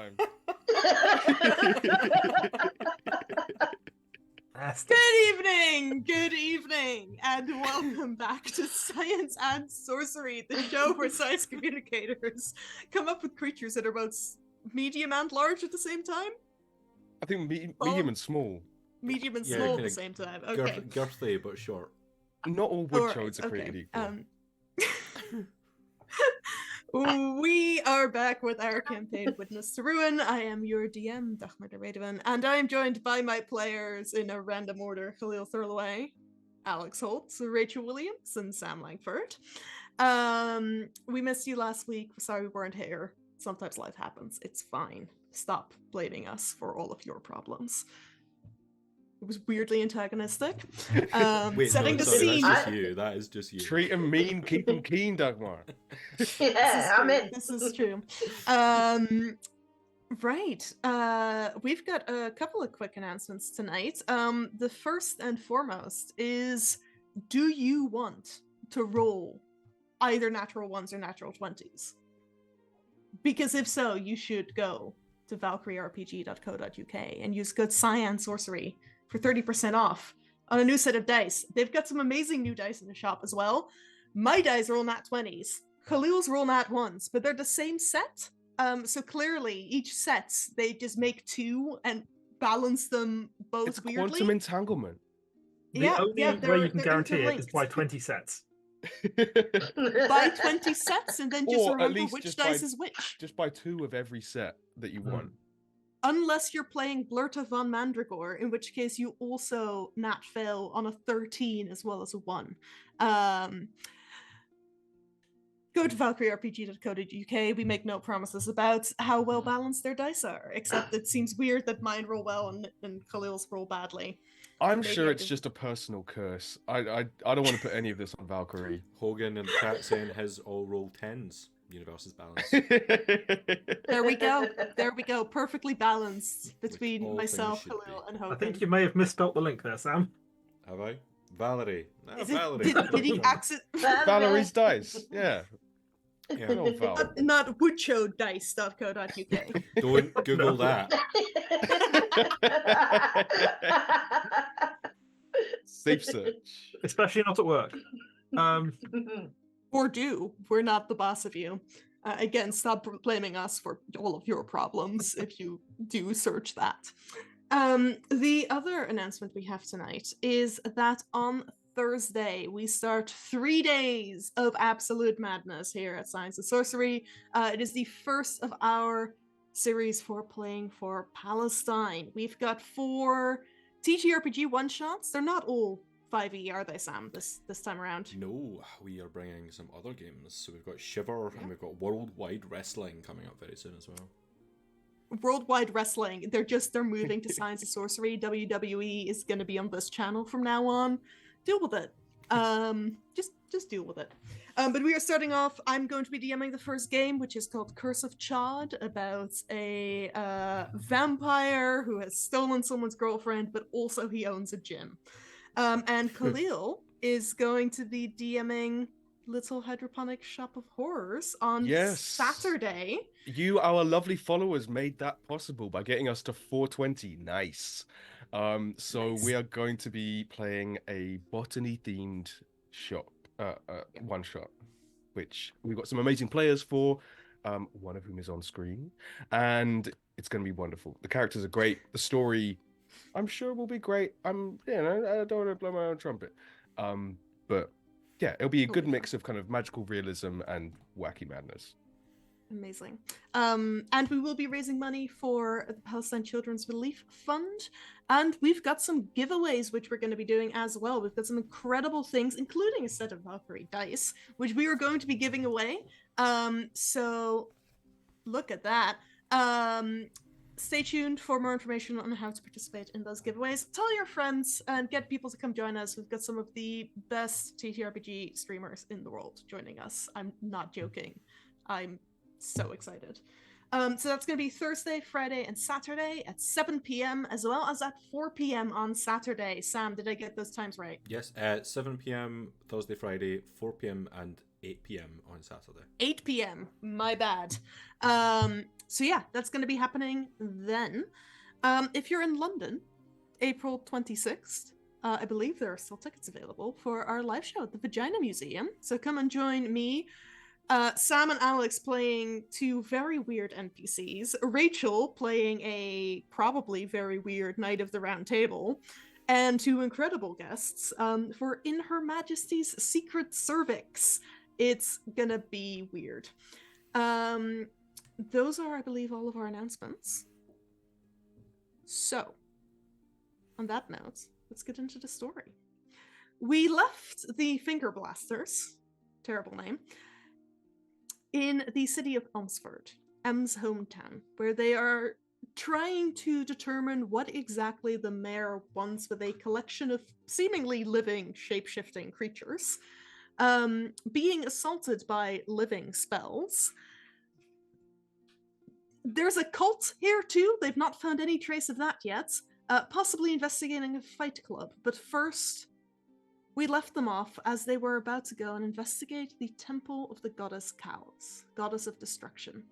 time. Good evening, and welcome back to Science and Sorcery, the show where science communicators come up with creatures that are both medium and large at the same time. I think medium and small. Medium and small at the same time. Okay. Girthy but short. Not all wood chodes are created equal. We are back with our campaign Witness to Ruin. I am your DM, Dachmurder Radovan, and I am joined by my players in a random order: Khalil Thurlaway, Alex Holtz, Rachel Williams, and Sam Langford. We missed you last week. Sorry we weren't here. Sometimes life happens. It's fine. Stop blaming us for all of your problems. It was weirdly antagonistic. Wait, setting no, the sorry, scene. That's just you. That is just you. Treat him mean, keep him keen, Dagmar. Yeah, I'm in. This is true. Right. We've got a couple of quick announcements tonight. The first and foremost is, do you want to roll either natural ones or natural 20s? Because if so, you should go to WtRPG.co.uk and use code Science Sorcery for 30% off on a new set of dice. They've got some amazing new dice in the shop as well. My dice roll nat 20s. Khalil's roll nat 1s, but they're the same set. So clearly, each set, they just make two and balance them both It's weirdly. quantum entanglement. The only way you can guarantee it is by 20 sets. Buy 20 sets and then just Or at remember least which just dice buy- is which. Just buy 2 of every set that you want. Unless you're playing Blurta von Mandragore, in which case you also nat fail on a 13 as well as a 1. Go to ValkyrieRPG.co.uk. We make no promises about how well balanced their dice are, except it seems weird that mine roll well and Khalil's roll badly. I'm Maybe sure I it's just- just a personal curse. I don't want to put any of this on Valkyrie. Hogan and the chat saying his all roll 10s. Universe is balanced. There we go. There we go. Perfectly balanced between all myself, things should Khalil, be. and I Hogan. think you may have misspelt the link there, Sam. Have I? Valerie. No, Is it, Valerie. did he accent? Valerie's dice. Yeah. Yeah. Good old Val. Not woodchodedice.co.uk. Don't Google that. Safe search. Especially not at work. Or do. We're not the boss of you. Again, stop blaming us for all of your problems if you do search that. The other announcement we have tonight is that on Thursday, we start 3 days of absolute madness here at Science and Sorcery. It is the first of our series for playing for Palestine. We've got 4 TTRPG one-shots. They're not all 5e, are they, Sam, this time around? No, we are bringing some other games. So we've got Shiver and we've got Worldwide Wrestling coming up very soon as well. Worldwide Wrestling, they're moving to Science and Sorcery. WWE is going to be on this channel from now on. Deal with it. Just deal with it. But we are starting off. I'm going to be DMing the first game, which is called Curse of Chod, about a vampire who has stolen someone's girlfriend, but also he owns a gym. And Khalil is going to be DMing Little Hydroponic Shop of Horrors on Saturday. You, our lovely followers, made that possible by getting us to 420. Nice. So we are going to be playing a botany-themed shop, one-shot, which we've got some amazing players for, one of whom is on screen, and it's going to be wonderful. The characters are great. The story, I'm sure, will be great. I don't want to blow my own trumpet. But yeah, it'll be a good mix of kind of magical realism and wacky madness. Amazing. And we will be raising money for the Palestine Children's Relief Fund. And we've got some giveaways, which we're going to be doing as well. We've got some incredible things, including a set of Valkyrie dice, which we are going to be giving away. So look at that. Stay tuned for more information on how to participate in those giveaways. Tell your friends and get people to come join us. We've got some of the best TTRPG streamers in the world joining us. I'm not joking. I'm so excited. So that's going to be Thursday, Friday, and Saturday at 7 p.m. as well as at 4 p.m. on Saturday. Sam, did I get those times right? Yes, 7 p.m. Thursday, Friday, 4 p.m. and 8 p.m. on Saturday. 8 p.m. My bad. So yeah, that's going to be happening then. If you're in London, April 26th, I believe there are still tickets available for our live show at the Vagina Museum. So come and join me, Sam and Alex playing two very weird NPCs, Rachel playing a probably very weird Knight of the Round Table, and two incredible guests for In Her Majesty's Secret Cervix. It's gonna be weird. Those are, I believe, all of our announcements. So, on that note, let's get into the story. We left the Finger Blasters, terrible name, in the city of Elmsford, M's hometown, where they are trying to determine what exactly the mayor wants with a collection of seemingly living, shape-shifting creatures, being assaulted by living spells. There's a cult here too. They've not found any trace of that yet. Possibly investigating a fight club. But first, we left them off as they were about to go and investigate the temple of the goddess Chaos, goddess of destruction.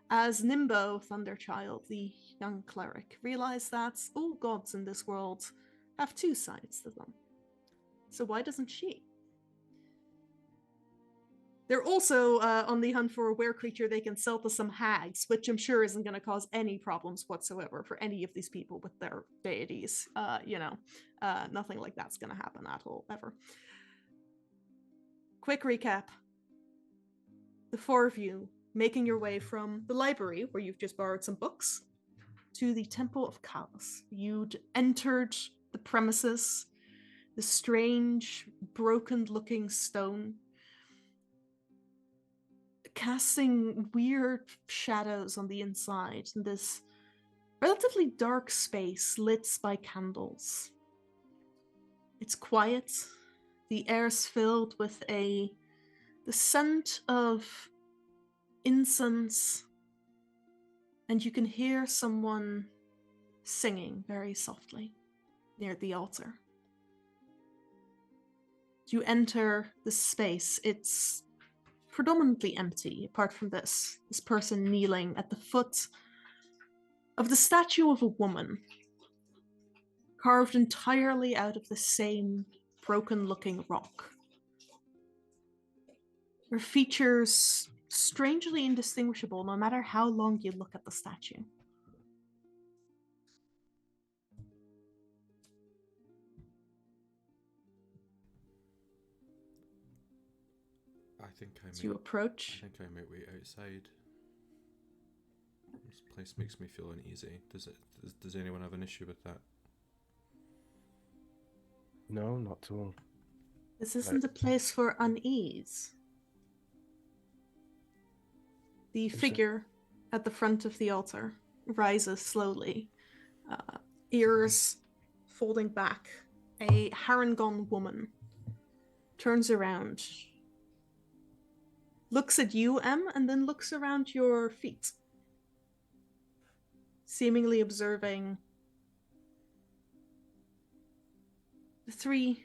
As Nimbo, Thunderchild, the young cleric, realized that all gods in this world have two sides to them. So why doesn't she? They're also on the hunt for a were-creature they can sell to some hags, which I'm sure isn't going to cause any problems whatsoever for any of these people with their deities. Nothing like that's going to happen at all, ever. Quick recap. The four of you making your way from the library, where you've just borrowed some books, to the Temple of Chaos. You'd entered the premises, the strange, broken-looking stone, casting weird shadows on the inside in this relatively dark space lit by candles. It's quiet. The air's filled with the scent of incense, and you can hear someone singing very softly near the altar. You enter the space. It's predominantly empty, apart from this person kneeling at the foot of the statue of a woman, carved entirely out of the same broken-looking rock. Her features strangely indistinguishable no matter how long you look at the statue. As you approach, I think I might wait outside. This place makes me feel uneasy. Does anyone have an issue with that? No, not at all. this isn't a place for unease. The figure at the front of the altar rises slowly, ears folding back. A Harangon woman turns around, looks at you, Em, and then looks around your feet, seemingly observing the three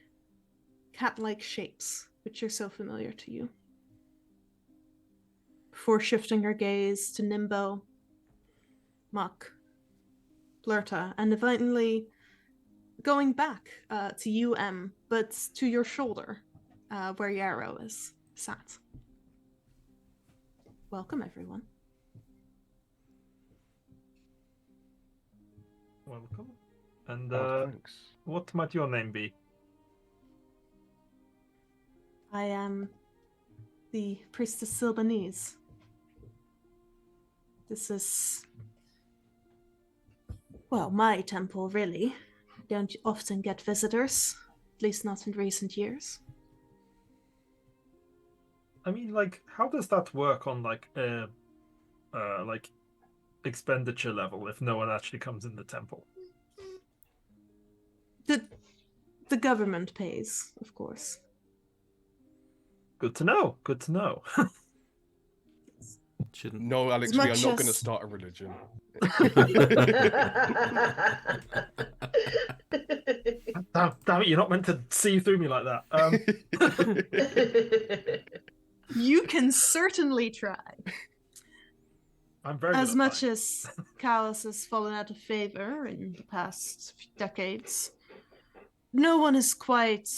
cat-like shapes which are so familiar to you, before shifting her gaze to Nimbo, Muck, Blurta, and finally going back to you, Em, but to your shoulder, where Yarrow is sat. Welcome, everyone. Welcome. And Thanks. what might your name be? I am the Priestess Sylvanese. This is, well, my temple, really. Don't often get visitors, at least not in recent years. I mean, like, how does that work on like expenditure level if no one actually comes in the temple? The government pays, of course. Good to know. Good to know. Shouldn't. No, Alex, As we are much not going to as- start a religion. Damn it, you're not meant to see through me like that. You can certainly try. I'm very As good at much lying. as Chaos has fallen out of favor in the past few decades, no one is quite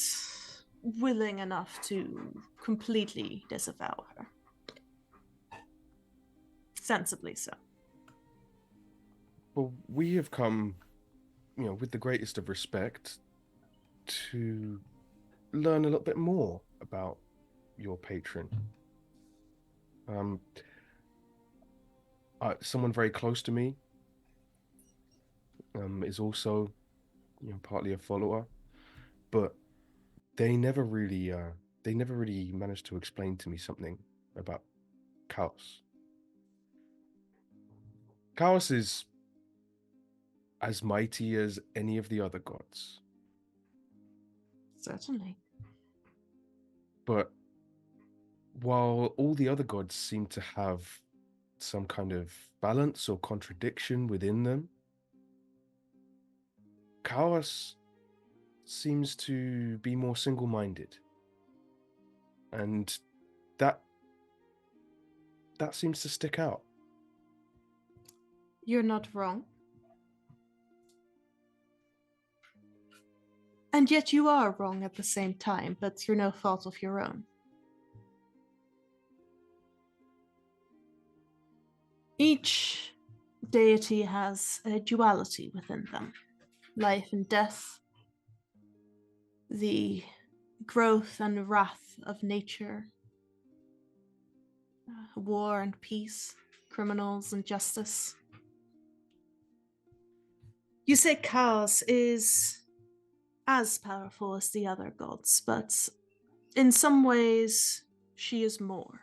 willing enough to completely disavow her. Sensibly so. Well, we have come, with the greatest of respect, to learn a little bit more about your patron. Someone very close to me is also, partly a follower, but they never really managed to explain to me something about Chaos. Chaos is as mighty as any of the other gods, Certainly. but while all the other gods seem to have some kind of balance or contradiction within them, Chaos seems to be more single-minded, and that seems to stick out. You're not wrong. And yet you are wrong at the same time, but through no fault of your own. Each deity has a duality within them. Life and death, the growth and wrath of nature, war and peace, criminals and justice. You say Chaos is as powerful as the other gods, but in some ways she is more.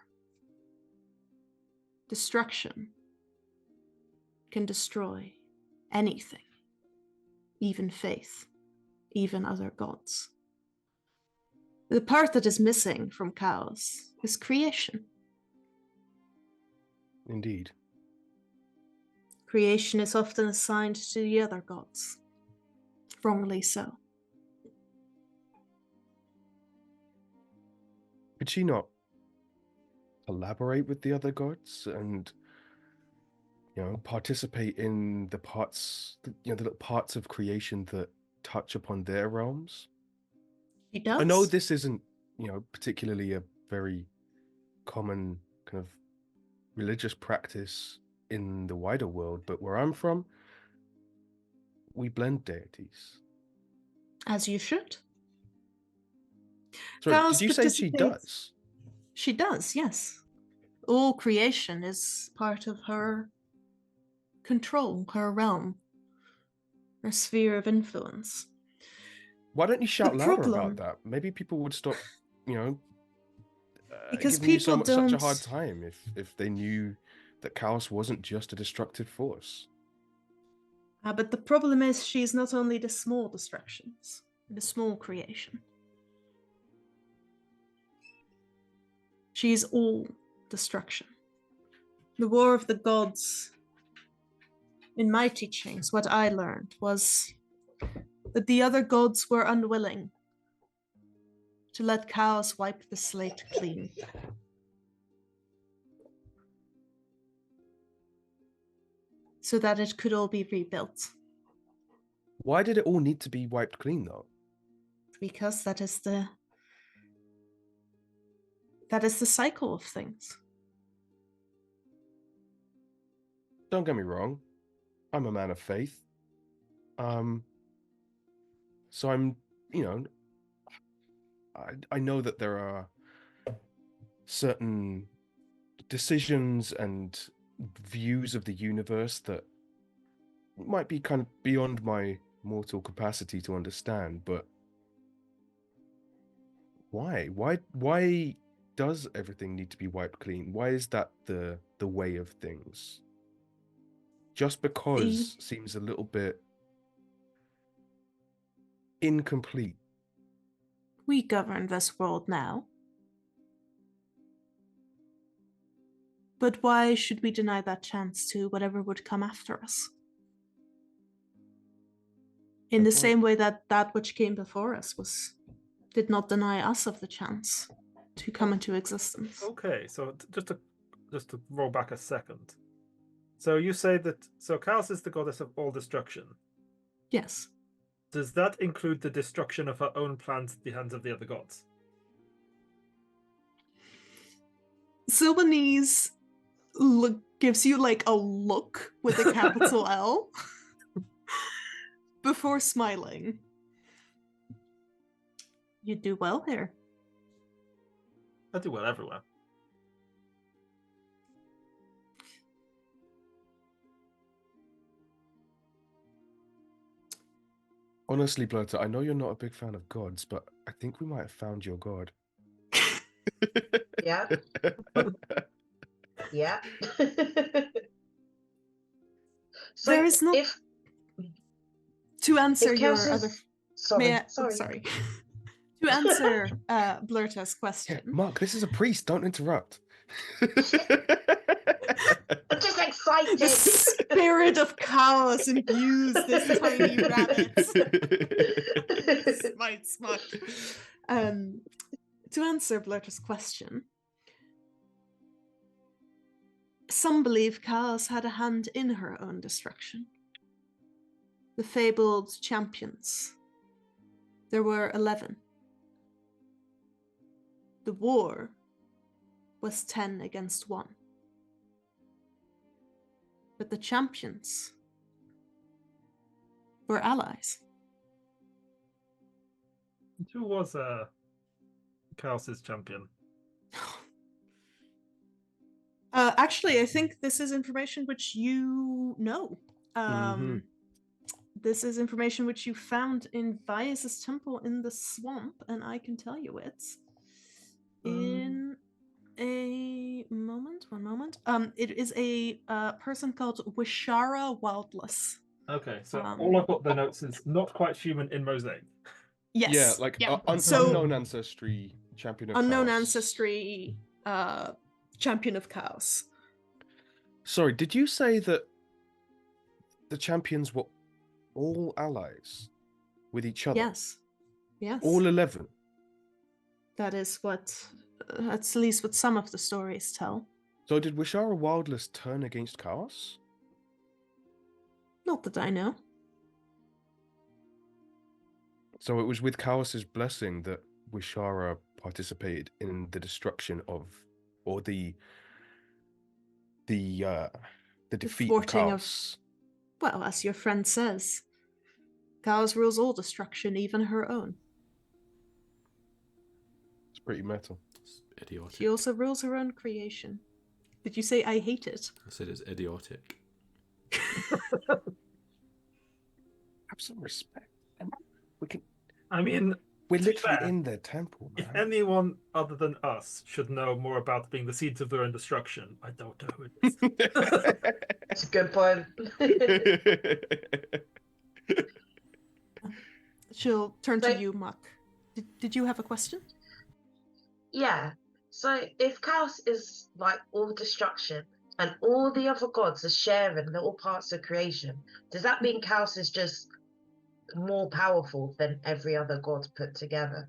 Destruction can destroy anything, even faith, even other gods. The part that is missing from Chaos is creation. Indeed. Creation is often assigned to the other gods, wrongly so. Could she not collaborate with the other gods and, participate in the parts, the little parts of creation that touch upon their realms? She does. I know this isn't, particularly a very common kind of religious practice in the wider world, but where I'm from, we blend deities. As you should. Sorry, Chaos did you say she participates- does? She does, yes. All creation is part of her control, her realm, her sphere of influence. Why don't you shout louder problem- about that? Maybe people would stop, Because giving you people such a don't- hard time if they knew that Chaos wasn't just a destructive force. But the problem is she's not only the small distractions, the small creation. She is all destruction. The War of the Gods, in my teachings, what I learned was that the other gods were unwilling to let Chaos wipe the slate clean. So that it could all be rebuilt. Why did it all need to be wiped clean, though? Because that is the cycle of things. Don't get me wrong, I'm a man of faith. So I'm, I know that there are certain decisions and views of the universe that might be kind of beyond my mortal capacity to understand, but why? Why does everything need to be wiped clean? Why is that the way of things? Just because seems a little bit incomplete. We govern this world now. But why should we deny that chance to whatever would come after us? In the same way that which came before us did not deny us of the chance. to come into existence. Okay, so just to roll back a second. So you say that Chaos is the goddess of all destruction. Yes. Does that include the destruction of her own plans at the hands of the other gods? Sylvanese gives you like a look with a capital L before smiling. You do well here. I do well everywhere. Honestly, Blurter, I know you're not a big fan of gods, but I think we might have found your god. Yeah. Yeah. So There is not if to answer your Chaos other. is sorry, Sorry. To answer Blurta's Yeah, question. Mark, this is a priest. Don't interrupt. I'm just excited. The spirit of chaos imbues this tiny rabbit. Smite. To answer Blurter's question, some believe chaos had a hand in her own destruction. The fabled champions. There were 11. The war was 10 against 1. But the champions were allies. Who was Chaos's champion? Actually, I think this is information which you know. This is information which you found in Vias's temple in the swamp, and I can tell you it in a moment. 1 moment. It is a person called Wishara Wildless. Okay, so all I've got the notes is not quite human in mosaic. Yes. Yeah, like So- unknown ancestry, champion of Unknown chaos. ancestry, champion of chaos. Sorry, did you say that the champions were all allies with each other? Yes. All 11? That is what, at least what some of the stories tell. So did Wishara Wildless turn against chaos? Not that I know. So it was with Chaos's blessing that Wishara participated in the destruction of, or the defeat of thwarting of- Chaos. Well, as your friend says, chaos rules all destruction, even her own. It's pretty metal. It's idiotic. She also rules her own creation. Did you say I hate it? I said it's idiotic. Have some respect. We can. I mean, We're to be literally fair, in their temple, if man. anyone other than us should know more about being the seeds of their own destruction, I don't know who it is. That's a good point. She'll turn to Like- you, Muck. Did you have a question? Yeah. So if chaos is like all destruction and all the other gods are sharing little parts of creation, does that mean chaos is just more powerful than every other god put together?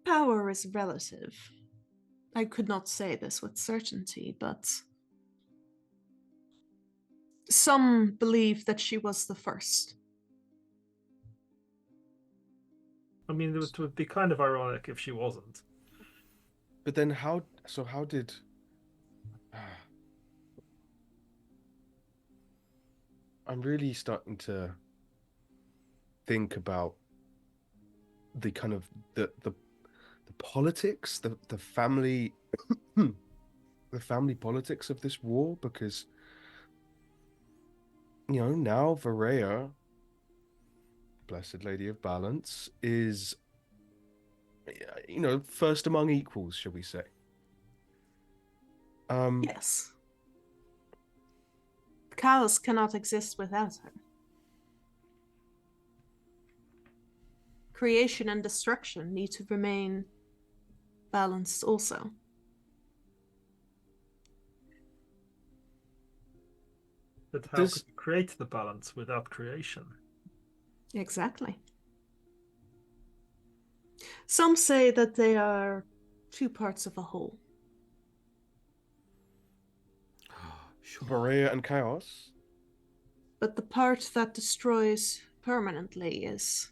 Power is relative. I could not say this with certainty, but some believe that she was the first. I mean, it would be kind of ironic if she wasn't. But then how did I'm really starting to think about the kind of the politics, the family the family politics of this war, because now Varea, Blessed Lady of Balance, is first among equals, shall we say. Yes. Chaos cannot exist without her. Creation and destruction need to remain balanced also. But how Does- could you create the balance without creation? Exactly. Some say that they are two parts of a whole. Sure. Berea and Chaos. But the part that destroys permanently is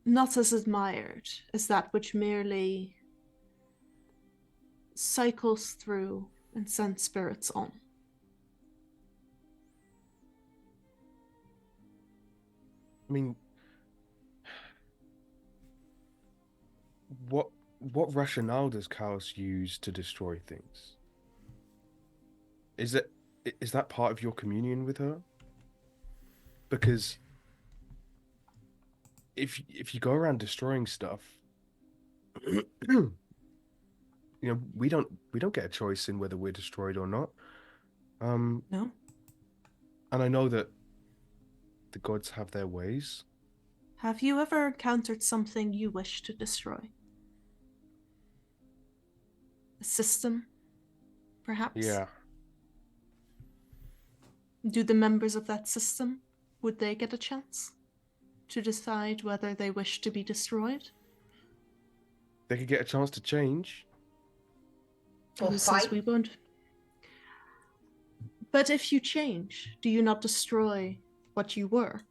not as admired as that which merely cycles through and sends spirits on. I mean, what rationale does Chaos use to destroy things? Is that part of your communion with her? Because if you go around destroying stuff, we don't get a choice in whether we're destroyed or not. No? And I know that the gods have their ways. Have you ever encountered something you wish to destroy? A system, perhaps? Yeah. Do the members of that system, would they get a chance to decide whether they wish to be destroyed? They could get a chance to change. Or Who says fight? we won't? But if you change, do you not destroy what you were?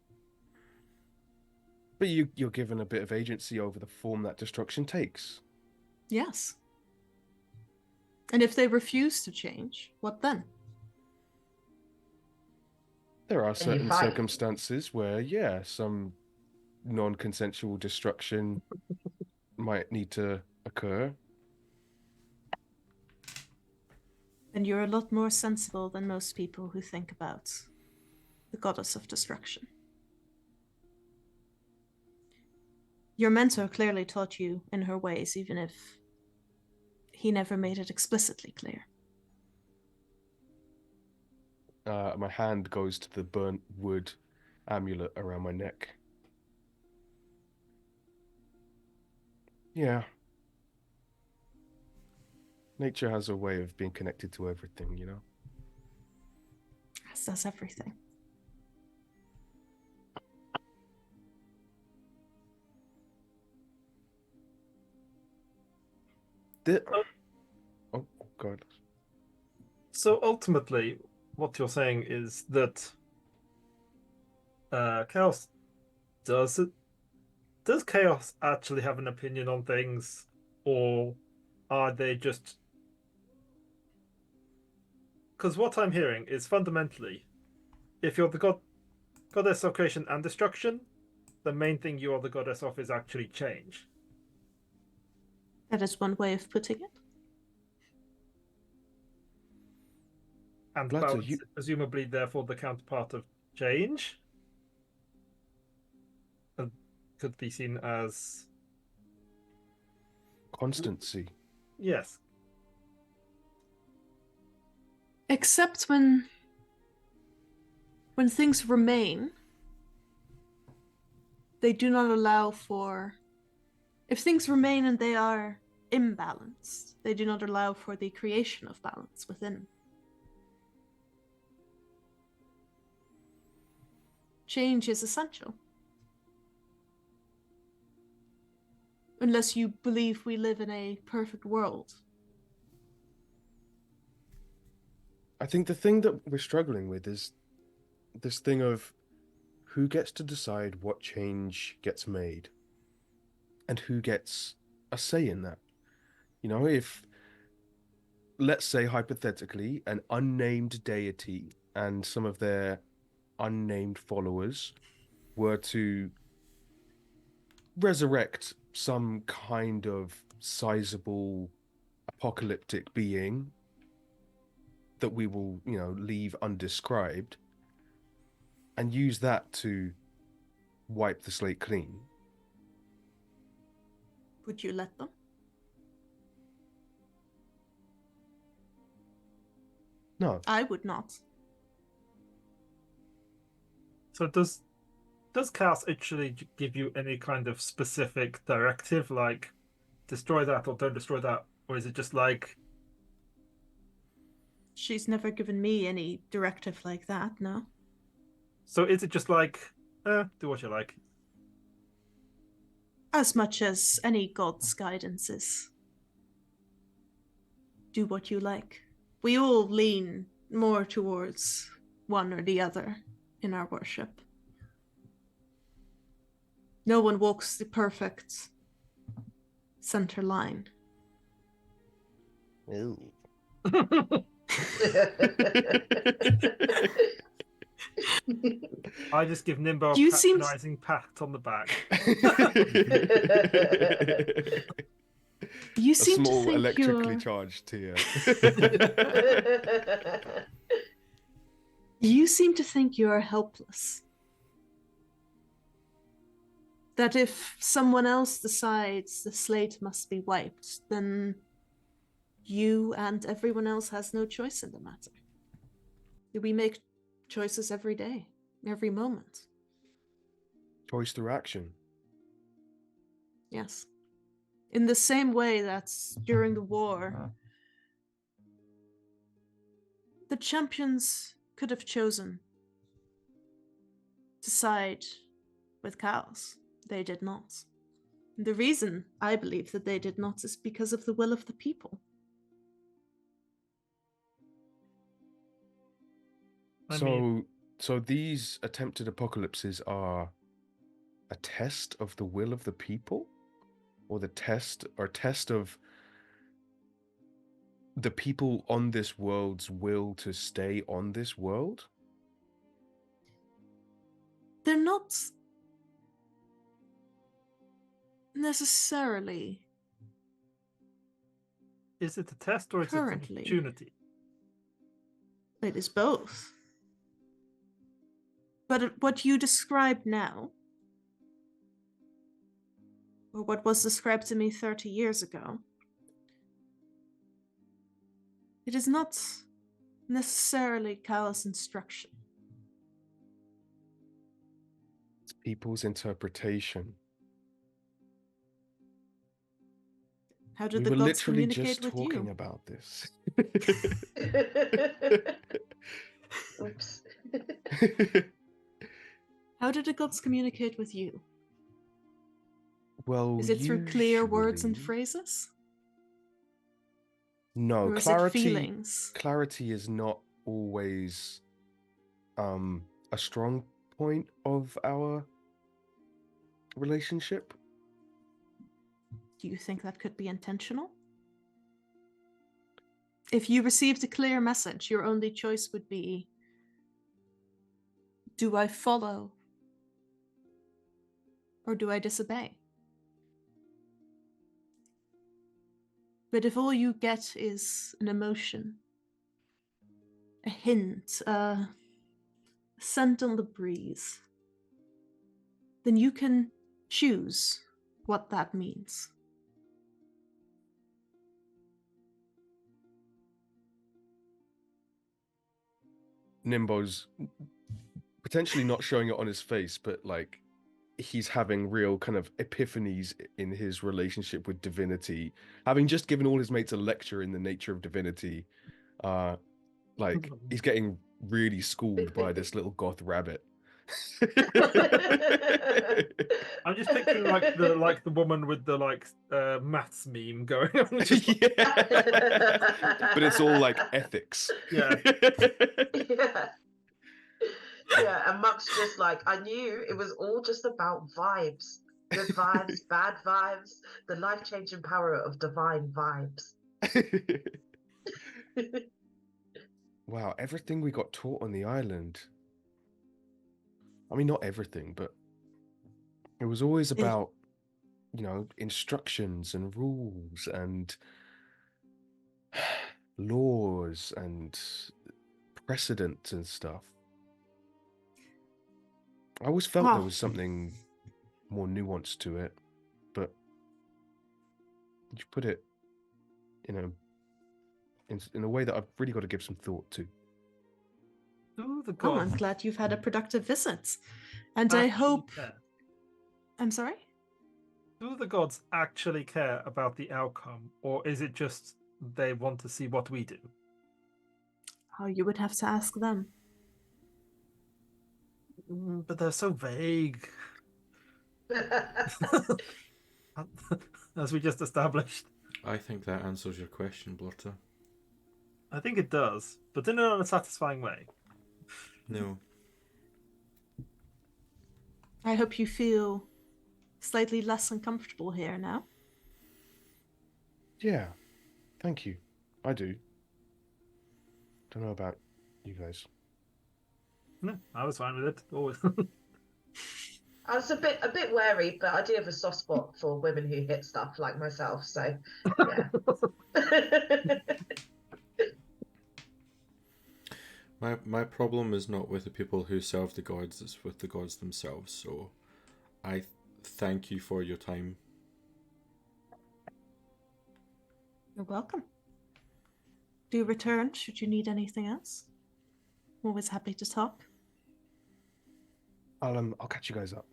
But you're given a bit of agency over the form that destruction takes. Yes. And if they refuse to change, what then? There are Then you certain fight. circumstances where, yeah, some non-consensual destruction might need to occur. And you're a lot more sensible than most people who think about the goddess of destruction. Your mentor clearly taught you in her ways, even if he never made it explicitly clear. My hand goes to the burnt wood amulet around my neck. Yeah. Nature has a way of being connected to everything, you know? As does everything. Oh, God. So ultimately, what you're saying is that Chaos does it. Does Chaos actually have an opinion on things, or are they just? Because what I'm hearing is fundamentally, if you're the goddess of creation and destruction, the main thing you are the goddess of is actually change. That is one way of putting it. And Lads, balance is presumably therefore the counterpart of change. And could be seen as Constancy. yes. Except when things remain, they do not allow for... If things remain and they are imbalanced, they do not allow for the creation of balance within. Change is essential. Unless you believe we live in a perfect world. I think the thing that we're struggling with is this thing of who gets to decide what change gets made and who gets a say in that. You know, if, let's say hypothetically, an unnamed deity and some of their unnamed followers were to resurrect some kind of sizable apocalyptic being that we will, leave undescribed and use that to wipe the slate clean. Would you let them? No. I would not. So does Chaos actually give you any kind of specific directive, like destroy that or don't destroy that, or is it just like? She's never given me any directive like that, no. So is it just like, do what you like? as much as any god's guidance is. Do what you like. We all lean more towards one or the other in our worship. No one walks the perfect center line. Ooh. I just give Nimbo You a seem- patronizing pat on the back. You A seem to small think electrically you're... charged tear. You seem to think you are helpless. That if someone else decides the slate must be wiped, then you and everyone else has no choice in the matter. We make choices every day, every moment. Choice through action. Yes. In the same way that during the war, the champions could have chosen to side with chaos. They did not. The reason I believe that they did not is because of the will of the people. So these attempted apocalypses are a test of the will of the people? Or the test of the people on this world's will to stay on this world? They're not necessarily. Is it a test or is Currently. it an opportunity? It is both. But what you described now, or what was described to me 30 years ago, it is not necessarily chaos instruction. It's people's interpretation. How did We the were gods literally communicate just with talking you? about this. Oops. How did the gods communicate with you? Well, Is it through clear words and usually- phrases? No, Or is it clarity. feelings? Clarity is not always a strong point of our relationship. Do you think that could be intentional? If you received a clear message, your only choice would be, do I follow or do I disobey? But if all you get is an emotion, a hint, a scent on the breeze, then you can choose what that means. Nimbo's potentially not showing it on his face, but like he's having real kind of epiphanies in his relationship with divinity, having just given all his mates a lecture in the nature of divinity. Like he's getting really schooled by this little goth rabbit. I'm just picturing like the woman with the maths meme going on. Yeah. But it's all like ethics. Yeah. Yeah. Yeah, and Muck's just like, I knew it was all just about vibes. Good vibes, bad vibes, the life-changing power of divine vibes. Wow, everything we got taught on the island. I mean, not everything, but it was always about, instructions and rules and laws and precedent and stuff. I always felt there was something more nuanced to it, but you put it in a way that I've really got to give some thought to. Do the Oh, I'm gods glad you've had a productive visit. And I actually hope... care? I'm sorry? Do the gods actually care about the outcome, or is it just they want to see what we do? Oh, you would have to ask them. But they're so vague. as we just established. I think that answers your question, Blurter. I think it does, but in a satisfying way. No. I hope you feel slightly less uncomfortable here now. Yeah, thank you. I do. Don't know about you guys. No, I was fine with it. Always. I was a bit wary, but I do have a soft spot for women who hit stuff like myself. So, yeah. My problem is not with the people who serve the gods, it's with the gods themselves. So I thank you for your time. You're welcome. Do return should you need anything else. Always happy to talk. I'll catch you guys up.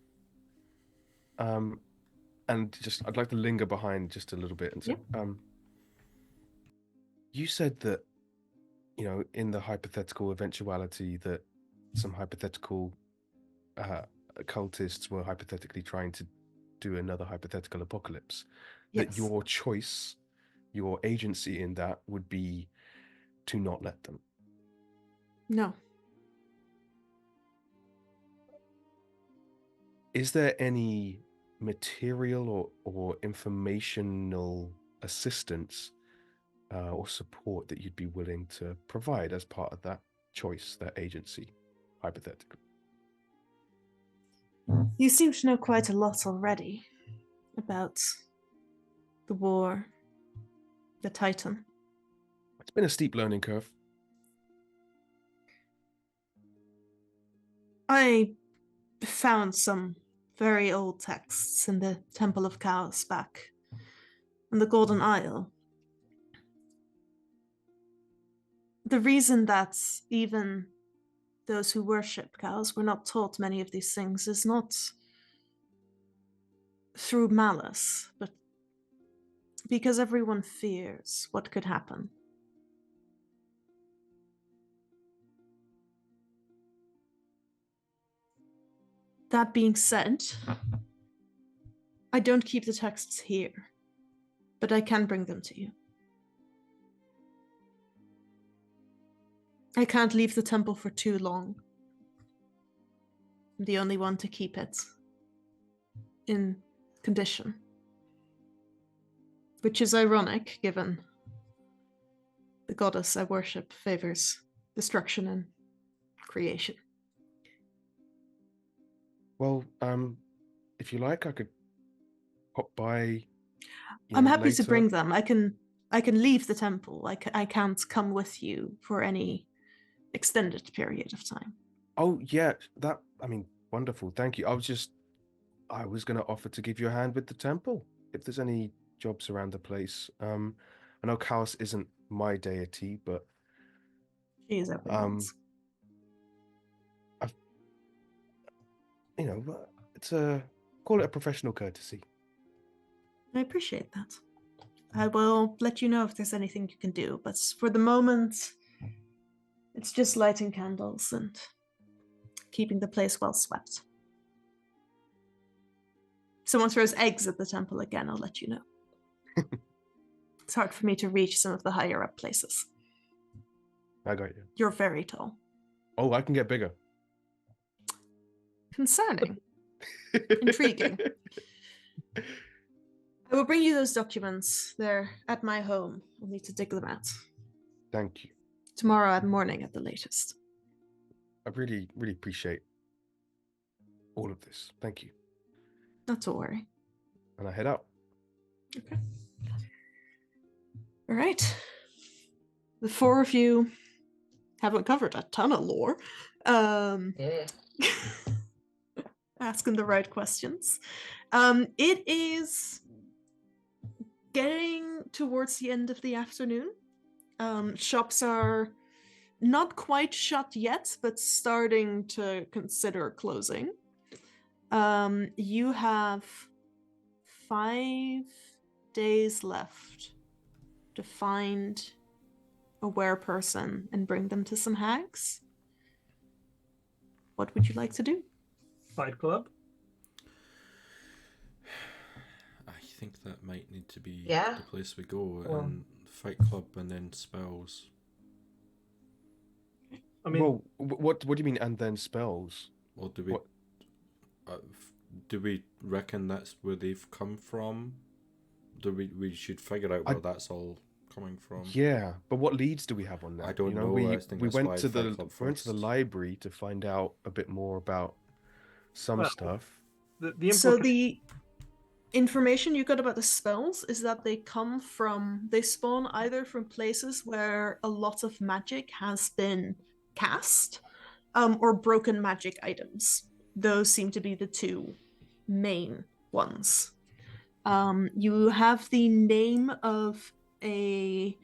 And just I'd like to linger behind just a little bit and say, you said that, you know, in the hypothetical eventuality that some hypothetical cultists were hypothetically trying to do another hypothetical apocalypse, that Yes. your choice, your agency in that would be to not let them. No. Is there any material or informational assistance or support that you'd be willing to provide as part of that choice, that agency, hypothetically? You seem to know quite a lot already about the war, the Titan. It's been a steep learning curve. I found some very old texts in the Temple of Chaos back in the Golden Isle. The reason that even those who worship cows were not taught many of these things is not through malice, but because everyone fears what could happen. That being said, I don't keep the texts here, but I can bring them to you. I can't leave the temple for too long. I'm the only one to keep it in condition. Which is ironic, given the goddess I worship favors destruction and creation. Well, if you like, I could pop by. I'm happy to later. bring them. I can leave the temple. I can't come with you for any extended period of time. Oh yeah, wonderful. Thank you. I was going to offer to give you a hand with the temple if there's any jobs around the place. I know Chaos isn't my deity, but She is everyone's. it's call it a professional courtesy. I appreciate that. I will let you know if there's anything you can do, but for the moment, it's just lighting candles and keeping the place well swept. If someone throws eggs at the temple again, I'll let you know. It's hard for me to reach some of the higher up places. I got you. You're very tall. Oh, I can get bigger. Concerning. Intriguing. I will bring you those documents. They're at my home. I'll need to dig them out. Thank you. Tomorrow at morning at the latest. I really, really appreciate all of this. Thank you. Not to worry. And I head out. Okay. All right. The four of you haven't covered a ton of lore. Yeah. Asking the right questions. It is getting towards the end of the afternoon. Shops are not quite shut yet, but starting to consider closing. You have 5 days left to find a were-person and bring them to some hags. What would you like to do? Fight Club? I think that might need to be Yeah? the place we go, Well- and Fight Club and then spells. I mean, well, what do you mean? And then spells? Or do we? What? Do we reckon that's where they've come from? Do we should figure out where that's all coming from? Yeah, but what leads do we have on that? I don't You know, know, we I think we that's went why to Fight the Club we went to the first. library to find out a bit more about some Well, stuff. the So implication. the information you got about the spells is that they spawn either from places where a lot of magic has been cast, or broken magic items. Those seem to be the two main ones. You have the name of a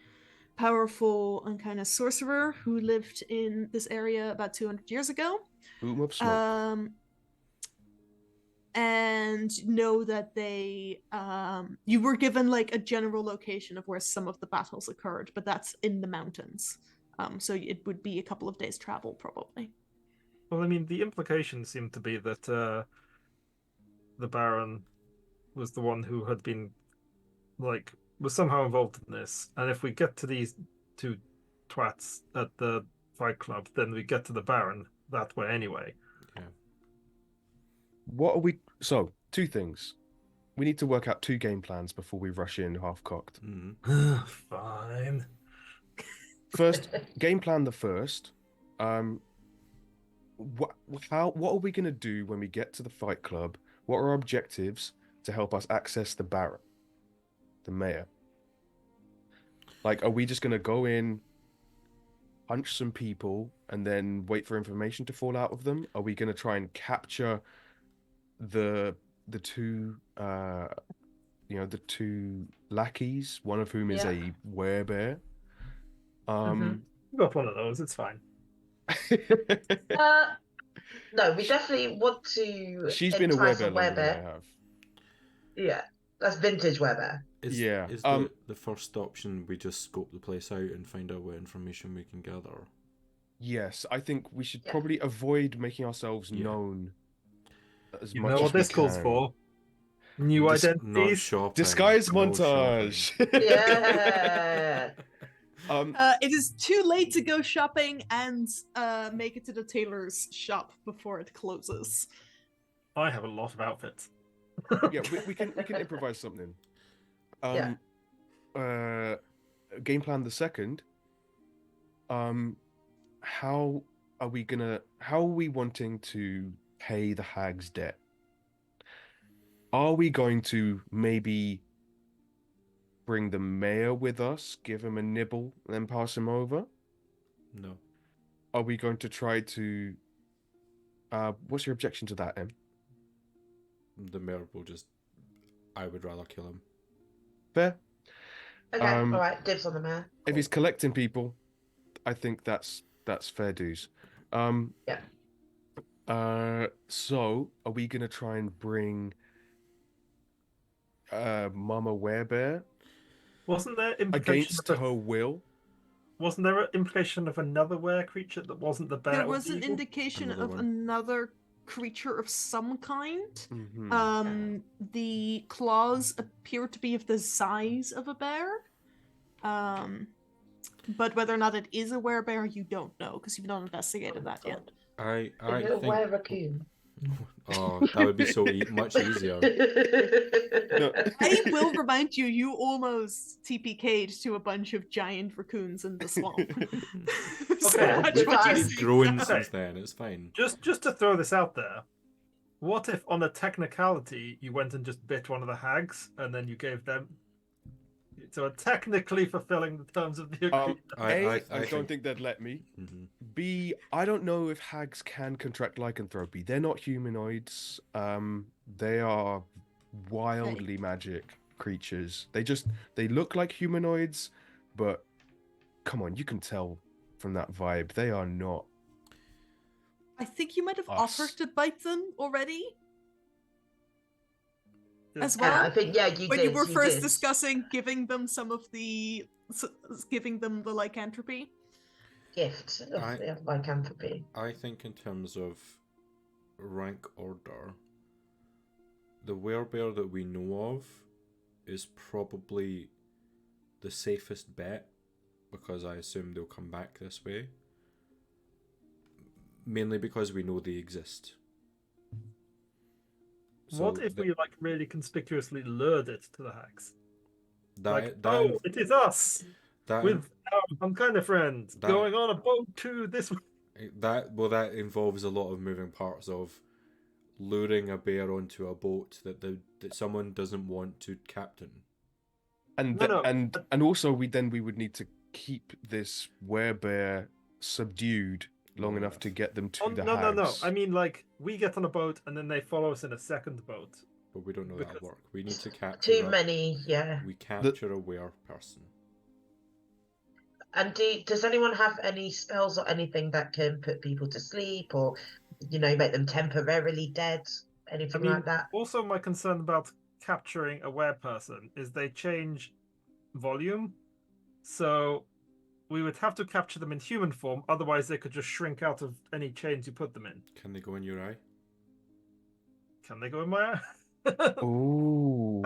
powerful and kind of sorcerer who lived in this area about 200 years ago. Boom of smoke. And know that you were given like a general location of where some of the battles occurred, but that's in the mountains. So it would be a couple of days travel probably. Well, I mean, the implication seemed to be that the Baron was the one who had been, like, was somehow involved in this. And if we get to these two twats at the Fight Club, then we get to the Baron that way anyway. What are we? So, two things. We need to work out two game plans before we rush in half-cocked. Fine. First, game plan the first. What are we gonna do when we get to the Fight Club? What are our objectives to help us access the Baron, the mayor? Like, are we just gonna go in, punch some people, and then wait for information to fall out of them? Are we gonna try and capture the two the two lackeys, one of whom is Yeah. a werebear? You got one of those, it's fine. No, we definitely want to She's been a entice werebear longer than I have. Yeah, that's vintage werebear. Is Yeah, the first option we just scope the place out and find out what information we can gather? Yes, I think we should Yeah. probably avoid making ourselves Yeah. known as You much know as what we this calls can. for? New Dis- Not identities. shopping. Disguise no montage. Yeah. It is too late to go shopping and make it to the tailor's shop before it closes. I have a lot of outfits. Yeah, we can improvise something. Yeah. Game plan the second. How are we wanting to pay the hag's debt? Are we going to maybe bring the mayor with us, give him a nibble, and then pass him over? No. Are we going to try to what's your objection to that, Em? The mayor will just. I would rather kill him. Fair. Okay, all right, dibs on the man. If he's collecting people, I think that's fair dues. Yeah. So are we gonna try and bring Mama Werebear Wasn't there implication against her will? Wasn't there an implication of another were creature that wasn't the bear? There or was the an eagle? indication Another of one. another creature of some kind. Mhm. The claws appear to be of the size of a bear. But whether or not it is a werebear, you don't know because you've not investigated that yet. I A little think. were raccoon. Oh, that would be so much easier. No. I will remind you, you almost TPK'd to a bunch of giant raccoons in the swamp. So Okay, watch we've what you had- It's say. grown Okay. since then. It's fine. Just to throw this out there, what if on a technicality you went and just bit one of the hags and then you gave them? So technically fulfilling the terms of the agreement. I think- don't think they'd let me. Mhm. B, I don't know if hags can contract lycanthropy. They're not humanoids. They are wildly magic creatures. They look like humanoids, but come on, you can tell from that vibe they are not. I think you might have Us. offered to bite them already as Yeah, well. I think you When did. you were first did. discussing giving them giving them the lycanthropy. gift of lycanthropy. I think in terms of rank order, the werebear that we know of is probably the safest bet, because I assume they'll come back this way. Mainly because we know they exist. What if we like really conspicuously lured it to the hags? It is us with our unkind friend going on a boat to this. That involves a lot of moving parts of luring a bear onto a boat that someone doesn't want to captain. And and also we would need to keep this werebear subdued long enough to get them to the hags. No. I mean, like, we get on a boat and then they follow us in a second boat. But we don't know that'll work. We need to capture too many. Yeah. We capture a were person. And does anyone have any spells or anything that can put people to sleep, or make them temporarily dead? Anything like that? Also, my concern about capturing a were person is they change volume, so we would have to capture them in human form, otherwise they could just shrink out of any chains you put them in. Can they go in your eye? Can they go in my eye? Ooh.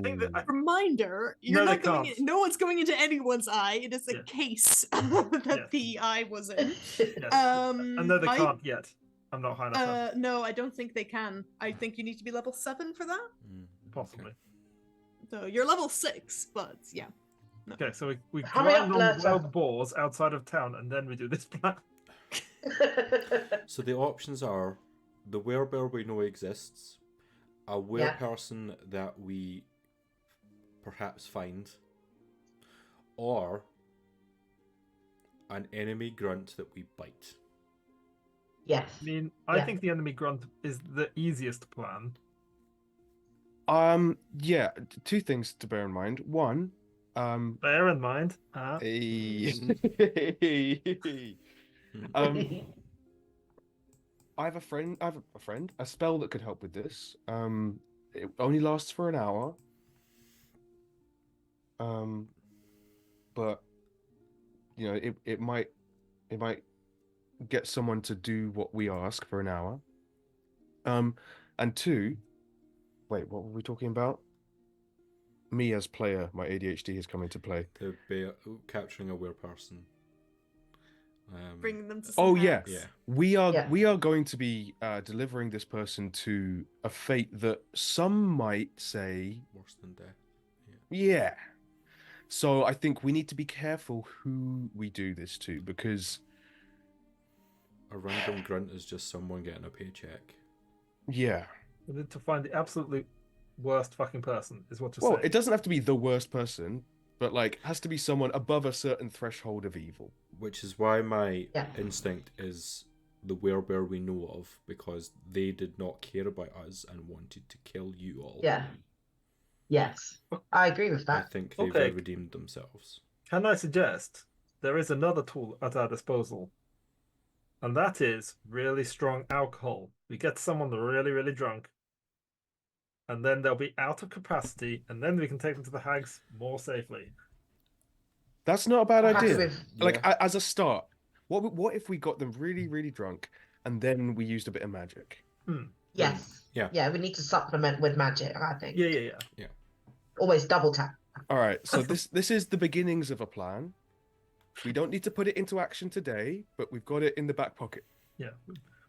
Reminder, you're not going in, no one's going into anyone's eye. It is a case that the eye was in. Yes. And no, they can't yet. I'm not high enough. No, I don't think they can. I think you need to be level 7 for that. Possibly. Okay. So you're level 6, but yeah. No. Okay, so we grind on wild boars outside of town, and then we do this plan. So the options are the werebear we know exists, a were person that we perhaps find, or an enemy grunt that we bite. Yes. I mean, I think the enemy grunt is the easiest plan. Yeah, two things to bear in mind. One, bear in mind. I have a spell that could help with this. It only lasts for an hour. But it might get someone to do what we ask for an hour. And two, wait, what were we talking about? Me as player, my ADHD has come into play. The bear capturing a were person. Bringing them to some hags. Yeah. We are going to be delivering this person to a fate that some might say worse than death. Yeah. So I think we need to be careful who we do this to, because a random grunt is just someone getting a paycheck. Yeah. We need to find the absolutely worst fucking person, is what you're saying. Well, it doesn't have to be the worst person, but has to be someone above a certain threshold of evil. Which is why my instinct is the werebear we know of, because they did not care about us and wanted to kill you all. Yeah. Yes. I agree with that. I think they've redeemed themselves. Can I suggest there is another tool at our disposal, and that is really strong alcohol. We get someone really, really drunk, and then they'll be out of capacity, and then we can take them to the hags more safely. That's not a bad idea. As a start, what if we got them really, really drunk, and then we used a bit of magic? Yes. Yeah. We need to supplement with magic, I think. Yeah. Always double tap. All right. So this is the beginnings of a plan. We don't need to put it into action today, but we've got it in the back pocket. Yeah.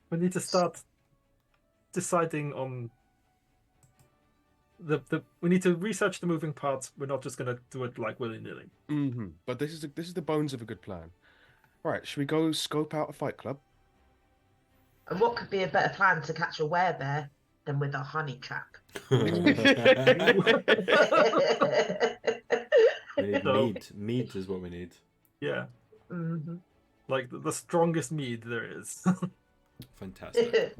We need to start deciding on we need to research the moving parts. We're not just going to do it like willy-nilly. Mm-hmm. But this is the bones of a good plan. All right, should we go scope out a fight club? And what could be a better plan to catch a werebear than with a honey trap? We need mead. Mead is what we need. Yeah. Mm-hmm. Like the strongest mead there is. Fantastic.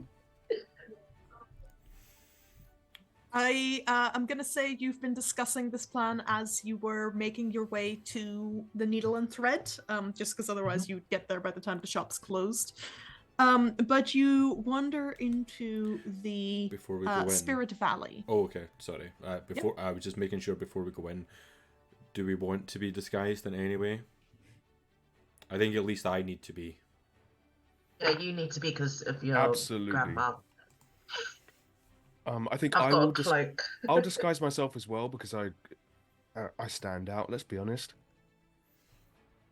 I'm gonna say you've been discussing this plan as you were making your way to the needle and thread, just because otherwise you'd get there by the time the shop's closed. But you wander into the Spirit Valley. Oh, okay. Sorry. I was just making sure before we go in. Do we want to be disguised in any way? I think at least I need to be. Yeah, you need to be because of your grandma. I think I'll disguise myself as well, because I stand out. Let's be honest.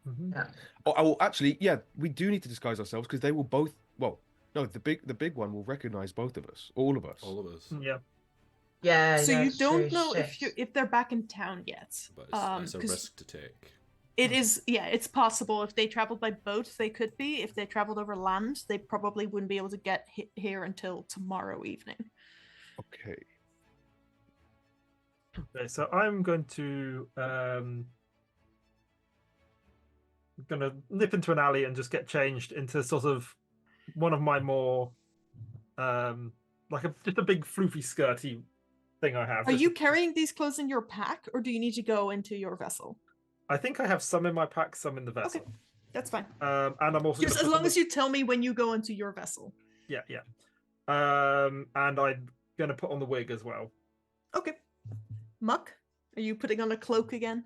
Mhm. Yeah. Oh, actually, yeah, we do need to disguise ourselves because they will both. Well, no, the big one will recognize both of us, all of us. All of us. Yeah. Yeah, So no, you it's true. don't know Shit. if they're back in town yet. But it's a 'Cause risk to take. it is, yeah, it's possible. If they traveled by boat, they could be. If they traveled over land, they probably wouldn't be able to get here until tomorrow evening. Okay. Okay, so I'm going to gonna nip into an alley and just get changed into sort of one of my more like just a big floofy skirty thing I have. Are Just you carrying these clothes in your pack, or do you need to go into your vessel? I think I have some in my pack, some in the vessel. Okay, that's fine. And I'm also Just gonna as put on long as you tell me when you go into your vessel. yeah. And I'm gonna put on the wig as well. Okay. Muck, are you putting on a cloak again?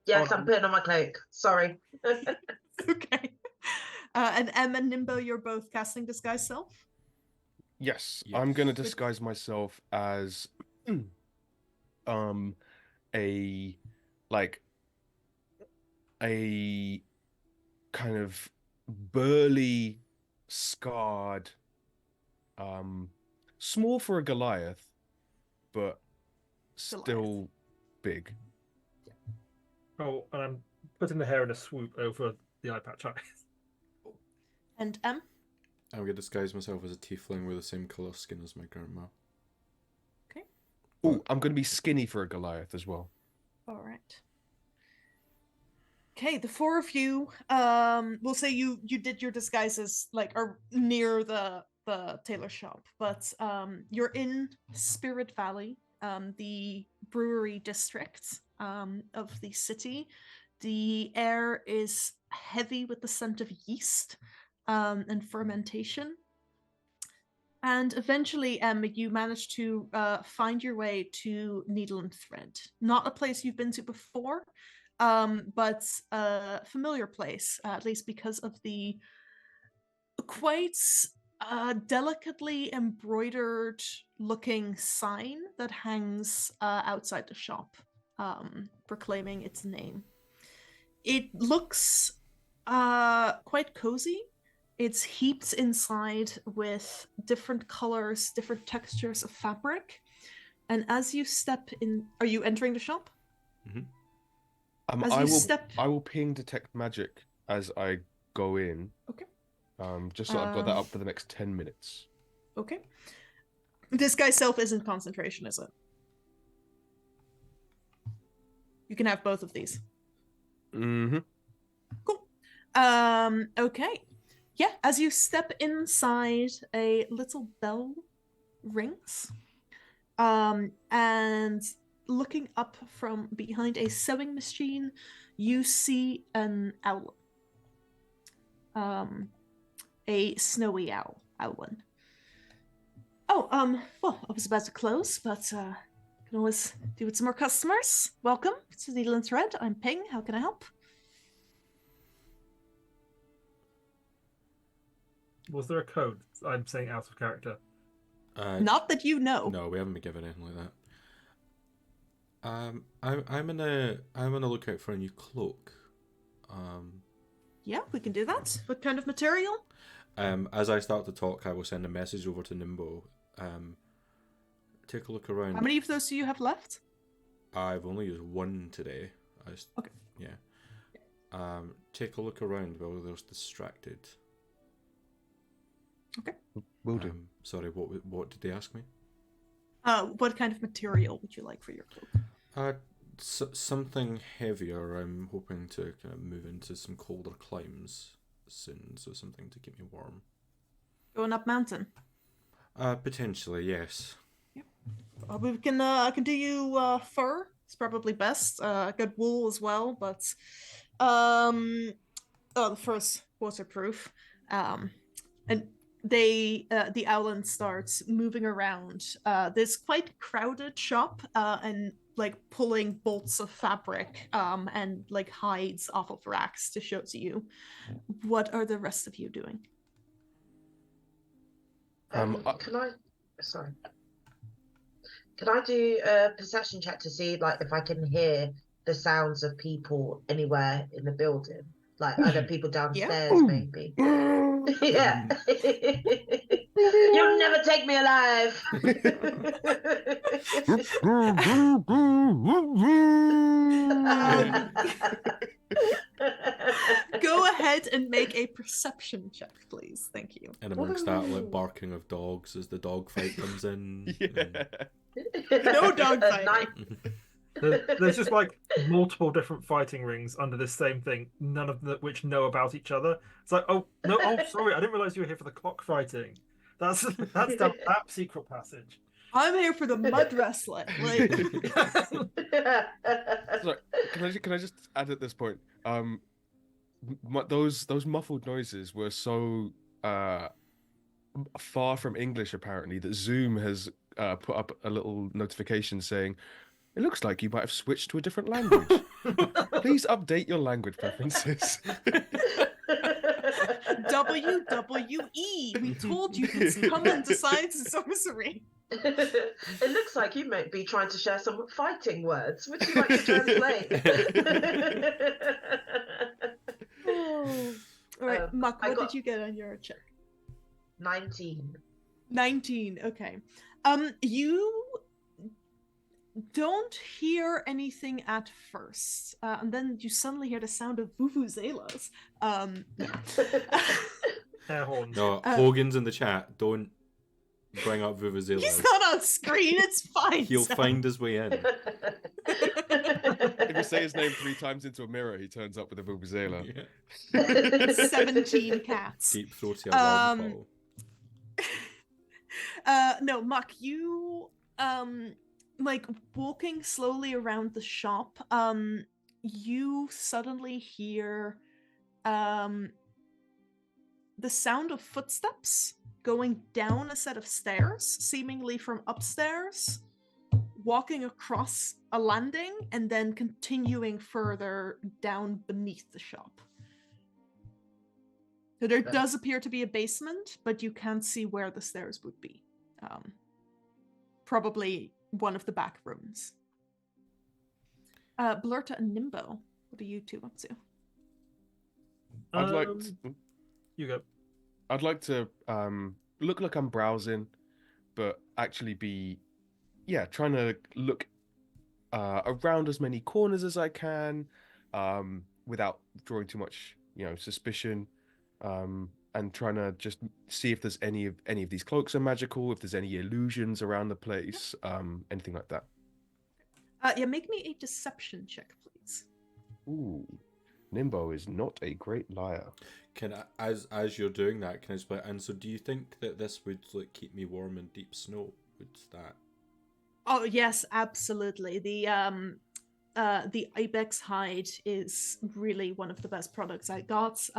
Yes, Oh, I'm putting on my cloak. Sorry. Okay. And Em and Nimbo, you're both casting Disguise Self? Yes, Yes. I'm gonna disguise myself as a like a kind of burly, scarred, small for a Goliath, but still big. Oh, and I'm putting the hair in a swoop over the eye patch. And Em? I'm gonna disguise myself as a tiefling with the same colour skin as my grandma. Okay. Oh, I'm gonna be skinny for a Goliath as well. All right. Okay, the four of you, we'll say you did your disguises like are near the tailor shop, but you're in Spirit Valley, the brewery district of the city. The air is heavy with the scent of yeast and fermentation. And eventually, you manage to find your way to Needle and Thread. Not a place you've been to before, but a familiar place, at least because of the quite delicately embroidered looking sign that hangs outside the shop, proclaiming its name. It looks quite cozy. It's heaped inside with different colors, different textures of fabric. And as you step in, are you entering the shop? As I you will step, I will ping detect magic as I go in. okay, Just so I've got that up for the next 10 minutes. okay. This guy's self isn't concentration, is it? You can have both of these. Mm-hmm. Cool. Okay. Yeah, as you step inside, a little bell rings. And looking up from behind a sewing machine, you see an owl. A snowy owl, owlin. Oh, well, I was about to close, but can always do with some more customers. Welcome to Needle and Thread. I'm Ping. How can I help? Was there a code? I'm saying out of character. Not that you know. No, we haven't been given anything like that. I'm on a lookout for a new cloak. Yeah, we can do that. What kind of material? As I start to talk, I will send a message over to Nimbo. Take a look around. How many of those do you have left? I've only used one today. Okay. Yeah. Take a look around while they're distracted. Okay. Will do. Sorry, what did they ask me? What kind of material would you like for your cloak? Something heavier. I'm hoping to kind of move into some colder climes soon, so something to keep me warm. Going up mountain. Potentially, yes. We can I can do you fur. It's probably best. Good wool as well, but the fur's waterproof. And the owlin starts moving around this quite crowded shop and like pulling bolts of fabric and like hides off of racks to show it to you. What are the rest of you doing? Can I? Sorry. Can I do a perception check to see like if I can hear the sounds of people anywhere in the building? Like are there people downstairs maybe? Yeah. You'll never take me alive. Go ahead and make a perception check, please. Thank you. And amongst that, like barking of dogs as the dog fight comes in. Yeah. No dog fighting. There's just like multiple different fighting rings under this same thing, none of which know about each other. It's like, oh no, oh sorry, I didn't realize you were here for the clock fighting. That's down that secret passage. I'm here for the mud wrestling. Like... Sorry, can I just add at this point? Those muffled noises were so far from English apparently that Zoom has put up a little notification saying, "It looks like you might have switched to a different language. Please update your language preferences." WWE, we told you to come into Science and Sorcery. It looks like you might be trying to share some fighting words. Would you like to translate? All right, Muck, what did you get on your check? 19. 19, okay. You don't hear anything at first, and then you suddenly hear the sound of vuvuzelas. Air horns. No, Hogan's in the chat. Don't bring up Vuvuzela. He's not on screen. It's fine. He'll Sam. find his way in. If you say his name 3 times into a mirror, he turns up with a vuvuzela. Yeah. 17 cats. Deep throaty alarm call. No, Muck, you like walking slowly around the shop, you suddenly hear the sound of footsteps going down a set of stairs, seemingly from upstairs, walking across a landing, and then continuing further down beneath the shop. So there does appear to be a basement, but you can't see where the stairs would be. Probably one of the back rooms. Blurta and Nimbo, what are you two up to? I'd like You go. I'd like to look like I'm browsing, but actually be, trying to look around as many corners as I can, without drawing too much, suspicion, and trying to just see if there's any of these cloaks are magical, if there's any illusions around the place, anything like that. Make me a deception check, please. Ooh, Nimbo is not a great liar. Can I, as you're doing that, can I just play? And so, do you think that this would like keep me warm in deep snow? Would that? Oh yes, absolutely. The ibex hide is really one of the best products I got.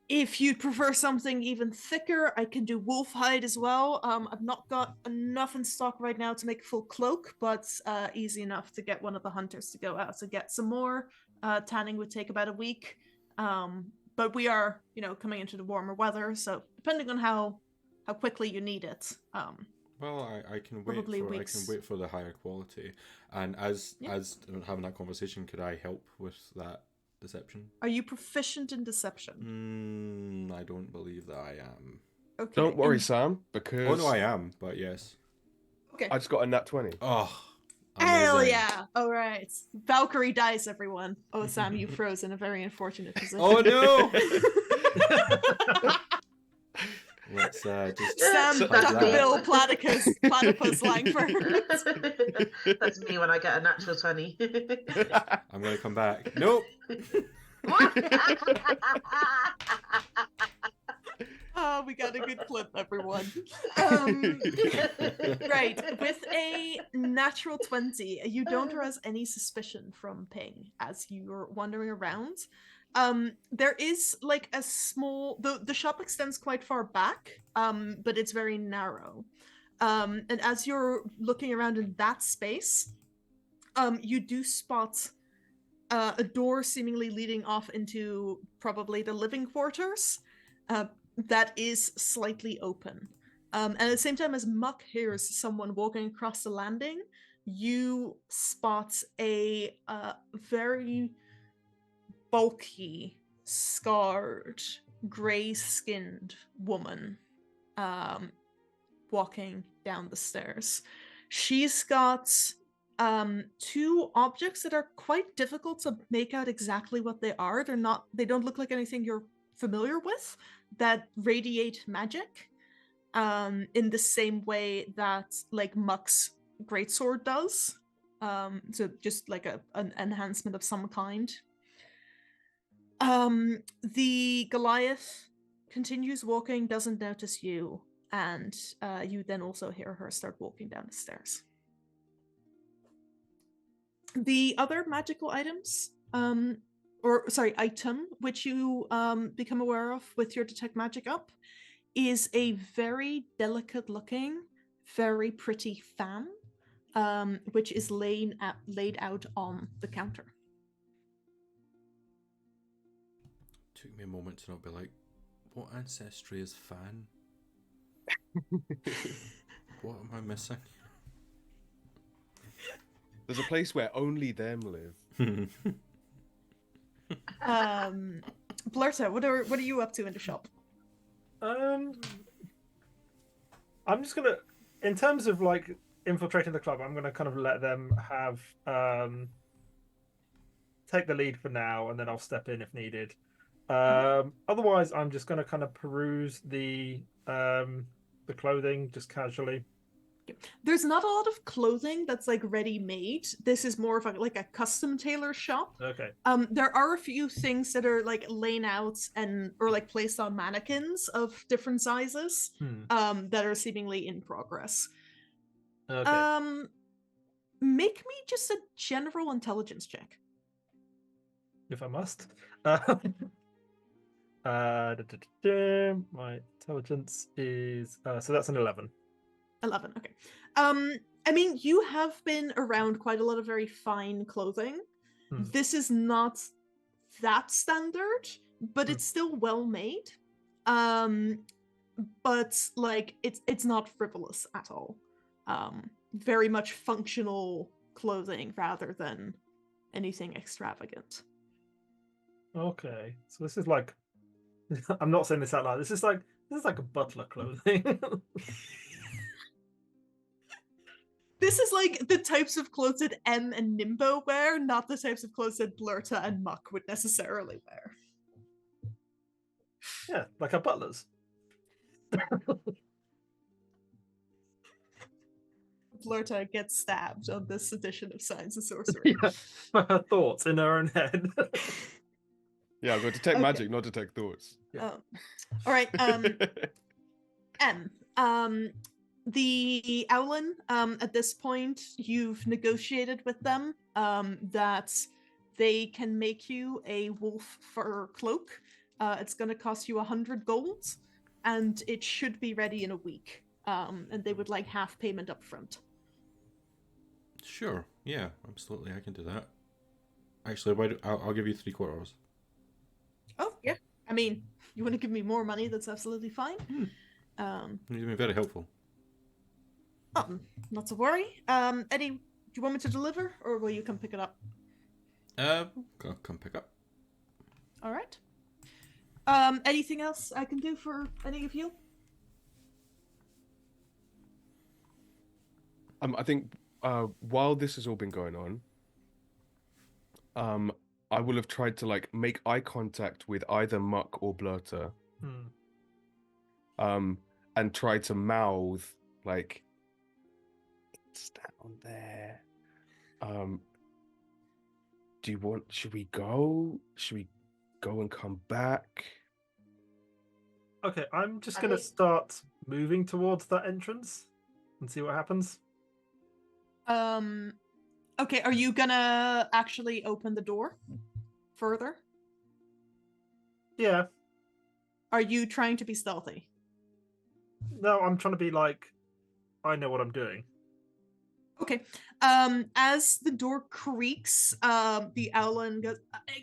If you'd prefer something even thicker, I can do wolf hide as well. I've not got enough in stock right now to make a full cloak, but easy enough to get one of the hunters to go out to get some more. Tanning would take about a week. But we are, coming into the warmer weather, so depending on how quickly you need it. Well, I can wait for weeks. I can wait for the higher quality. And as having that conversation, could I help with that deception? Are you proficient in deception? I don't believe that I am. Okay. Don't worry, Sam, because Oh no, I am, but yes. Okay. I just got a nat 20. Oh, Hell amazing. yeah! All right, Valkyrie dice, everyone. Oh, Sam, you froze in a very unfortunate position. Oh no! Let's just Sam, That's me. Bill, Platypus Langford. That's me when I get a natural 20. I'm gonna come back. Nope. Oh, we got a good clip, everyone. Right, with a natural 20, you don't arouse any suspicion from Ping as you're wandering around. There is like a small, the shop extends quite far back, but it's very narrow. And as you're looking around in that space, you do spot a door seemingly leading off into probably the living quarters. that is slightly open. And at the same time as Muck hears someone walking across the landing, you spot a very bulky, scarred, gray-skinned woman walking down the stairs. She's got two objects that are quite difficult to make out exactly what they are. They don't look like anything you're familiar with, that radiate magic in the same way that like Muck's greatsword does. So just like an enhancement of some kind. The Goliath continues walking, doesn't notice you, and you then also hear her start walking down the stairs. The other magical items, item, which you become aware of with your detect magic up, is a very delicate looking, very pretty fan, which is laid out on the counter. Took me a moment to not be like, what ancestry is fan? What am I missing? There's a place where only them live. Blurta, what are you up to in the shop? I'm just gonna, in terms of like infiltrating the club, I'm gonna kind of let them have take the lead for now, and then I'll step in if needed. Otherwise, I'm just gonna kind of peruse the clothing just casually. There's not a lot of clothing that's like ready-made. This is more of like a custom tailor shop. Okay. There are a few things that are like laid out or like placed on mannequins of different sizes that are seemingly in progress. Okay. Make me just a general intelligence check. If I must. My intelligence is so that's an 11. 11, okay. I mean, you have been around quite a lot of very fine clothing. This is not that standard, but it's still well made. But like it's not frivolous at all. Very much functional clothing rather than anything extravagant. Okay, so this is like, I'm not saying this out loud. This is like a butler clothing. This is like the types of clothes that M and Nimbo wear, not the types of clothes that Blurta and Muck would necessarily wear. Yeah, like our butlers. Blurta gets stabbed on this edition of Science and Sorcery. Yeah, her thoughts in her own head. Yeah, I've got detect Okay. magic, not detect thoughts. Yeah. All right. M. The Owlin, at this point, you've negotiated with them that they can make you a wolf fur cloak. It's going to cost you 100 gold, and it should be ready in a week. And they would like half payment up front. Sure, yeah, absolutely, I can do that. Actually, I'll give you 3/4. Oh, yeah. I mean, you want to give me more money, that's absolutely fine. You've been very helpful. Not to worry. Eddie, do you want me to deliver, or will you come pick it up? Come pick up. All right. Anything else I can do for any of you? I think while this has all been going on, I will have tried to like make eye contact with either Muck or Blurta, and try to mouth like, "It's down there. Should we go? Should we go and come back?" Okay, I'm just gonna start moving towards that entrance and see what happens. Okay, are you gonna actually open the door further? Yeah. Are you trying to be stealthy? No, I'm trying to be like, I know what I'm doing. Okay. As the door creaks, the Owlin goes,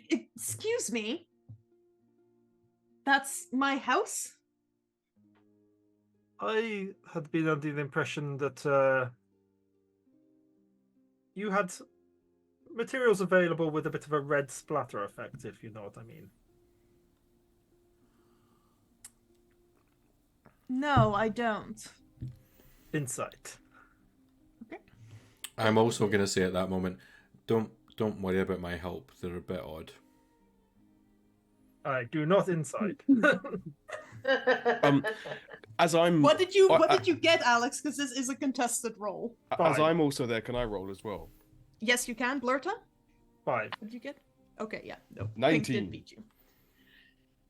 "Excuse me? That's my house? I had been under the impression that you had materials available with a bit of a red splatter effect, if you know what I mean. No, I don't. Insight. I'm also going to say at that moment, don't worry about my help. They're a bit odd. I do not insight. As I'm, What did you get, Alex? Because this is a contested roll. as 5. I'm also there, can I roll as well? Yes, you can. Blurta? 5. What did you get? Okay, yeah. No. Pink 19. did beat you.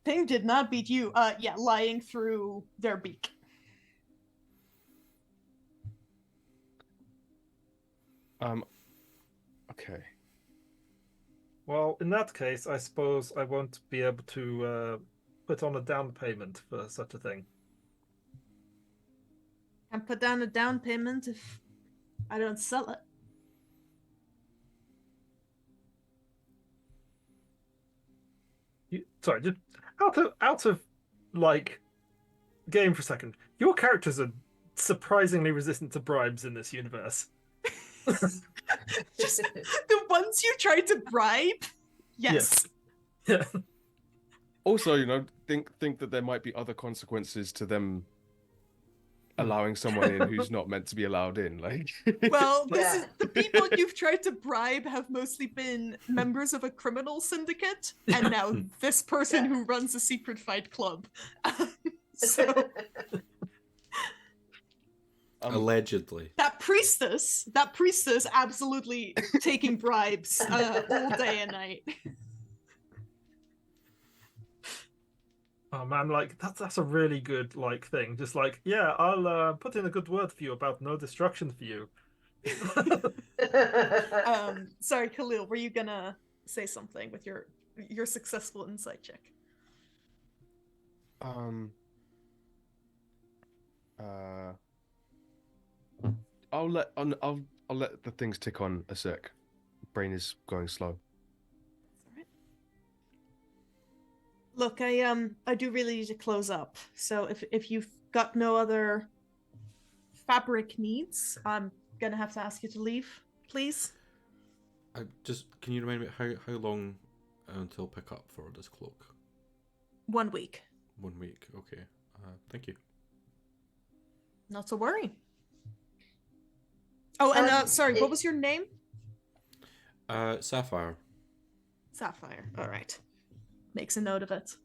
Pink did not beat you. Yeah, lying through their beak. Okay. Well, in that case, I suppose I won't be able to put on a down payment for such a thing. And put down a down payment if I don't sell it. Sorry, just out of like game for a second. Your characters are surprisingly resistant to bribes in this universe. Just the ones you try to bribe. Yes. Yeah. Also, you know, think that there might be other consequences to them allowing someone in who's not meant to be allowed in. Like, Well, this Yeah. is the people you've tried to bribe have mostly been members of a criminal syndicate, and now this person Yeah. who runs a secret fight club. So Allegedly. that priestess absolutely taking bribes all day and night. Oh man, like that's a really good like thing. Just like, yeah, I'll put in a good word for you about no destruction for you. Sorry, Khalil, were you gonna say something with your successful insight check? I'll let the things tick on a sec. Brain is going slow. Look, I do really need to close up. So if you've got no other fabric needs, I'm gonna have to ask you to leave, please. Can you remind me how long until pick up for this cloak? 1 week. 1 week. Okay. Thank you. Not to worry. Oh, and sorry, what was your name? Sapphire. Sapphire. All right. Makes a note of it.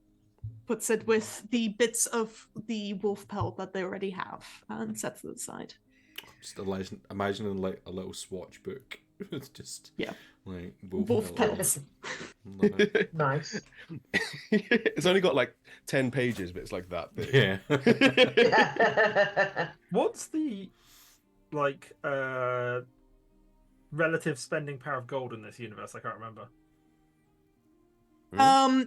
Puts it with the bits of the wolf pelt that they already have and sets it aside. Just imagining like a little swatch book. It's just Yeah. like Wolf pelts. Love it. Nice. It's only got like 10 pages, but it's like that big. Yeah. What's the like relative spending power of gold in this universe? I can't remember.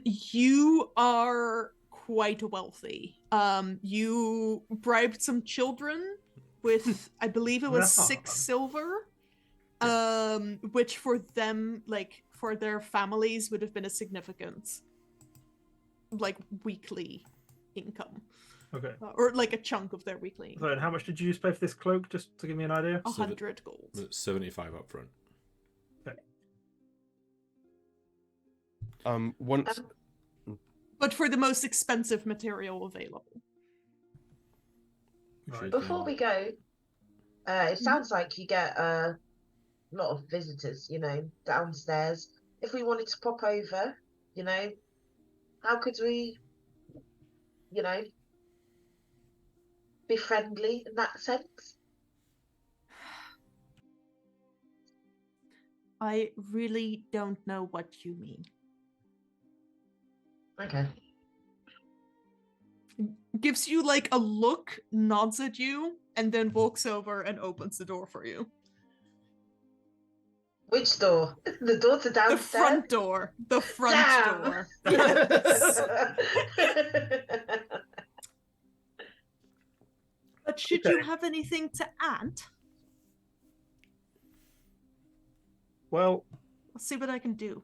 You are quite wealthy. You bribed some children with, I believe it was 6 silver, which for them, like for their families, would have been a significant, like weekly income, Okay. or like a chunk of their weekly income. So, and how much did you pay for this cloak? Just to give me an idea. 100 gold. 75 up front. Once But for the most expensive material available. Right. Before we go, it sounds like you get a lot of visitors, downstairs. If we wanted to pop over, how could we, be friendly in that sense? I really don't know what you mean. Okay. Gives you like a look, nods at you, and then walks over and opens the door for you. Which door? The door to downstairs? The front door. The front Damn. door. Yes. But should you Okay. have anything to add? Well, I'll see what I can do.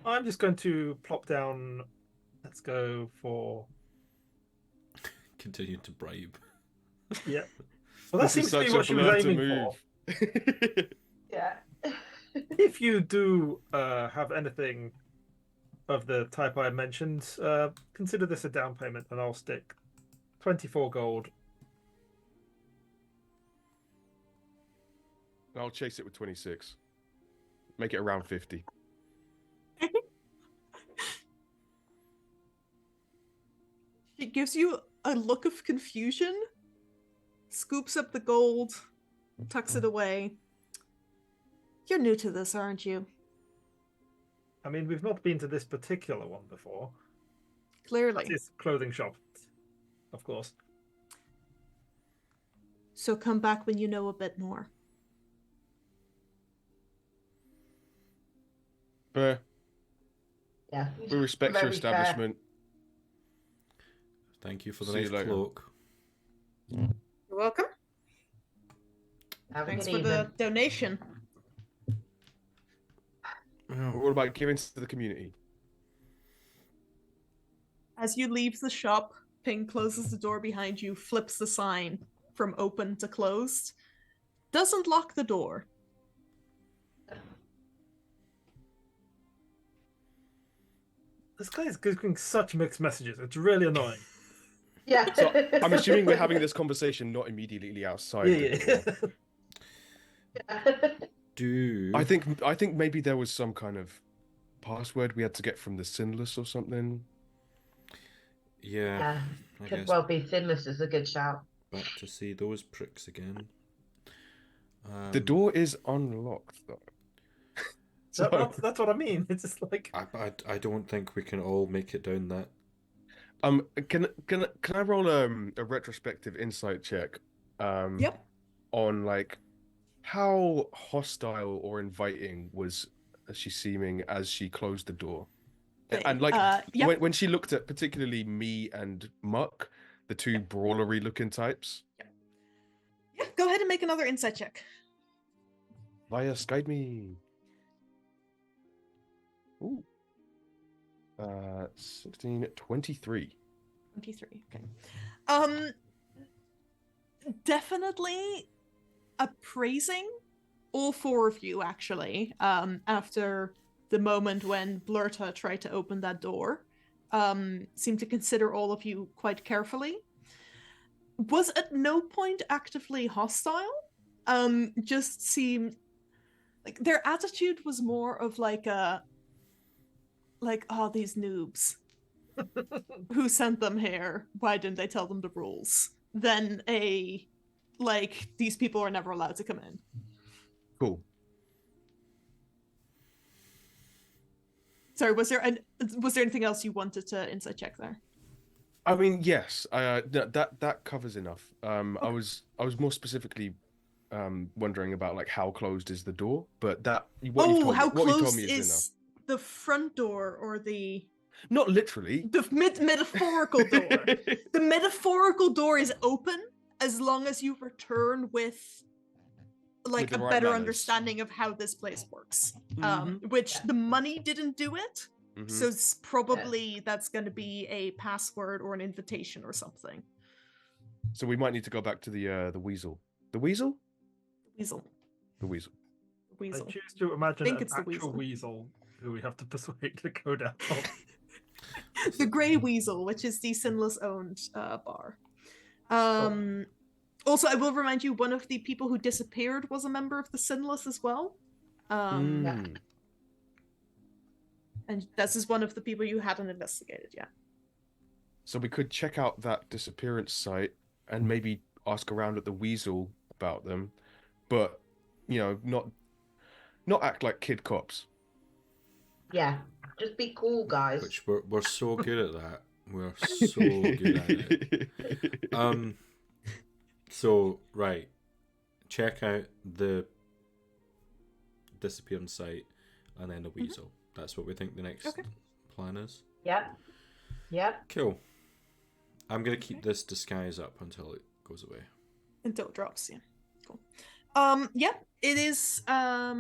I'm just going to plop down. Let's go for continue to bribe. Yeah. Well, that seems to be what she was aiming for. Yeah. If you do have anything of the type I mentioned, consider this a down payment, and I'll stick 24 gold. I'll chase it with 26. Make it around 50. She gives you a look of confusion, scoops up the gold, tucks it away. You're new to this, aren't you? I mean, we've not been to this particular one before. Clearly. It's clothing shop, of course. So come back when you know a bit more. Fair. Yeah. We respect your Very establishment. Thank you for the See you nice later. cloak. You're welcome. Have a Thanks good for evening. the donation. What about giving to the community? As you leave the shop, Ping closes the door behind you, flips the sign from open to closed. Doesn't lock the door. This guy is giving such mixed messages. It's really annoying. Yeah. So I'm assuming we're having this conversation not immediately outside the door. Do I think maybe there was some kind of password we had to get from the Sinless or something. yeah, Yeah. I Could guess well be Sinless is a good shout. back to see those pricks again. The door is unlocked though. That's what I mean. It's just like I don't think we can all make it down that. Can I roll a retrospective insight check? Yep. On like how hostile or inviting was she seeming as she closed the door, and like yep. when she looked at particularly me and Muck, the two brawlery looking types. Yeah, go ahead and make another insight check. Via Skype me. Ooh. 16, 23. 23. Okay. Definitely appraising all four of you actually. After the moment when Blurta tried to open that door, seemed to consider all of you quite carefully. Was at no point actively hostile. Just seemed like their attitude was more of like a oh, these noobs. Who sent them here? Why didn't they tell them the rules? Than a like these people are never allowed to come in. Cool. Sorry, was there anything else you wanted to insight check there? I mean, yes. That covers enough. I was more specifically wondering about like how closed is the door, but what you told me is enough. The front door or the Not literally. the metaphorical door. The metaphorical door is open as long as you return with like With a the right better manners. understanding of how this place works. Mhm. Which the money didn't do it. Mhm. So it's probably that's going to be a password or an invitation or something. So we might need to go back to the weasel. The weasel? Weasel. The weasel. Weasel. I choose to imagine think an it's the actual weasel who we have to persuade to go down. The Grey Weasel, which is the Sinless owned bar. Also, I will remind you, one of the people who disappeared was a member of the Sinless as well. Mm. And this is one of the people you hadn't investigated yet. So we could check out that disappearance site and maybe ask around at the weasel about them, but you know, not act like kid cops. Yeah. Just be cool, guys. Which we're so good at that. We're so good at it. So right, check out the disappearance site and then the weasel. That's what we think the next plan is. Yep. Yep. Cool. I'm gonna keep this disguise up until it goes away. Until it drops, yeah. Cool. Yeah, it is a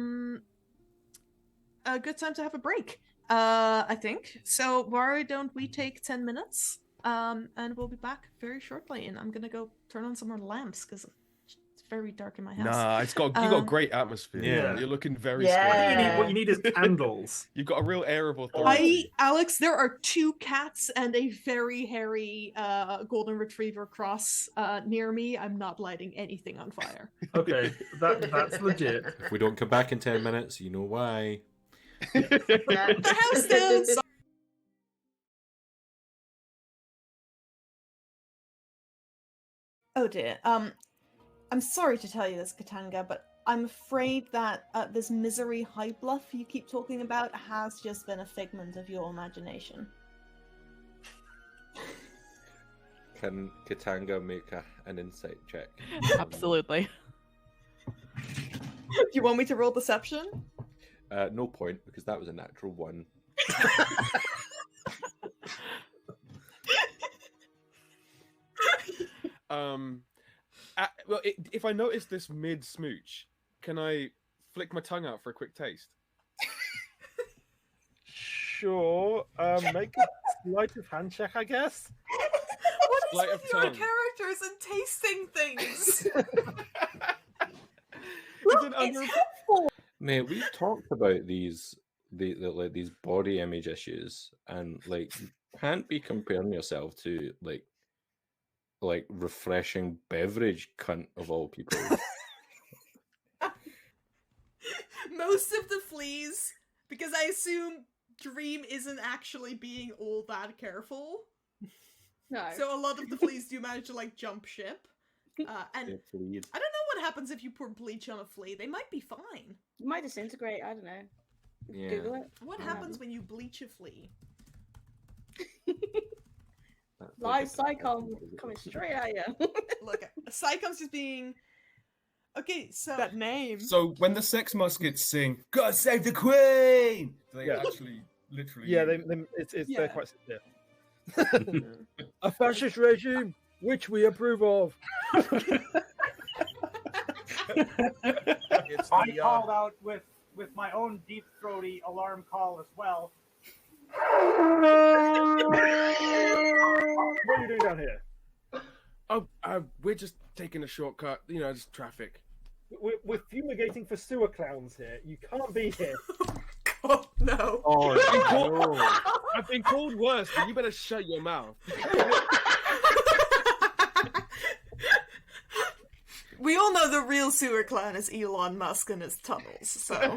good time to have a break. I think. So why don't we take 10 minutes? And we'll be back very shortly. And I'm gonna go turn on some more lamps because it's very dark in my house. Nah, you got great atmosphere. Yeah. You're looking very Yeah. What you need is candles. You've got a real air of authority. Alex, there are 2 cats and a very hairy golden retriever cross near me. I'm not lighting anything on fire. Okay, that's legit. If we don't come back in 10 minutes, you know why. Yeah. The house down. Oh dear. I'm sorry to tell you this, Katanga, but I'm afraid that this misery high bluff you keep talking about has just been a figment of your imagination. Can Katanga make an insight check? Absolutely. Do you want me to roll deception? No point, because that was a natural 1. Well, if I notice this mid smooch, can I flick my tongue out for a quick taste? Sure. Make a sleight of hand check, I guess. What is Sleight with of your tongue. characters and tasting things? It's an under- Mate, we've talked about these these body image issues, and like you can't be comparing yourself to like refreshing beverage cunt of all people. Most of the fleas, because I assume Dream isn't actually being all that careful. No. So a lot of the fleas do manage to like jump ship. And They're fleed. I don't know what happens if you pour bleach on a flea. They might be fine. It might disintegrate, I don't know. Yeah. Google it. What happens when you bleach a flea? That's Live like a- Psychom coming straight at you. Look, Psychom's just being... Okay, so... That name. So when the Sex Muskets sing, "God save the Queen," do they Yeah. actually literally? Yeah, they're Yeah. quite sincere. A fascist regime, which we approve of. It's I the, called out with my own deep throaty alarm call as well. What are you doing down here? Oh, we're just taking a shortcut. You know, just traffic. We're fumigating for sewer clowns here. You can't be here. Oh, no. Oh no! I've been called worse, but you better shut your mouth. We all know the real sewer clown is Elon Musk and his tunnels, so...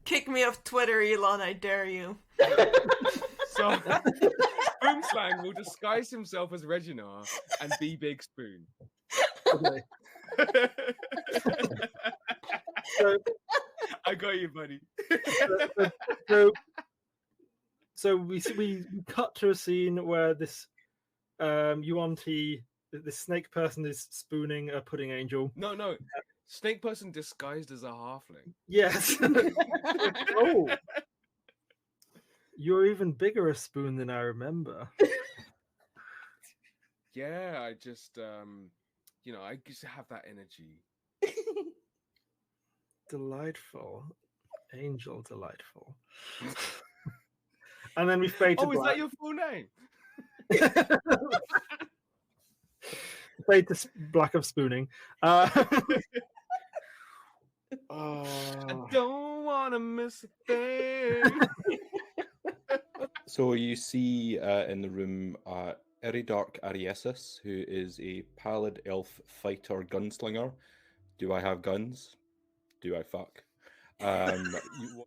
Kick me off Twitter, Elon, I dare you. So, Boomslang will disguise himself as Reginar and be Big Spoon. Okay. So, I got you, buddy. so we cut to a scene where this Yuan-Ti, this snake person, is spooning a pudding angel. No. Snake person disguised as a halfling. Yes. Oh, you're even bigger a spoon than I remember. Yeah, I just, I just have that energy. Delightful, angel, delightful. And then we fade to Oh, is black. that your full name? Fade to black of spooning. I Oh. don't want to miss a thing. So you see in the room Eridark Ariesis, who is a pallid elf fighter gunslinger. Do I have guns? Do I fuck? You,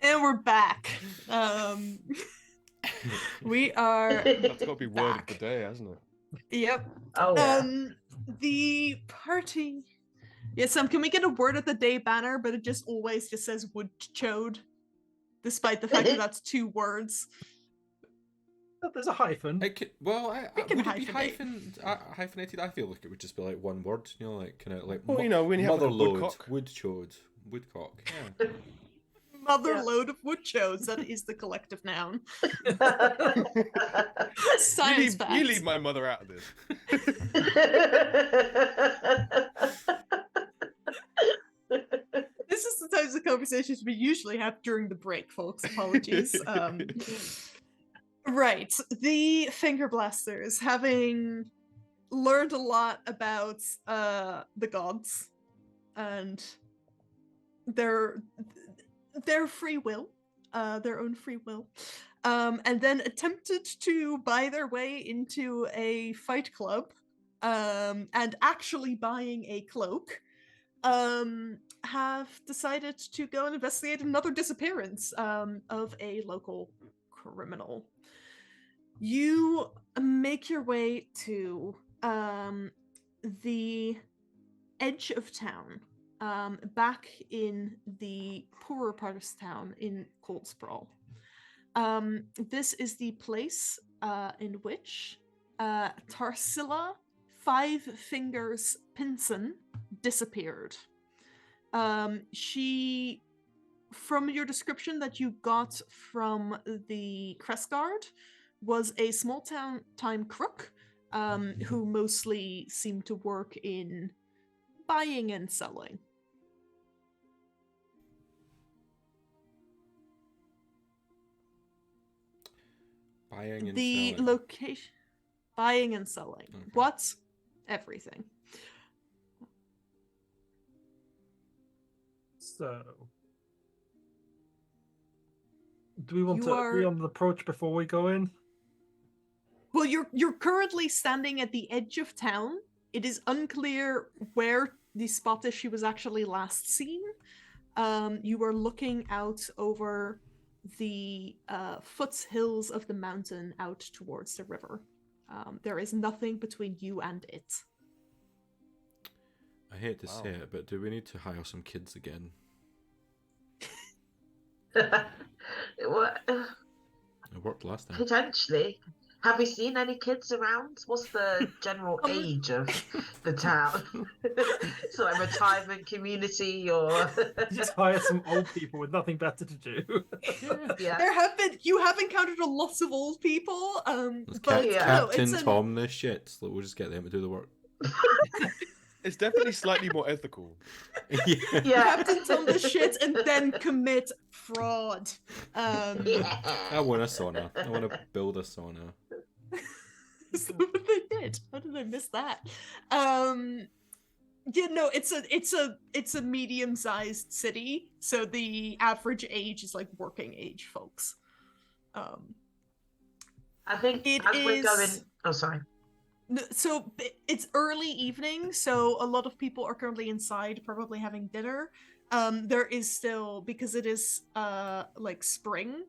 And we're back. We are That's got to be word of the back. day, hasn't it? Yep. Oh yeah. The party. Yeah, Sam, can we get a word of the day banner, but it just always just says wood chode, despite the fact that that's 2 words. There's a hyphen. It could, well, We can would it be hyphenate. hyphenated? I feel like it would just be like one word, you know, like kind of like Well, you know, when you have like a motherload, woodcock. woodchode, woodcock. Yeah. Mother Yeah. load of wood chodes, that is the collective noun. You Science leave facts. my mother out of this. This is the types of conversations we usually have during the break, folks. Apologies. Right. The Finger Blasters, having learned a lot about the gods and their free will, their own free will, and then attempted to buy their way into a fight club, and actually buying a cloak, have decided to go and investigate another disappearance of a local criminal. You make your way to the edge of town, back in the poorer part of town in Cold Sprawl. This is the place in which Tarsila Five Fingers Pinson disappeared. She, from your description that you got from the Crest Guard, was a small time crook who mostly seemed to work in buying and selling. Buying and The selling. location, buying and selling. Okay. What? Everything. So, do we want You to agree are- on the approach before we go in? Well, you're currently standing at the edge of town. It is unclear where the spot is she was actually last seen. You are looking out over the foothills of the mountain out towards the river. There is nothing between you and it. I hate to Wow. say it, but do we need to hire some kids again? What? It worked last time. Potentially. Have we seen any kids around? What's the general age of the town? So like retirement community or Just hire some old people with nothing better to do. yeah. You have encountered a lot of old people, Let's but Yeah. no, Captain it's Tom the shits. We'll just get them to do the work. It's definitely slightly more ethical. Yeah. Captain Tom the shit and then commit fraud. Yeah. I want a sauna. I want to build a sauna. So what they did. How did I miss that? Yeah, no, it's a medium-sized city, so the average age is like working age folks. I think It as we're going. is- Oh, sorry. So it's early evening, so a lot of people are currently inside, probably having dinner. There is still, because it is like spring,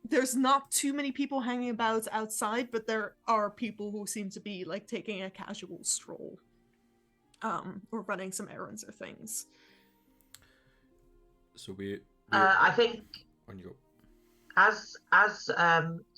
there's not too many people hanging about outside, but there are people who seem to be like taking a casual stroll, or running some errands or things. So we I think on you go. as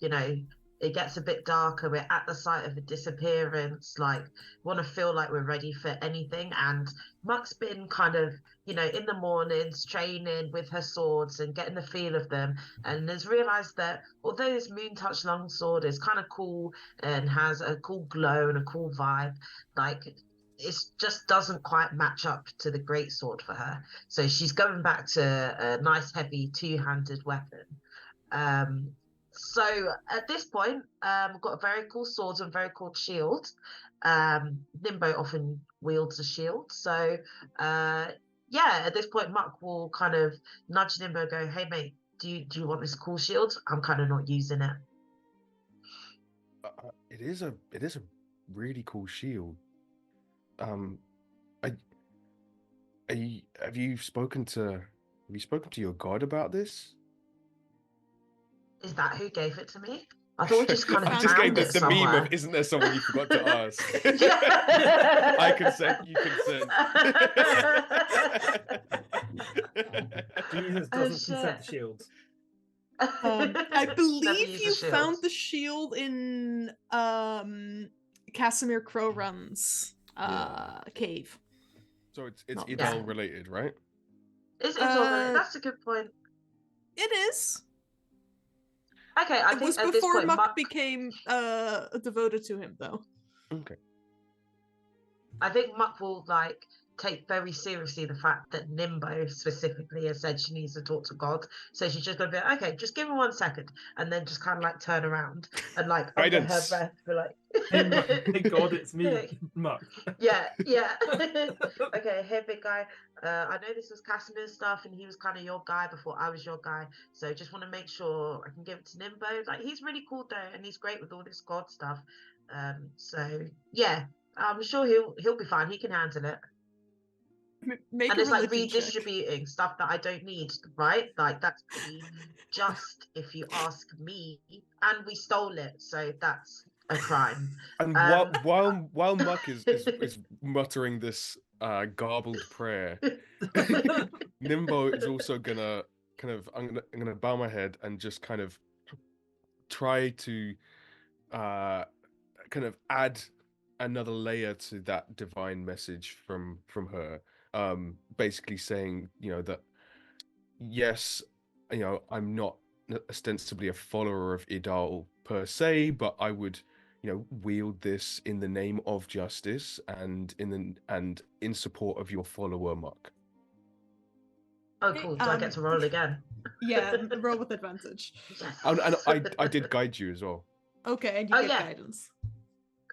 you know, it gets a bit darker. We're at the site of a disappearance. Like, want to feel like we're ready for anything. And Muck's been kind of, you know, in the mornings training with her swords and getting the feel of them, and has realised that although this Moon Touch longsword is kind of cool and has a cool glow and a cool vibe, like it just doesn't quite match up to the greatsword for her. So she's going back to a nice heavy two-handed weapon. So at this point, we've got a very cool sword and very cool shield. Nimbo often wields a shield. So yeah, at this point, Muck will kind of nudge Nimbo and go, hey mate, do you want this cool shield? I'm kind of not using it. It is a really cool shield. Have you spoken to Have you spoken to your god about this? Is that who gave it to me? I thought we just kind of I'm just getting found it the meme somewhere. of, isn't there someone you forgot to ask? Yeah. I consent, you consent. Jesus Oh, doesn't consent to shit. shields. I Never believe use a you shield. found the shield in Casimir Crowrun's cave. So it's Not Idal Yeah. related, right? It's all related. That's a good point. It is. Okay, I It think was at this before point, Muck became devoted to him, though. Okay. I think Muck will like take very seriously the fact that Nimbo specifically has said she needs to talk to God. So she's just gonna be like, okay, just give me 1 second, and then just kind of like turn around and like under her Guidance. breath be like, Hey God, it's me, Muck. yeah. Okay, hey big guy. I know this was Casimir's stuff, and he was kind of your guy before I was your guy. So just want to make sure I can give it to Nimbo. Like he's really cool though, and he's great with all this God stuff. So yeah, I'm sure he'll be fine. He can handle it. Make And a it's like religion check. redistributing stuff that I don't need, right? Like that's pretty just if you ask me. And we stole it, so that's a crime. And while Muck is muttering this garbled prayer, Nimbo is also gonna I'm gonna bow my head and just kind of try to kind of add another layer to that divine message from her. Basically saying, that yes, I'm not ostensibly a follower of Idal per se, but I would, wield this in the name of justice and in support of your follower Muck. Oh, cool. Do I get to roll again? Yeah, roll with advantage. Yes. And I did guide you as well. Okay, and you get yeah. guidance.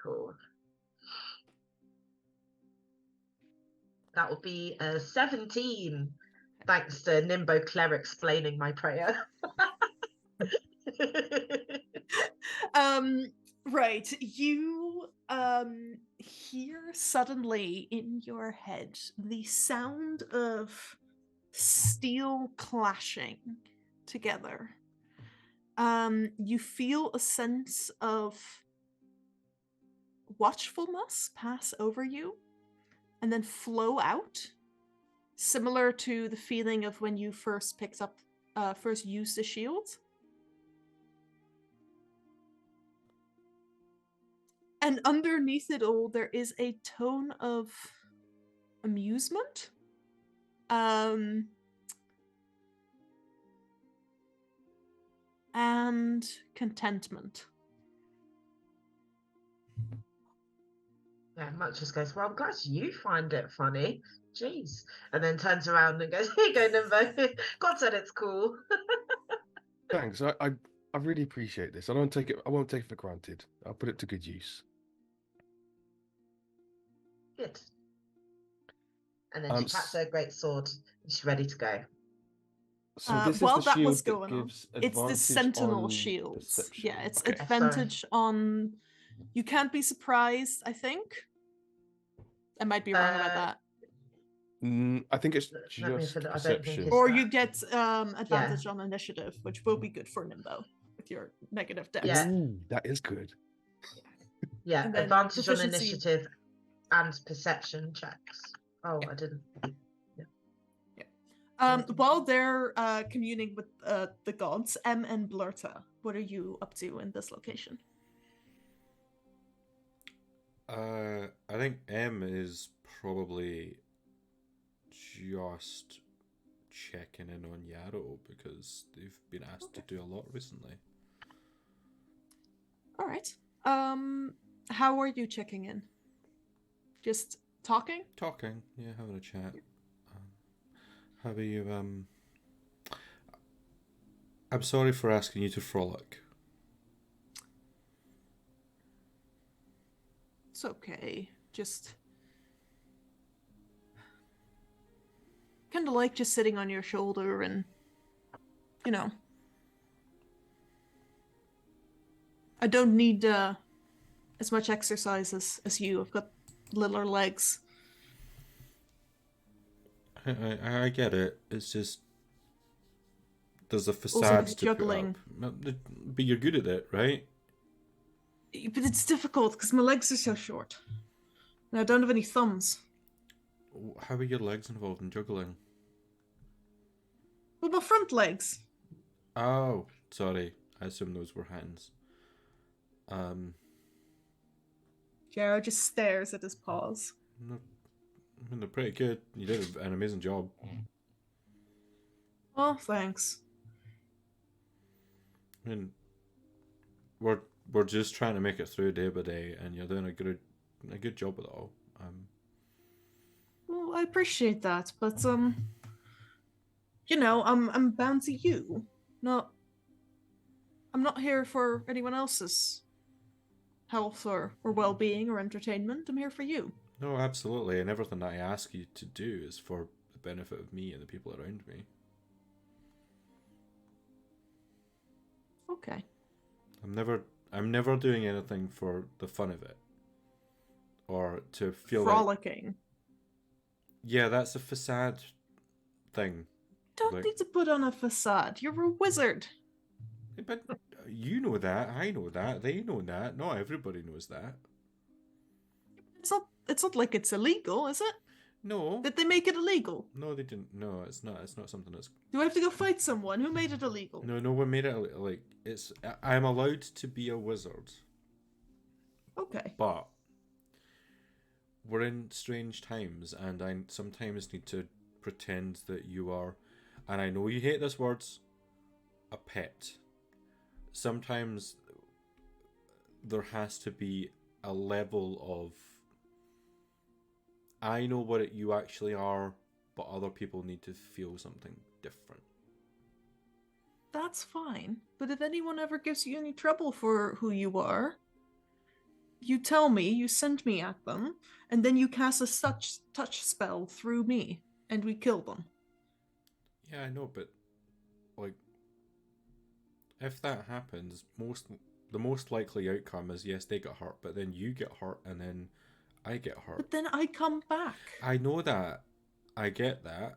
Cool. That will be a 17, thanks to Nimbo Claire explaining my prayer. Right. You hear suddenly in your head the sound of steel clashing together. You feel a sense of watchfulness pass over you and then flow out, similar to the feeling of when you first first used the shield. And underneath it all, there is a tone of amusement. And contentment. Yeah, Much just goes, well, I'm glad you find it funny. Jeez. And then turns around and goes, here you go, Nimbo. God said it's cool. Thanks. I really appreciate this. I won't take it for granted. I'll put it to good use. Good. And then she pats her great sword and she's ready to go. So this while is the that was shield going that on, gives it's the advantage sentinel on shields. perception. Yeah, it's Okay. advantage on. You can't be surprised, I think. I might be wrong about that. I think it's Let me just I don't think perception. it's Or that. you get advantage on initiative, which will be good for Nimbo with your negative dex. Yeah. Ooh, that is good. Yeah, And then advantage on proficiency- initiative and perception checks. Oh, I didn't. While they're communing with the gods, M and Blurta, what are you up to in this location? I think M is probably just checking in on Yarrow because they've been asked to do a lot recently. All right. How are you checking in? Just talking? Talking, yeah, having a chat. How are you? I'm sorry for asking you to frolic. It's okay. Just kind of like just sitting on your shoulder and, I don't need as much exercise as you. I've got littler legs. I get it. It's just There's a Also, facade with to put up. juggling. But you're good at it, right? But it's difficult because my legs are so short. And I don't have any thumbs. How are your legs involved in juggling? Well, my front legs. Oh, sorry. I assume those were hands. Jared just stares at his paws. No, I mean, they're pretty good. You did an amazing job. Oh, thanks. I mean, we're just trying to make it through day by day, and you're doing a good job with it all. Well, I appreciate that, but you know, I'm bound to you. I'm not here for anyone else's health or well-being or entertainment. I'm here for you. No, absolutely, and everything that I ask you to do is for the benefit of me and the people around me. Okay. I'm never doing anything for the fun of it, or to feel like. Frolicking. Yeah, that's a facade thing. Don't Like- need to put on a facade. You're a wizard. But you know that, I know that, they know that. Not everybody knows that. It's not like it's illegal, is it? No. Did they make it illegal? No, they didn't. No, it's not. It's not something that's. Do I have to go fight someone? Who made it illegal? No one made it like it's. I'm allowed to be a wizard, Okay. but we're in strange times, and I sometimes need to pretend that you are, and I know you hate this words, a pet. Sometimes there has to be a level of. I know what you actually are, but other people need to feel something different. That's fine. But if anyone ever gives you any trouble for who you are, you tell me, you send me at them, and then you cast a touch spell through me, and we kill them. Yeah, I know, but like, if that happens, the most likely outcome is yes, they get hurt, but then you get hurt, and then I get hurt. But then I come back. I know that. I get that.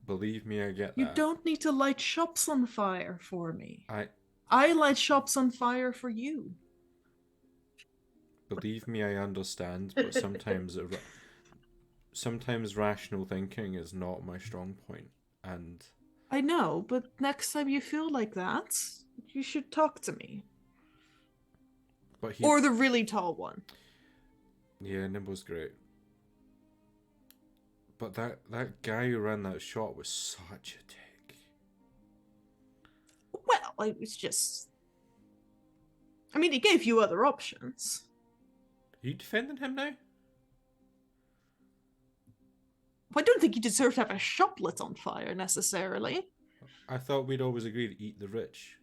Believe me, I get that. You don't need to light shops on fire for me. I light shops on fire for you. believe me, I understand, but sometimes rational thinking is not my strong point, and I know, but next time you feel like that, you should talk to me. but he Or the really tall one. yeah, Nimble's great. But that guy who ran that shop was such a dick. Well, it was just... I mean, he gave you other options. Are you defending him now? I don't think you deserve to have a shop lit on fire, necessarily. I thought we'd always agreed to eat the rich.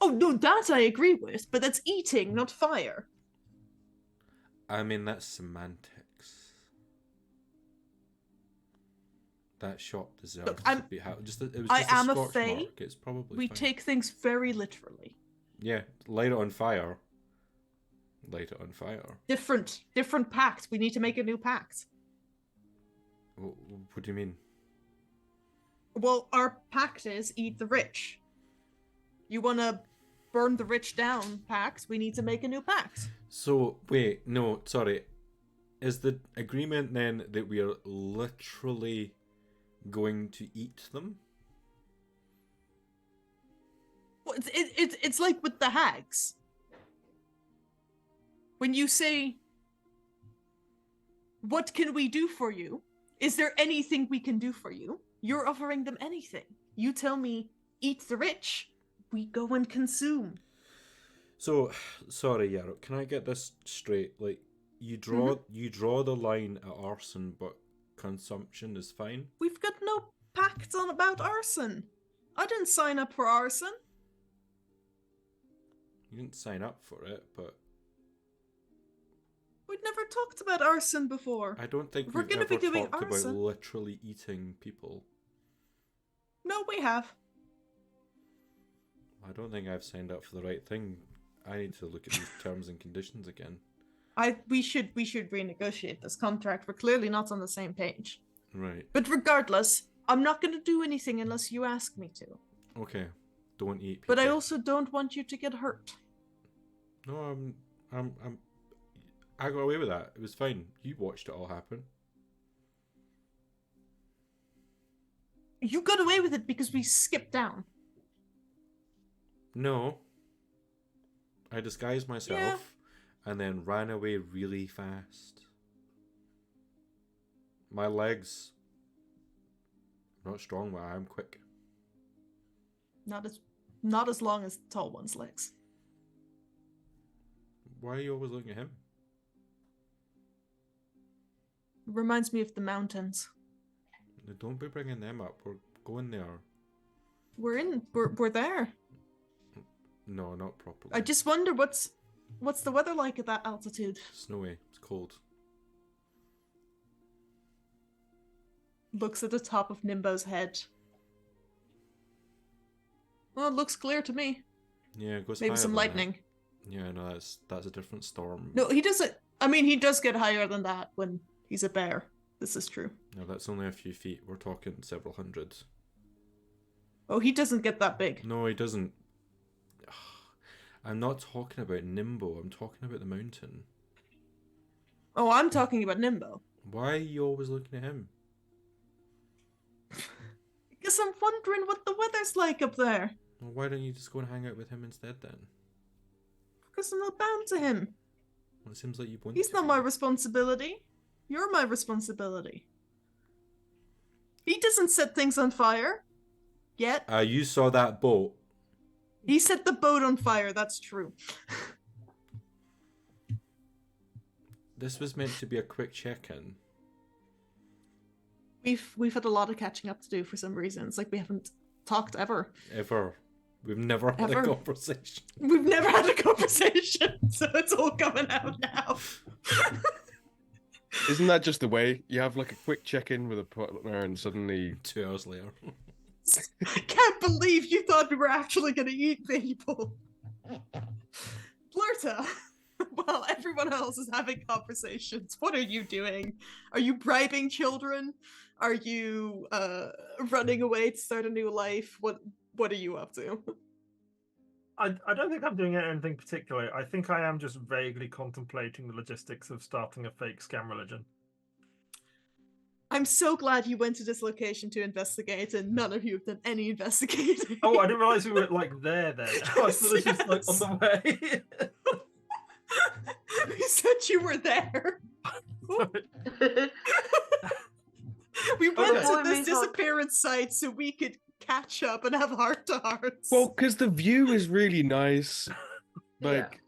Oh, no, that I agree with, but that's eating, not fire. I mean, that's semantics. That shop deserves Look, to be how. Just it was I just a am a scorch fae. mark. It's probably We fine. take things very literally. Yeah, light it on fire. Light it on fire. Different pact. We need to make a new pact. What do you mean? Well, our pact is eat the rich. You want to burn the rich down pact, we need to make a new pact. So wait, no, sorry. Is the agreement then that we are literally going to eat them? Well, it's like with the hags. When you say, what can we do for you? Is there anything we can do for you? You're offering them anything. You tell me, eat the rich, we go and consume. So, sorry, Yarrow, can I get this straight? Like, you draw the line at arson, but consumption is fine? We've got no pact on about arson. I didn't sign up for arson. You didn't sign up for it, but We'd never talked about arson before. I don't think We're we've gonna ever be doing talked arson. about literally eating people. No, we have. I don't think I've signed up for the right thing. I need to look at these terms and conditions again. We should renegotiate this contract. We're clearly not on the same page. Right. But regardless, I'm not going to do anything unless you ask me to. Okay. Don't eat people. But I also don't want you to get hurt. No, I got away with that. It was fine. You watched it all happen. You got away with it because we skipped down. No. I disguised myself Yeah. and then ran away really fast. My legs, not strong, but I'm quick. Not as long as the tall one's legs. Why are you always looking at him? Reminds me of the mountains. Don't be bringing them up. We're going there. We're there. No, not properly. I just wonder what's the weather like at that altitude? Snowy. It's cold. Looks at the top of Nimbo's head. Well, it looks clear to me. Yeah, it goes Maybe higher some than lightning. that. Yeah, no, that's a different storm. No, he doesn't. I mean, he does get higher than that when he's a bear. This is true. No, that's only a few feet. We're talking several hundreds. Oh, he doesn't get that big. No, he doesn't. I'm not talking about Nimbo. I'm talking about the mountain. Oh, I'm talking about Nimbo. Why are you always looking at him? Because I'm wondering what the weather's like up there. Well, why don't you just go and hang out with him instead then? Because I'm not bound to him. Well, it seems like you want He's to not be. my responsibility. You're my responsibility. He doesn't set things on fire. Yet. You saw that boat. He set the boat on fire, that's true. This was meant to be a quick check-in. We've had a lot of catching up to do for some reason. It's like we haven't talked ever. Ever. We've never had a Ever. conversation. We've never had a conversation, so it's all coming out now. Isn't that just the way? You have like a quick check-in with a partner and suddenly 2 hours later. I can't believe you thought we were actually going to eat people. Blurta, while everyone else is having conversations, what are you doing? Are you bribing children? Are you running away to start a new life? What are you up to? I don't think I'm doing anything particular. I think I am just vaguely contemplating the logistics of starting a fake scam religion. I'm so glad you went to this location to investigate, and none of you have done any investigating. Oh, I didn't realize we were like there then. I was just like on the way. We said you were there. We went Okay. to this disappearance site so we could catch up and have heart-to-hearts. well, because the view is really nice. Like,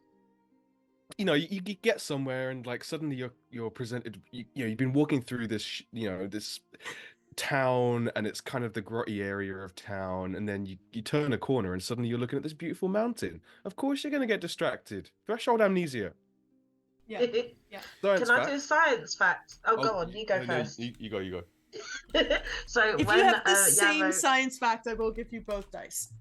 Yeah. you get somewhere and like suddenly you're presented. You've been walking through this this town, and it's kind of the grotty area of town, and then you turn a corner and suddenly you're looking at this beautiful mountain. Of course, you're gonna get distracted. Threshold amnesia. Yeah. Science Can I fact. do science facts? Oh, go on, you go no, first. You go. So If when you have the same Yarrow- science fact, I will give you both dice.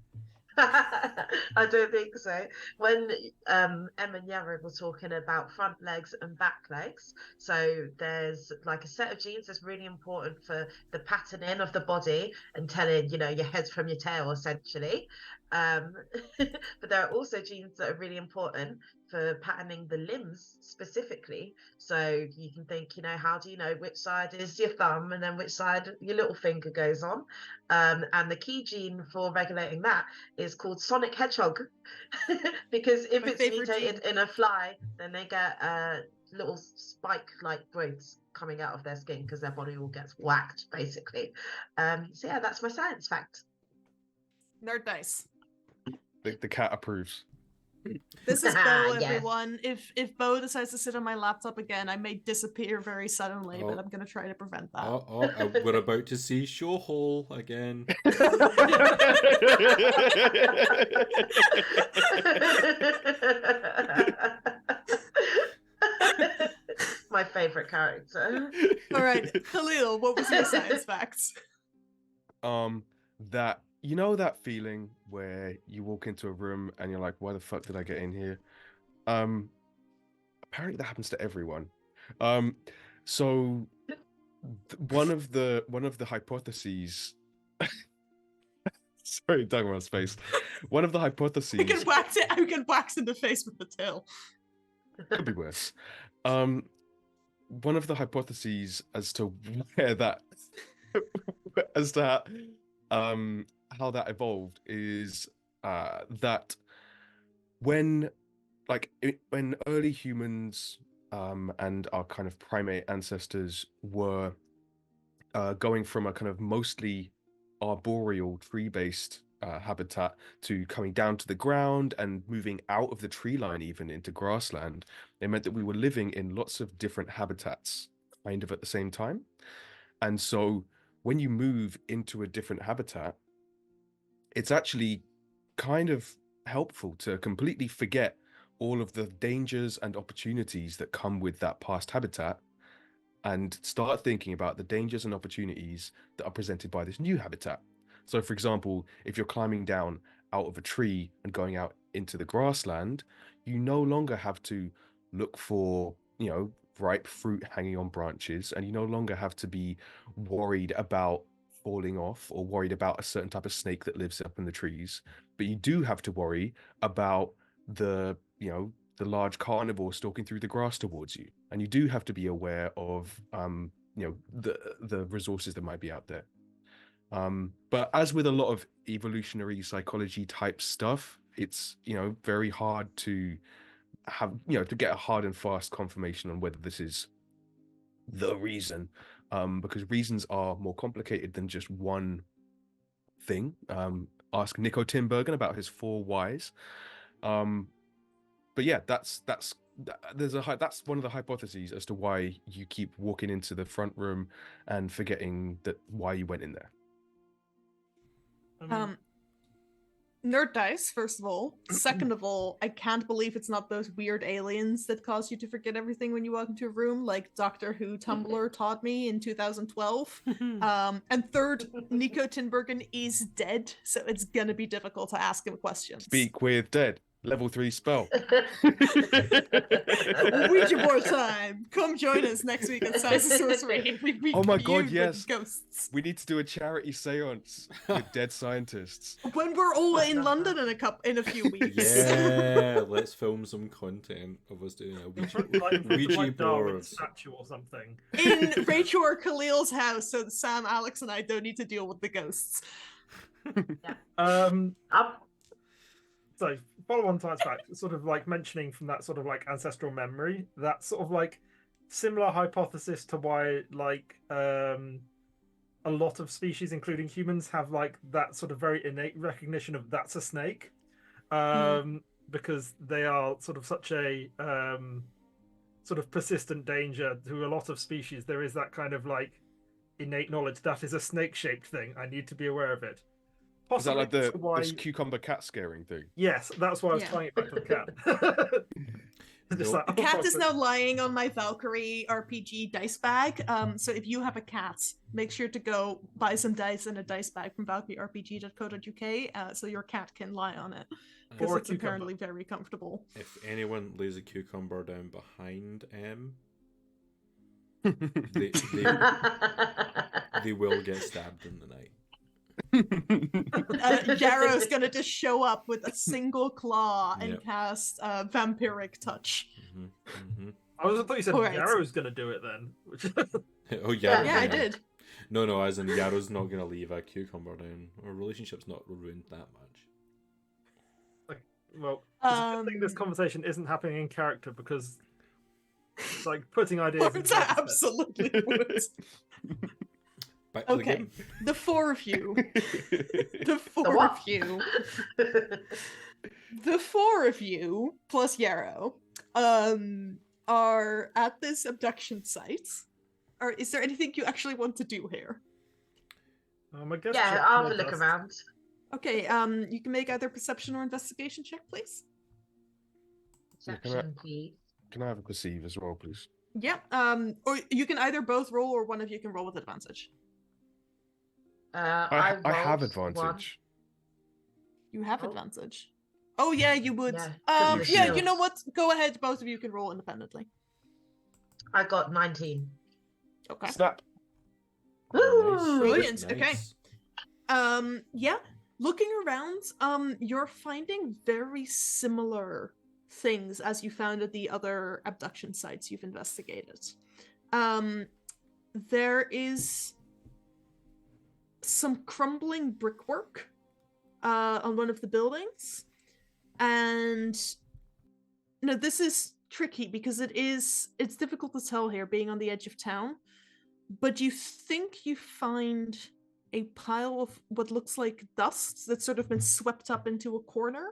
I don't think so. When Em and Yarrow were talking about front legs and back legs, so there's like a set of genes that's really important for the patterning of the body and telling, your head from your tail, essentially. But there are also genes that are really important for patterning the limbs specifically. So you can think, how do you know which side is your thumb and then which side your little finger goes on? And the key gene for regulating that is called sonic hedgehog. Because if My it's favorite mutated in a fly, then they get little spike-like growths coming out of their skin because their body all gets whacked, basically. So yeah, that's my science fact. Nerd dice. The cat approves. This is Bo, Yes. everyone. If Bo decides to sit on my laptop again, I may disappear very suddenly, but Oh. I'm gonna try to prevent that. We're about to see show hole again. My favorite character. All right, Khalil, what was your science facts? That that feeling where you walk into a room and you're like, why the fuck did I get in here? Apparently that happens to everyone. So one of the hypotheses. Sorry, talking about space. One of the hypotheses I can wax in the face with the tail. could be worse. One of the hypotheses as to where that as to how that evolved is that when when early humans and our kind of primate ancestors were going from a kind of mostly arboreal tree-based habitat to coming down to the ground and moving out of the tree line even into grassland, it meant that we were living in lots of different habitats kind of at the same time. And so when you move into a different habitat, it's actually kind of helpful to completely forget all of the dangers and opportunities that come with that past habitat and start thinking about the dangers and opportunities that are presented by this new habitat. So, for example, if you're climbing down out of a tree and going out into the grassland, you no longer have to look for, ripe fruit hanging on branches, and you no longer have to be worried about falling off or worried about a certain type of snake that lives up in the trees. But you do have to worry about the large carnivore stalking through the grass towards you, and you do have to be aware of the resources that might be out there. But as with a lot of evolutionary psychology type stuff, it's very hard to have to get a hard and fast confirmation on whether this is the reason, because reasons are more complicated than just one thing. Ask Nico Tinbergen about his 4 whys. But yeah, that's one of the hypotheses as to why you keep walking into the front room and forgetting why you went in there. Nerd dice, first of all. Second of all, I can't believe it's not those weird aliens that cause you to forget everything when you walk into a room, like Doctor Who Tumblr taught me in 2012. And third, Nico Tinbergen is dead, so it's gonna be difficult to ask him questions. Speak with dead. Level 3 spell. Ouija board time! Come join us next week at Science and Sorcery. We Oh my god, feud yes. with ghosts. We need to do a charity seance with dead scientists. When we're all in London in a few weeks. Yeah, let's film some content of us doing a Ouija board statue or something in Rachel or Khalil's house, so Sam, Alex, and I don't need to deal with the ghosts. So follow on times back, sort of like mentioning from that sort of like ancestral memory, that sort of like similar hypothesis to why like a lot of species, including humans, have like that sort of very innate recognition of that's a snake, because they are sort of such a sort of persistent danger to a lot of species. There is that kind of like innate knowledge that is a snake-shaped thing. I need to be aware of it. Possibly is that like this cucumber cat scaring thing? Yes, that's why I was tying it back to the cat. The cat is now lying on my Valkyrie RPG dice bag. So if you have a cat, make sure to go buy some dice in a dice bag from valkyrierpg.co.uk so your cat can lie on it. Because it's apparently very comfortable. If anyone lays a cucumber down behind they will get stabbed in the night. Yarrow's gonna just show up with a single claw and cast vampiric touch. I thought you said Yarrow's gonna do it then. Oh yeah, I did. No, as in Yarrow's not gonna leave a cucumber down. Our relationship's not ruined that much. Well, I think this conversation isn't happening in character because it's like putting ideas. Absolutely would. Back to the game. The 4 of you. The 4 of you plus Yarrow are at this abduction site. Or is there anything you actually want to do here? I guess I'll have a look around. Okay, you can make either perception or investigation check, please. Perception, please. Can I have a perceive as well, please? Yeah. Or you can either both roll, or one of you can roll with advantage. I have advantage. 1. You have advantage. Oh yeah, you would. Yeah, you know what? Go ahead. Both of you can roll independently. I got 19. Okay. Snap. Ooh, Brilliant. Nice. Okay. Yeah. Looking around, you're finding very similar things as you found at the other abduction sites you've investigated. There is some crumbling brickwork on one of the buildings, and this is tricky because it's difficult to tell here, being on the edge of town, but you think you find a pile of what looks like dust that's sort of been swept up into a corner,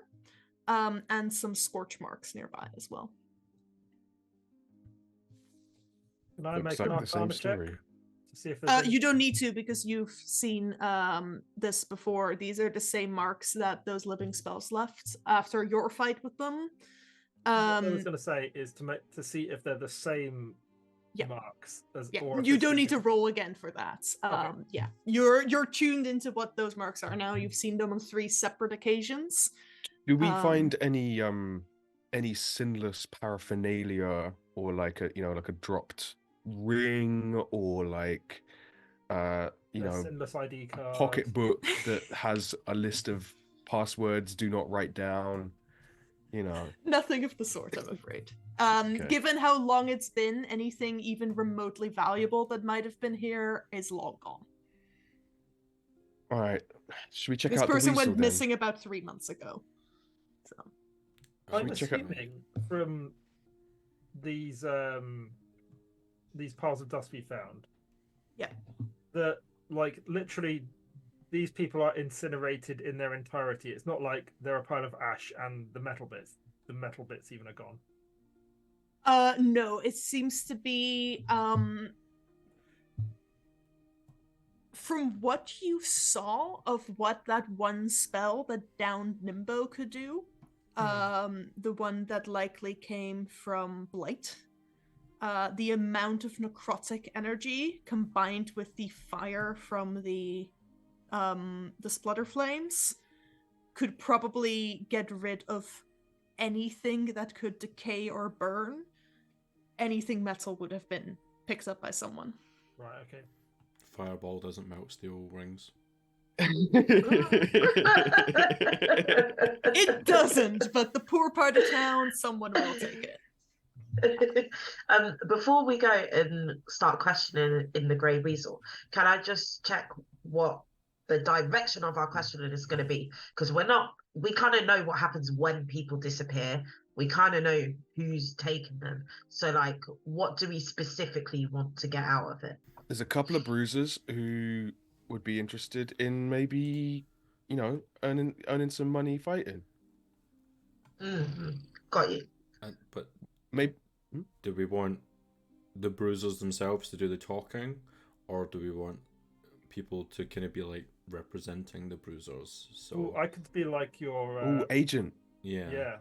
and some scorch marks nearby as well. Can I Looks make an like the same Arcana check story. to see if there's You don't need to, because you've seen this before. These are the same marks that those living spells left after your fight with them. What I was going to say is to see if they're the same marks as. Yeah, or if you it's don't need to different. roll again for that. Okay. Yeah, you're tuned into what those marks are now. You've seen them on 3 separate occasions. Do we find any sinless paraphernalia, or like a dropped ring, or like Sinless ID card. pocketbook that has a list of passwords do not write down? Nothing of the sort, I'm afraid. Okay. Given how long it's been, anything even remotely valuable that might have been here is long gone. All right, should we check This out person the weasel went then? missing about 3 months ago. So I'm we check out- assuming from these piles of dust we found. Yeah. That like literally these people are incinerated in their entirety. It's not like they're a pile of ash and the metal bits even are gone. No, it seems to be from what you saw of what that one spell that downed Nimbo could do, the one that likely came from Blight, the amount of necrotic energy combined with the fire from the splutter flames could probably get rid of anything that could decay or burn. Anything metal would have been picked up by someone. Right, okay. Fireball doesn't melt steel rings. It doesn't, but the poor part of town, someone will take it. Before we go and start questioning in the Grey Weasel, can I just check what the direction of our questioning is going to be? Because we kind of know what happens when people disappear. We kind of know who's taking them. So, like, what do we specifically want to get out of it? There's a couple of bruisers who would be interested in maybe, earning some money fighting. Mm-hmm. Got you. But Maybe. do we want the bruisers themselves to do the talking, or do we want people to kind of be like representing the bruisers? So Ooh, I could be like your agent. Yeah.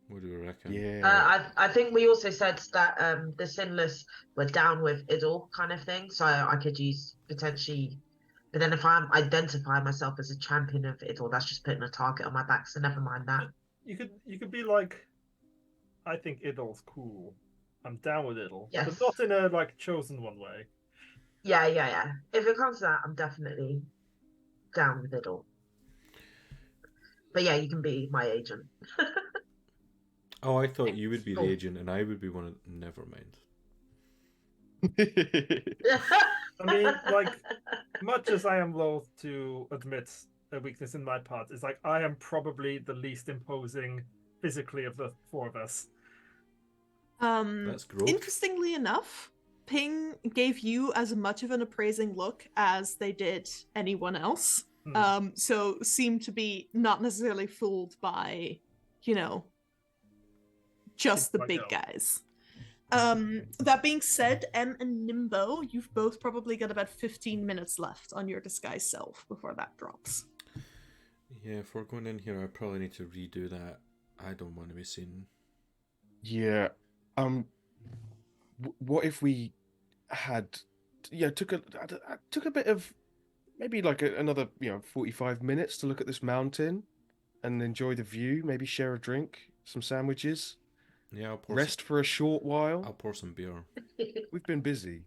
What do you reckon? Yeah. I think we also said that the Sinless were down with Idle kind of thing, so I could use potentially. But then if I'm identifying myself as a champion of Idle, that's just putting a target on my back. So never mind that. You could be like, I think Idle's cool. I'm down with Idle, Yes. but not in a like chosen one way. Yeah. If it comes to that, I'm definitely down with Idle. But yeah, you can be my agent. Oh, I thought you would be the Cool. agent and I would be one of. Never mind. I mean, like, much as I am loath to admit a weakness in my part, it's like I am probably the least imposing physically of the 4 of us. That's growth. Interestingly enough, Ping gave you as much of an appraising look as they did anyone else. So seemed to be not necessarily fooled by, just the big guys. That being said, Em and Nimbo, you've both probably got about 15 minutes left on your disguise self before that drops. Yeah, if we're going in here, I probably need to redo that. I don't want to be seen. Yeah. What if we took a bit of maybe like another 45 minutes to look at this mountain and enjoy the view, maybe share a drink, some sandwiches, Yeah, rest for a short while. I'll pour some beer. We've been busy.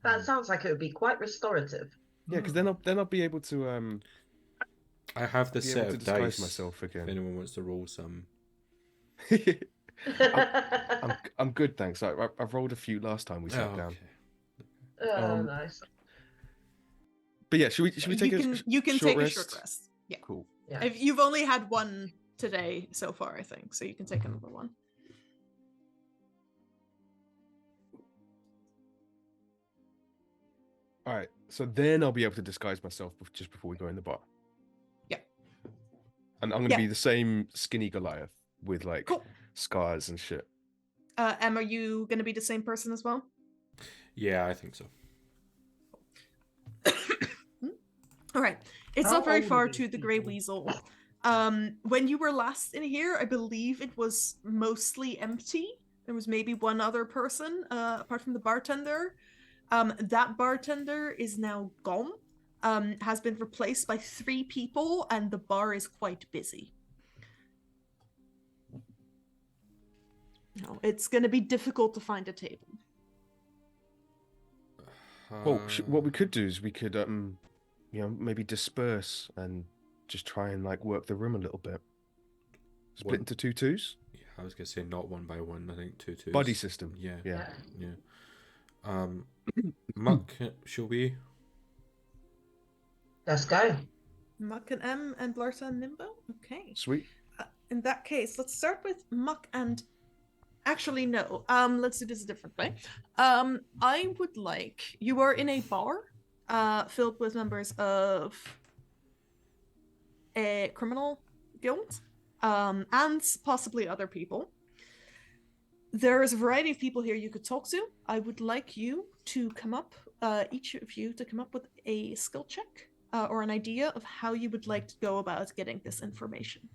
That sounds like it would be quite restorative. Yeah, because then I'll be able to I have this be set able to of disguise dice. myself If again. anyone wants to roll some. I'm good, thanks. I've rolled a few last time we sat down. Oh, nice. But yeah, should we take you can short take rest? a short rest. Yeah. Cool. Yeah. If you've only had one today so far, I think, so you can take another one. All right, so then I'll be able to disguise myself just before we go in the bar. Yeah. And I'm going to be the same skinny Goliath with like Cool. scars and shit. Em, are you going to be the same person as well? Yeah, I think so. All right. It's How not very old are far these to the Grey people? Weasel. When you were last in here, I believe it was mostly empty. There was maybe one other person, apart from the bartender. That bartender is now gone, has been replaced by 3 people, and the bar is quite busy. No, it's going to be difficult to find a table. Well, what we could do is we could, maybe disperse and just try and like work the room a little bit. Split into 2 twos. Yeah, I was gonna say not 1 by 1. I think 2 twos. Buddy system. Yeah. Muck, shall we? Let's go. Muck and M and Blarta and Nimbo? Okay. Sweet. In that case, let's start with Muck and... Actually, no. Let's do this a different way. I would like... You are in a bar filled with members of a criminal guild and possibly other people. There's a variety of people here you could talk to. I would like you to come up, each of you, to come up with a skill check or an idea of how you would like to go about getting this information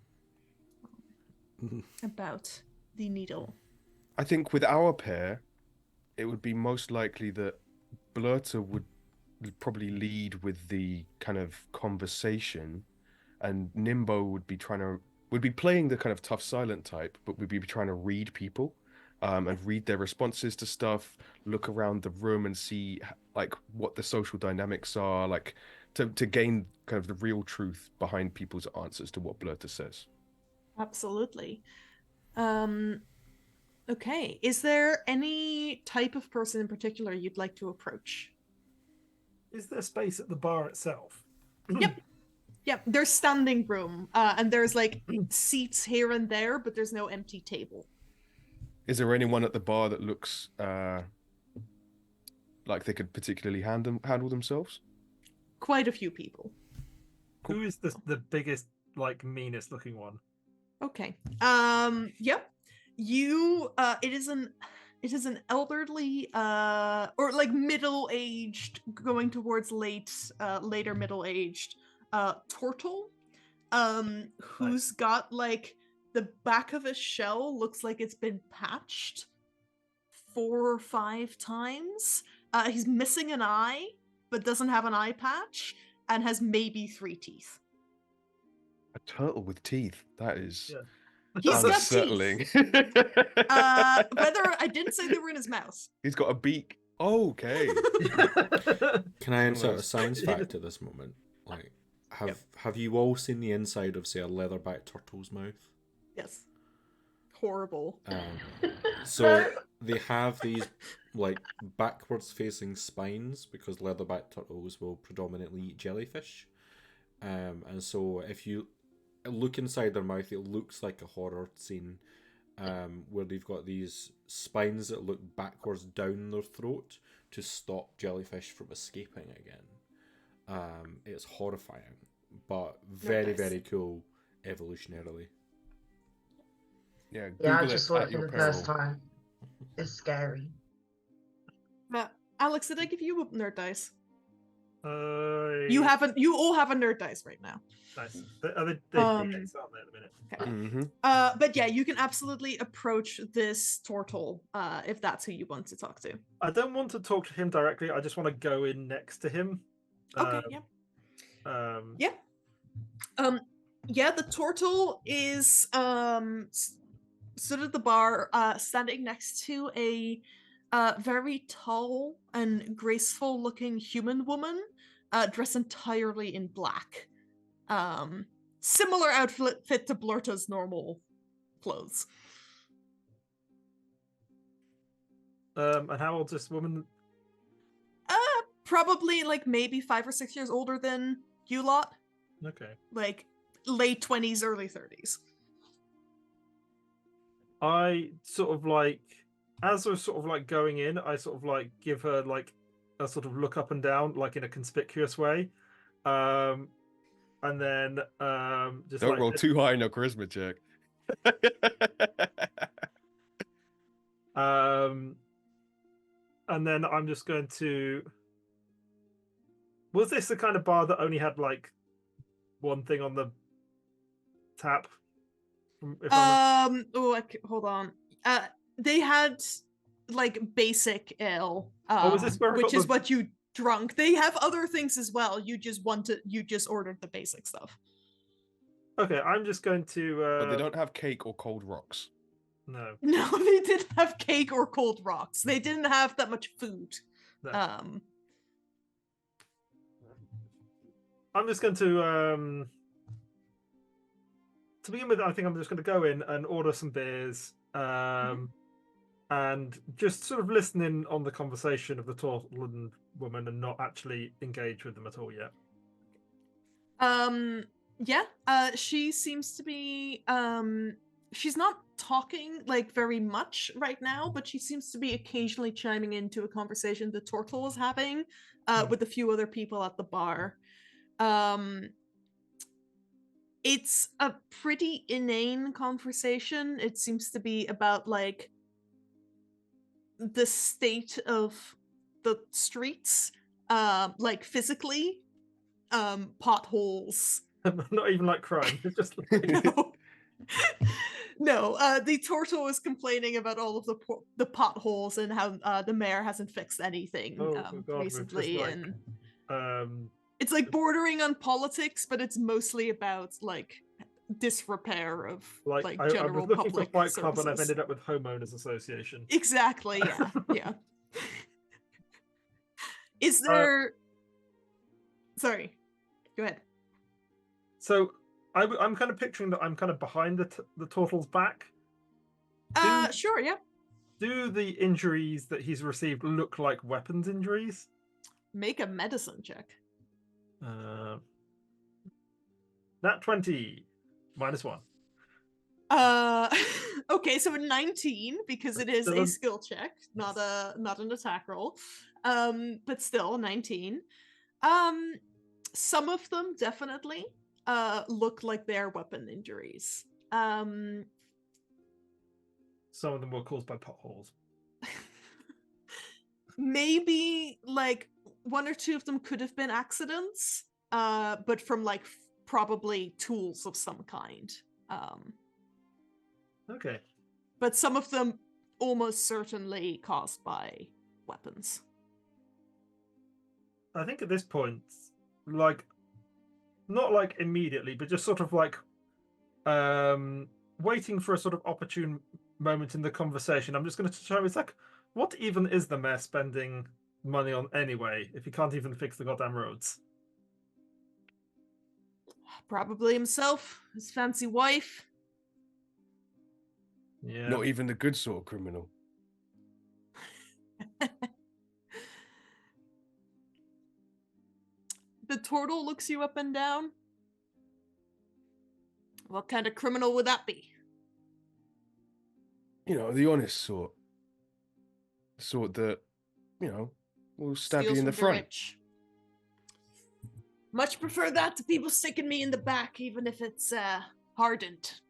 about the needle. I think with our pair, it would be most likely that Blurter would probably lead with the kind of conversation, and Nimbo would be playing the kind of tough silent type, but would be trying to read people, and read their responses to stuff, look around the room and see like what the social dynamics are, like to gain kind of the real truth behind people's answers to what Blurter says. Absolutely. Okay. Is there any type of person in particular you'd like to approach? Is there space at the bar itself? Yep. Yep. There's standing room, and there's like seats here and there, but there's no empty table. Is there anyone at the bar that looks like they could particularly handle themselves? Quite a few people. Who is the biggest, like, meanest looking one? Okay. Yep. You it is an elderly or like middle-aged, going towards later middle-aged turtle who's got like the back of his shell looks like it's been patched 4 or 5 times. He's missing an eye but doesn't have an eye patch and has maybe 3 teeth. A turtle with teeth. That is He's got unsettling. teeth. Whether I didn't say they were in his mouth. He's got a beak. Oh, okay. Can I insert a science fact at this moment? Like, have you all seen the inside of, say, a leatherback turtle's mouth? Yes. Horrible. So they have these like backwards facing spines because leatherback turtles will predominantly eat jellyfish. And so if you look inside their mouth, it looks like a horror scene where they've got these spines that look backwards down their throat to stop jellyfish from escaping again. It's horrifying, but very cool evolutionarily. Yeah, Yeah, I Google just it saw at it for your the first peril. time. It's scary. Alex, did I give you a nerd dice? You You all have a nerd dice right now. Nice. Are they D8s, aren't they, at the minute? Okay. Mm-hmm. But yeah, you can absolutely approach this turtle if that's who you want to talk to. I don't want to talk to him directly. I just want to go in next to him. Okay. Yeah, the turtle is stood at the bar, standing next to a very tall and graceful looking human woman, dressed entirely in black. Similar outfit to Blurta's normal clothes. And how old is this woman? Probably like maybe 5 or 6 years older than you lot. Okay. Like late 20s, early 30s. I sort of like, as we're sort of like going in, I sort of like give her like a sort of look up and down, like in a conspicuous way. And then just Don't like roll too high in your charisma check. and then I'm just going to. Was this the kind of bar that only had like one thing on the tap? Hold on. They had like basic ale. Is this where I which got is the- what you drunk. They have other things as well. You just ordered the basic stuff. Okay, I'm just going to. But they don't have cake or cold rocks. No. No, they didn't have cake or cold rocks. They didn't have that much food. No. I'm just going to begin with, I think I'm just going to go in and order some beers, and just sort of listening on the conversation of the Tortland woman and not actually engage with them at all yet. She seems to be she's not talking like very much right now, but she seems to be occasionally chiming into a conversation the Tortle was having with a few other people at the bar. It's a pretty inane conversation. It seems to be about like the state of the streets, like physically, potholes. Not even like crime. It's just like... No, the Tortle is complaining about all of the potholes and how the mayor hasn't fixed anything recently, and it's like bordering on politics, but it's mostly about like disrepair of like general I was looking public for Fight services. Club and I've ended up with Homeowners Association. Exactly. Yeah. Yeah. Is there? Sorry. Go ahead. So I'm kind of picturing that I'm kind of behind the Tortle's back. Sure. Yeah. Do the injuries that he's received look like weapons injuries? Make a medicine check. Nat 20 -1. Okay, so a 19 because it is a skill check, not an attack roll. But still 19. Some of them definitely look like they're weapon injuries. Some of them were caused by potholes. Maybe like 1 or 2 of them could have been accidents, but from like probably tools of some kind. Okay. But some of them almost certainly caused by weapons. I think at this point, like, not like immediately, but just sort of like waiting for a sort of opportune moment in the conversation. I'm just going to show it's like, what even is the mayor spending money on anyway if he can't even fix the goddamn roads? Probably himself, his fancy wife. Yeah. Not even the good sort of criminal. The Tortle looks you up and down. What kind of criminal would that be? You know, the honest sort. The sort that, you know, will stab you in the front. Rich. Much prefer that to people sticking me in the back, even if it's hardened.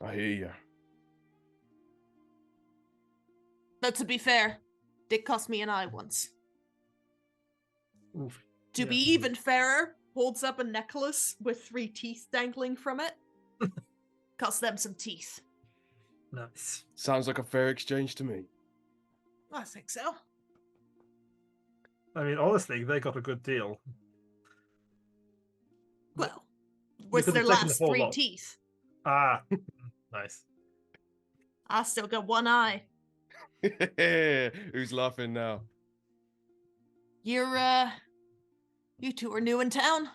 I hear ya. But to be fair, did cost me an eye once. Oof. To be even fairer, holds up a necklace with 3 teeth dangling from it. Cost them some teeth. Nice. Sounds like a fair exchange to me. I think so. I mean, honestly, they got a good deal. Well, with could their have taken last the whole 3 lot. teeth. Ah, nice. I still got 1 eye. Who's laughing now? You two are new in town.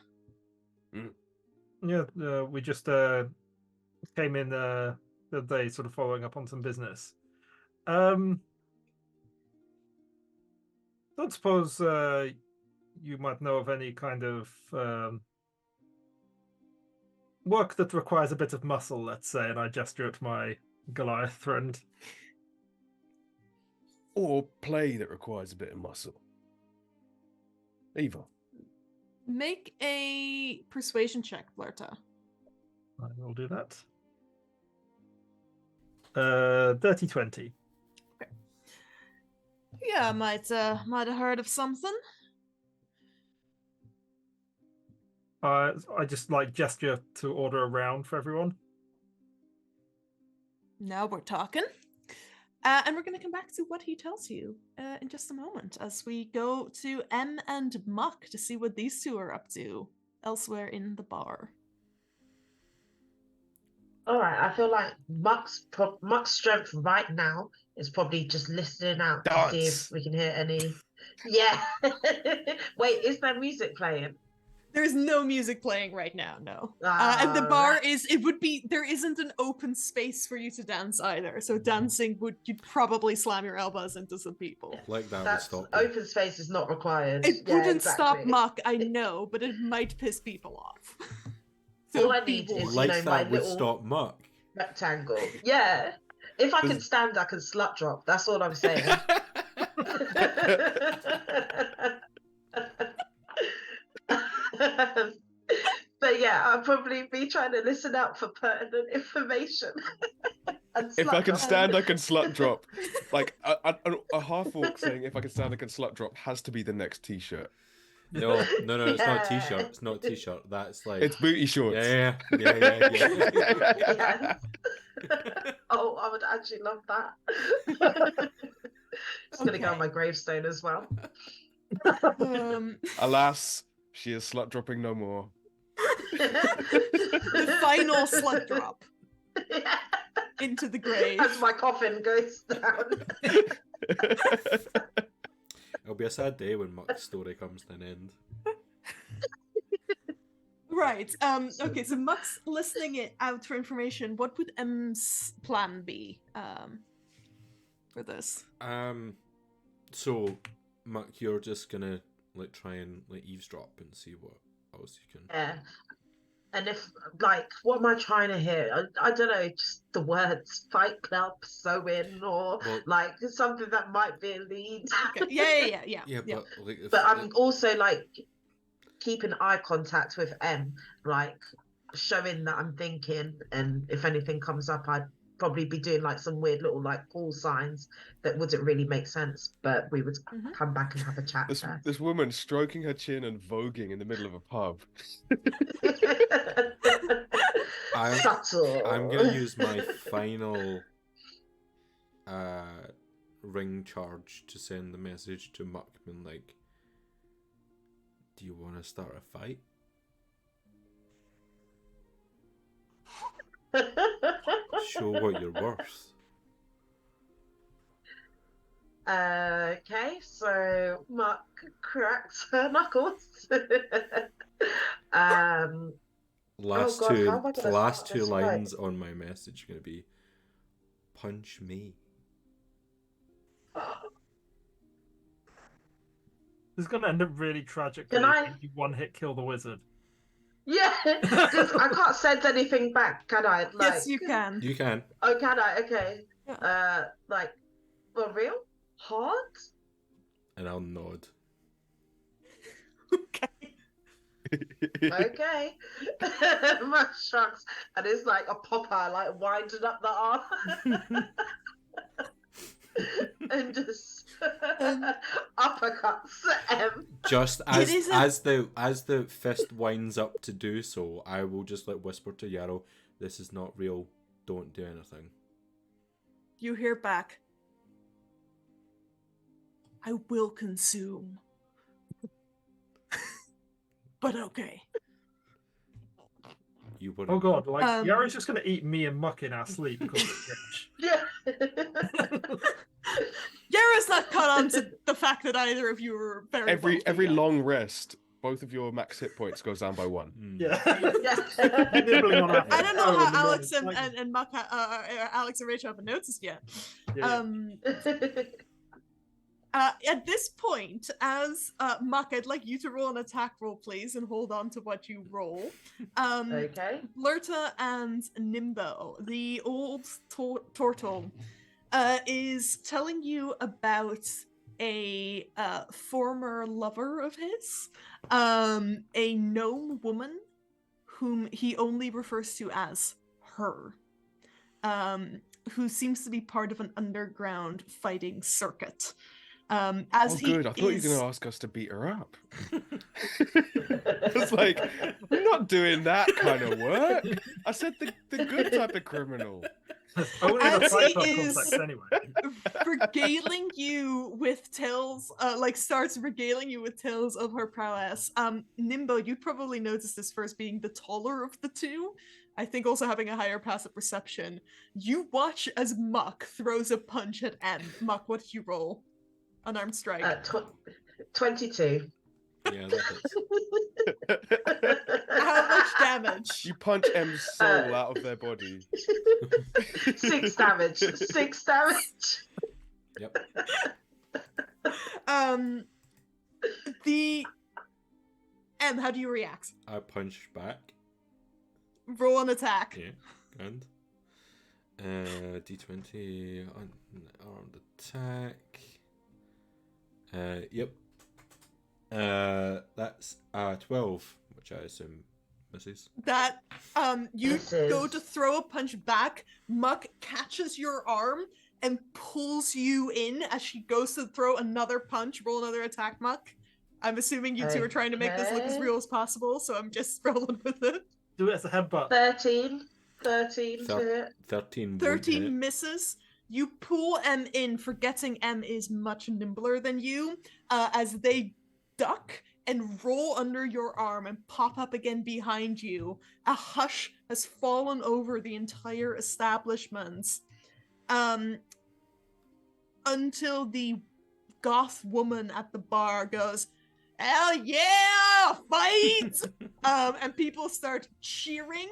Yeah, we just came in the other day, sort of following up on some business. Don't suppose you might know of any kind of work that requires a bit of muscle, let's say, and I gesture at my Goliath friend. Or play that requires a bit of muscle. Either. Make a persuasion check, Blerta. I will do that. 30-20. Yeah, might have heard of something. I just like gesture to order a round for everyone. Now we're talking. And we're going to come back to what he tells you in just a moment as we go to M and Muck to see what these two are up to elsewhere in the bar. All right, I feel like Muck's strength right now is probably just listening out to see Dance. if we can hear any. Yeah. Wait, is there music playing? There's no music playing right now, no. And the bar Right. there isn't an open space for you to dance either. So dancing you'd probably slam your elbows into some people. Like that would That's stop you. open space is not required. It Yeah, wouldn't stop exactly. Muck, I know, but it might piss people off. So All I be need is, warned. Like my that would little stop Muck. rectangle. Yeah. If I can Does- stand, I can slut drop. That's all I'm saying. But yeah, I'll probably be trying to listen out for pertinent information. And If slut I can drop. stand, I can slut drop. Like a half orc saying, "If I can stand, I can slut drop," has to be the next T-shirt. No, it's not a Yeah. t-shirt. It's not a t-shirt. That's like It's booty shorts. yeah. Yes. Oh, I would actually love that. It's gonna go on Okay. my gravestone as well. Alas, she is slut dropping no more. The final slut drop Yeah. into the grave. As my coffin goes down. It'll be a sad day when Muck's story comes to an end. Right. Okay, so Muck's listening it out for information. What would M's plan be for this? So Muck, you're just gonna like try and like eavesdrop and see what else you can. Yeah. And if, like, what am I trying to hear? I don't know, just the words Fight Club, sew in, or Well- like something that might be a lead. Okay. Yeah. Yeah, but like, if, But I'm also like keeping eye contact with M, like showing that I'm thinking, and if anything comes up, I'd probably be doing like some weird little like call signs that wouldn't really make sense, but we would Mhm. come back and have a chat first. This woman stroking her chin and voguing in the middle of a pub. I'm- Subtle. I'm gonna use my final ring charge to send the message to Muck and like, do you want to start a fight? Show what you're worth. Okay, so Muck cracks her knuckles. um, Last God, how am I gonna last start two this lines fight? on my message are gonna be, punch me. This is going to end up really tragically. Can I- if you one-hit kill the wizard. yeah, because I can't send anything back, can I? Like, Yes, you can. You can. Oh, can I? Okay. Yeah. Like, for real? Hard? And I'll nod. Okay. Okay. My shrugs, and it's like a popper, like winding up the arm. And just uppercuts M. Just It isn't- as the fist winds up to do so, I will just like whisper to Yarrow, "This is not real. Don't do anything." You hear back. I will consume. But okay. You wouldn't. Oh god, like Um, Yarrow's just going to eat me and Muck in our sleep because it's rich. Yeah. Yara's not caught on to the fact that either of you are very Every wealthy yet. long rest, both of your max hit points goes down by 1. Yeah. Yeah. Nibbling on our I don't know phone in how the Alex morning. and Muck, Alex and Rachel haven't noticed yet. Yeah. At this point, as Muck, I'd like you to roll an attack roll, please, and hold on to what you roll. Okay. Blurta and Nimbo, the old turtle, is telling you about a former lover of his, a gnome woman whom he only refers to as her, who seems to be part of an underground fighting circuit. As Oh, he good. I thought you were is... going to ask us to beat her up. It's like, we're not doing that kind of work. I said the good type of criminal. Only in a As Fight he Club is- context anyway. regaling you with tales, starts regaling you with tales of her prowess. Nimbo, you'd probably notice this first, being the taller of the two. I think also having a higher passive perception. You watch as Muck throws a punch at M. Muck, what did you roll? Unarmed strike. 22. Yeah, that hits. How much damage? You punch M's soul out of their body. 6 damage. 6 damage. Yep. The M, how do you react? I punch back. Roll an attack. Yeah, and D20 unarmed attack. Yep. That's 12, which I assume misses. That you Misses. go to throw a punch back, Muck catches your arm and pulls you in as she goes to throw another punch. Roll another attack, Muck. I'm assuming you two are trying to make this look as Okay. real as possible, so I'm just rolling with it. Do it as a headbutt. 13 to hit. 13 won't 13 hit. misses. You pull M in, forgetting M is much nimbler than you, as they duck and roll under your arm and pop up again behind you. A hush has fallen over the entire establishment, until the goth woman at the bar goes, "Hell yeah, fight!" And people start cheering.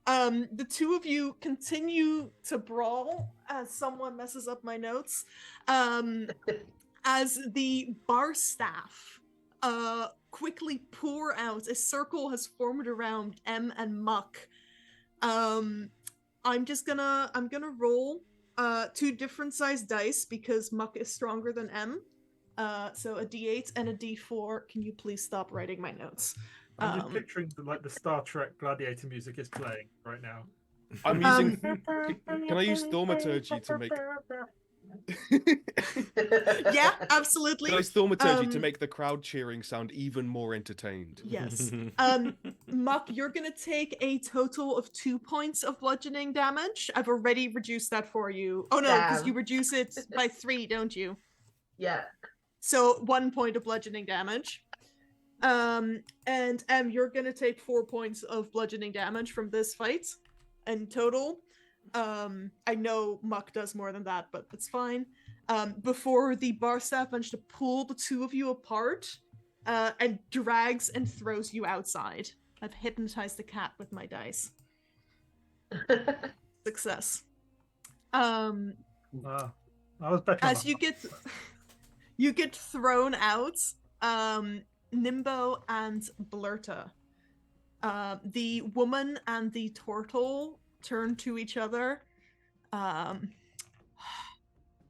The two of you continue to brawl as someone messes up my notes. As the bar staff quickly pour out, a circle has formed around M and Muck. I'm gonna roll 2 different sized dice because Muck is stronger than M. So a D8 and a D4. Can you please stop writing my notes? I'm just picturing the Star Trek Gladiator music is playing right now. I'm using. Can I use thaumaturgy to make? Yeah, absolutely. Can I use thaumaturgy to make the crowd cheering sound even more entertained? Yes. Muck, you're gonna take a total of 2 points of bludgeoning damage. I've already reduced that for you. Oh no, because you reduce it by 3, don't you? Yeah. So 1 point of bludgeoning damage. And you're gonna take 4 points of bludgeoning damage from this fight in total. I know Muck does more than that, but it's fine. Before the bar staff managed to pull the two of you apart, and drags and throws you outside. I've hypnotized the cat with my dice. Success. I was betting on As that. you get thrown out, Nimbo and Blurta. The woman and the turtle turn to each other.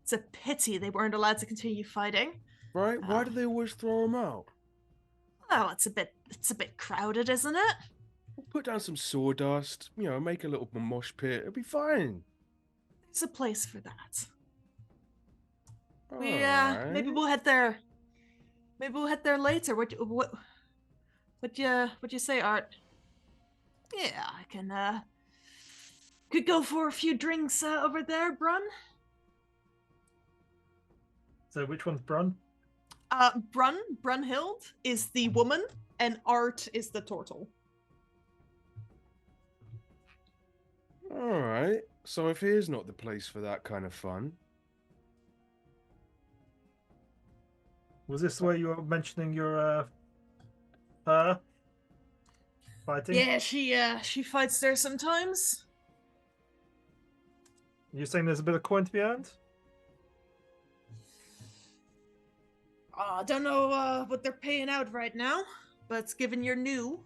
It's a pity they weren't allowed to continue fighting. Right? Why do they always throw them out? Well, it's a bit crowded, isn't it? We'll put down some sawdust, make a little mosh pit. It'll be fine. There's a place for that. Alright. Yeah, maybe we'll head there. Maybe we'll head there later. What you say, Art? Yeah, I can could go for a few drinks over there, Brun. So which one's Brun? Brunhild is the woman, and Art is the turtle. Alright. So if here's not the place for that kind of fun, Was this where you were mentioning your her fighting? Yeah, she fights there sometimes. You're saying there's a bit of coin to be earned? I don't know what they're paying out right now, but given you're new,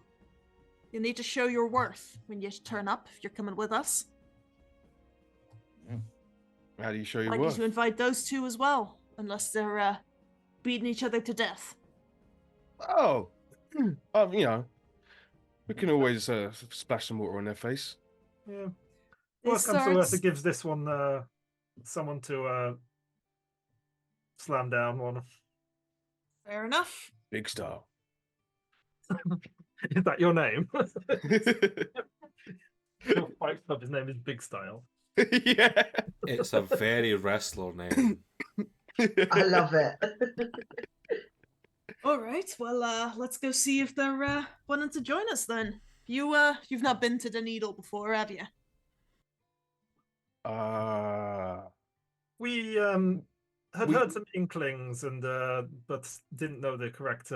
you need to show your worth when you turn up if you're coming with us. How do you show your I'd like you worth? to invite those two as well, unless they're beating each other to death. Oh, you know, we can always splash some water on their face. Yeah. They Worst comes to worst, start- it gives this one someone to slam down one. Fair enough. Big style. Is that your name? Your fight club, his name is Big Style. Yeah. It's a very wrestler name. I love it. All right, well, let's go see if they're wanting to join us then. You've not been to the Needle before, have you? We had We- heard some inklings and but didn't know the correct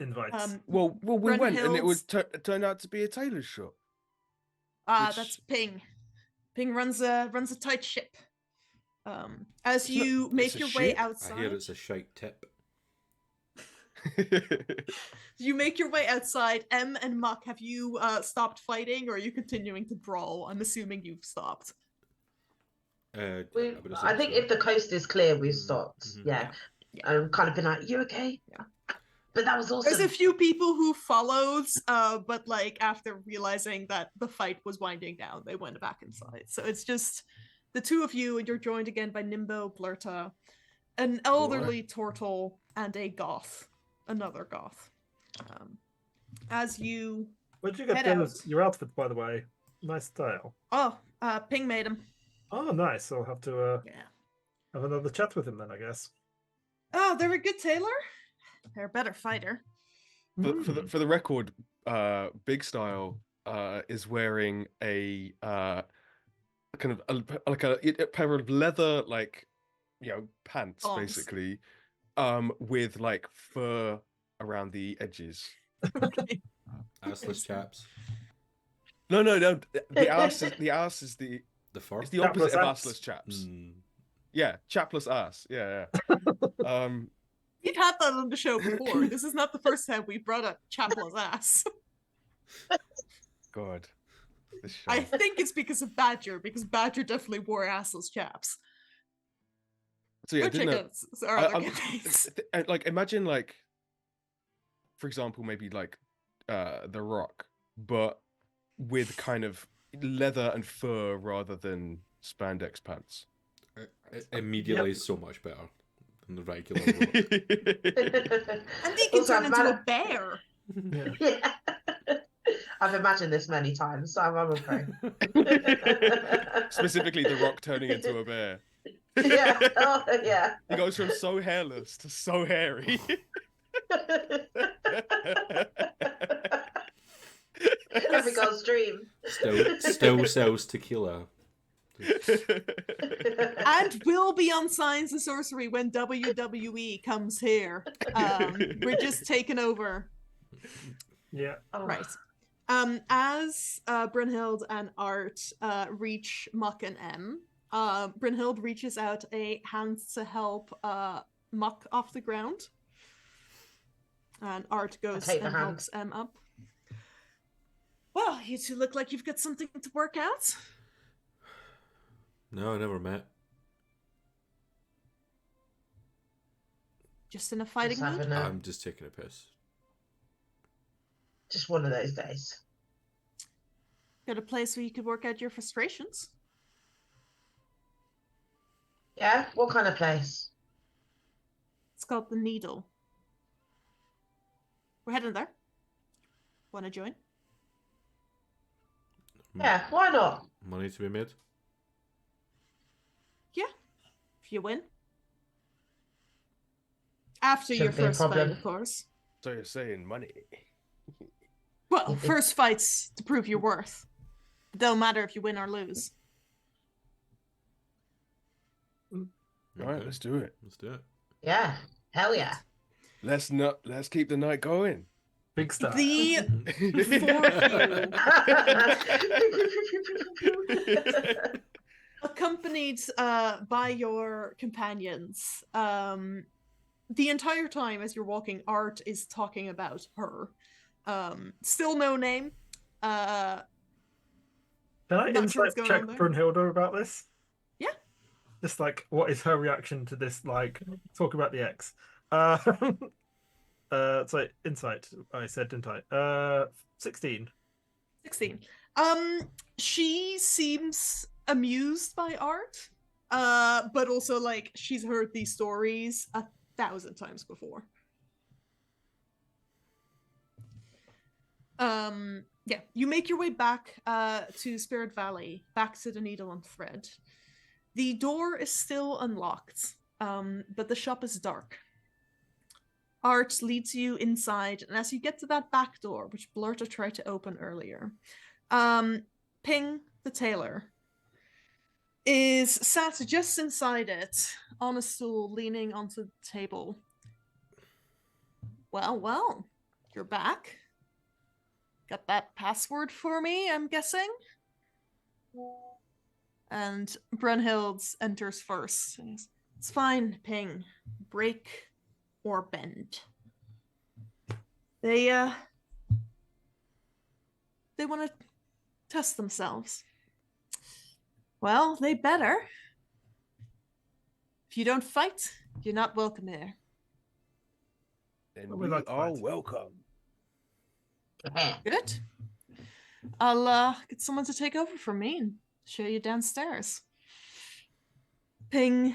invites. Well, we went, and it Brunhild's- would turn out to be a tailor's shop. which- That's Ping. Ping runs a tight ship. As you make it's a your way ship? outside, I hear it's a shite tip. you make your way outside. Em and Muck, have you stopped fighting, or are you continuing to brawl? I'm assuming you've stopped. I We, would I assume think so. if the coast is clear, we've Mhm, stopped. mhm. Yeah. Yeah. And kind of been like, you okay? Yeah. But that was awesome. There's a few people who followed, but like after realizing that the fight was winding down, they went back inside. So it's just the two of you, and you're joined again by Nimbo, Blurta, an elderly turtle, and a goth, another goth. As you Where'd you get head those? out. Your outfit, by the way, nice style. Ping made him. Oh, nice. I'll have to Yeah. have another chat with him then, I guess. Oh, they're a good tailor. They're a better fighter. For the record, Big Style is wearing a kind of a pair of leather pants Thongs. basically, with like fur around the edges. Assless chaps. No. The ass is the The fur. it's the opposite of Chapless ass. assless chaps. Mm. Yeah, chapless ass. Yeah. We've had that on the show before. This is not the first time we brought up Chapla's ass. God. This show. I think it's because of Badger, because Badger definitely wore assless chaps. So yeah, Go didn't check out our other I'm- campaigns. like imagine like, for example, maybe like The Rock, but with kind of leather and fur rather than spandex pants. Immediately so much better than the regular look. And he can Also, turn I've into a had- bear. Yeah. I've imagined this many times, so I'm okay. Specifically, The Rock turning into a bear. Yeah. Oh, yeah. He goes from so hairless to so hairy. Every girl's dream. Still sells tequila. And will be on Science and Sorcery when WWE comes here. We're just taking over. Yeah. Oh. Right. As Brunhild and Art reach Muck and M, Brunhild reaches out a hand to help Muck off the ground. And Art goes take and the hand. helps M up. Well, you two look like you've got something to work out. No, I never met. Just in a fighting Just mood. having a- I'm just taking a piss. Just one of those days. Got a place where you could work out your frustrations. Yeah? What kind of place? It's called the Needle. We're heading there. Want to join? Yeah, why not? Money to be made? Yeah, if you win. After Shouldn't be your a first fight, problem. of course. So you're saying money? Well, first fight's to prove your worth. It don't matter if you win or lose. All right, Okay. let's do it. Let's do it. Yeah. Hell yeah. Let's keep the night going. Big style. The four of you, accompanied by your companions, the entire time as you're walking, Art is talking about her. Still no name. Can I Not sure insight what's going check on there. Brunhilde about this? Yeah. Just like, what is her reaction to this? Like, talk about the ex. So insight. I said, didn't I? 16. 16. She seems amused by Art, but also like she's heard these stories 1,000 times before. Yeah, you make your way back to Spirit Valley, back to the Needle and Thread. The door is still unlocked, but the shop is dark. Art leads you inside, and as you get to that back door, which Blurta tried to open earlier, Ping, the tailor, is sat just inside it, on a stool, leaning onto the table. Well, you're back. Got that password for me, I'm guessing? And Brunhilde enters first. It's fine, Ping. Break or bend. They want to test themselves. Well, they better. If you don't fight, you're not welcome here. Then Well, we we like to are fight. welcome. Good. I'll get someone to take over from me and show you downstairs. Ping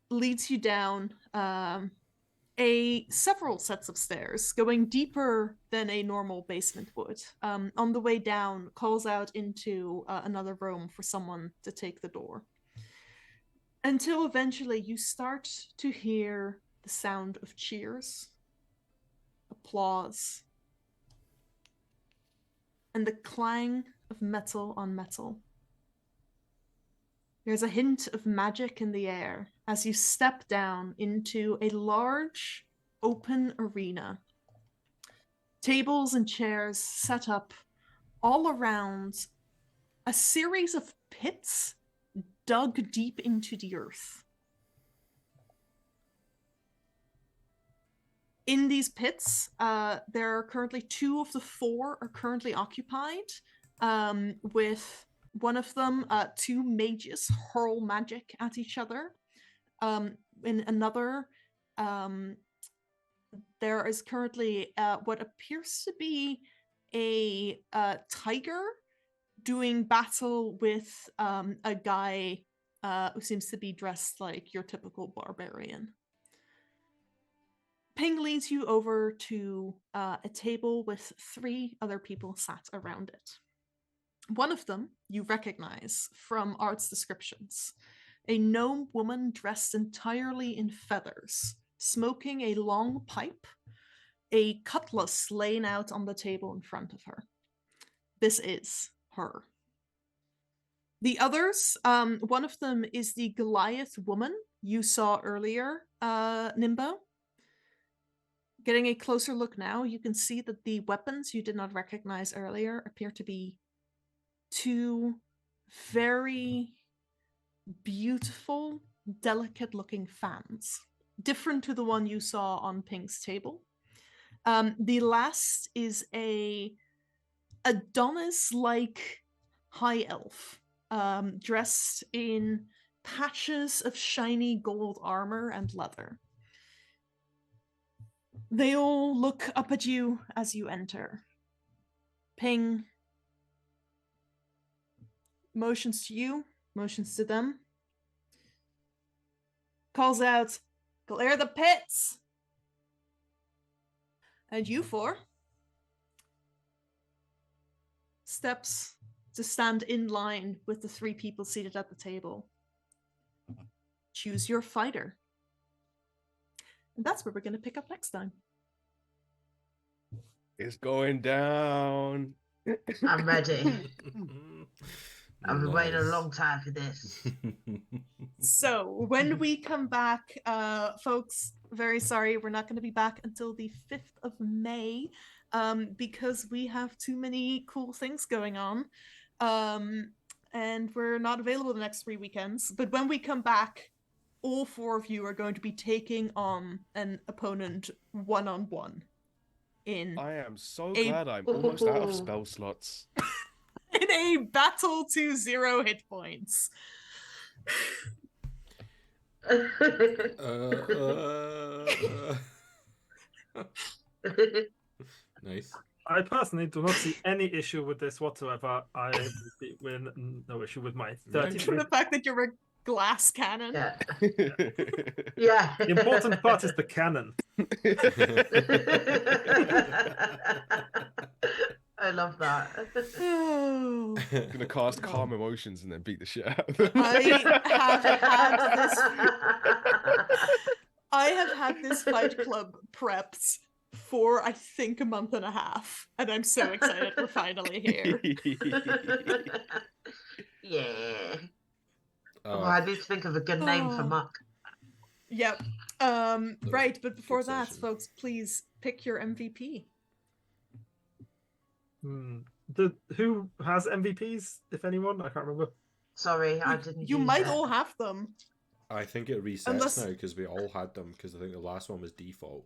leads you down several sets of stairs, going deeper than a normal basement would. On the way down, calls out into another room for someone to take the door. Until eventually you start to hear the sound of cheers, applause, and the clang of metal on metal. There's a hint of magic in the air as you step down into a large, open arena. Tables and chairs set up all around a series of pits dug deep into the earth. In these pits, there are currently 2 of the 4 are currently occupied, with one of them, 2 mages hurl magic at each other. In another, there is currently what appears to be a tiger doing battle with a guy who seems to be dressed like your typical barbarian. Ping leads you over to a table with 3 other people sat around it. One of them you recognize from Art's descriptions. A gnome woman dressed entirely in feathers, smoking a long pipe, a cutlass laying out on the table in front of her. This is her. The others, one of them is the Goliath woman you saw earlier, Nimbo. Getting a closer look now, you can see that the weapons you did not recognize earlier appear to be 2 very beautiful, delicate-looking fans, different to the one you saw on Ping's table. The last is a Adonis-like high elf, dressed in patches of shiny gold armor and leather. They all look up at you as you enter. Ping motions to you, motions to them. Calls out, "Clear the pits!" And you 4 steps to stand in line with the 3 people seated at the table. Choose your fighter. And that's where we're going to pick up next time. It's going down. I'm ready. I've been waiting a Nice. long time for this. So when we come back, folks, very sorry, we're not going to be back until the 5th of May, because we have too many cool things going on, and we're not available the next 3 weekends. But when we come back, all 4 of you are going to be taking on an opponent one-on-one in I am so A- glad I'm almost out of spell slots. in a battle to 0 hit points. Nice. I personally do not see any issue with this whatsoever. I win no issue with my For 33. the fact that you're a glass cannon. Yeah. Yeah. The important part is the cannon. I love that. Oh. Gonna cast calm emotions and then beat the shit out of them. I have had this fight club prepped for I think a month and a half, and I'm so excited we're finally here. Yeah. Oh, I need to think of a good name for Oh. Muck. Yep. Right, but before Good that, session. folks, please pick your MVP. Who has MVPs, if anyone? I can't remember. Sorry, I didn't. You use might it. all have them. I think it resets Unless- now because we all had them because I think the last one was default.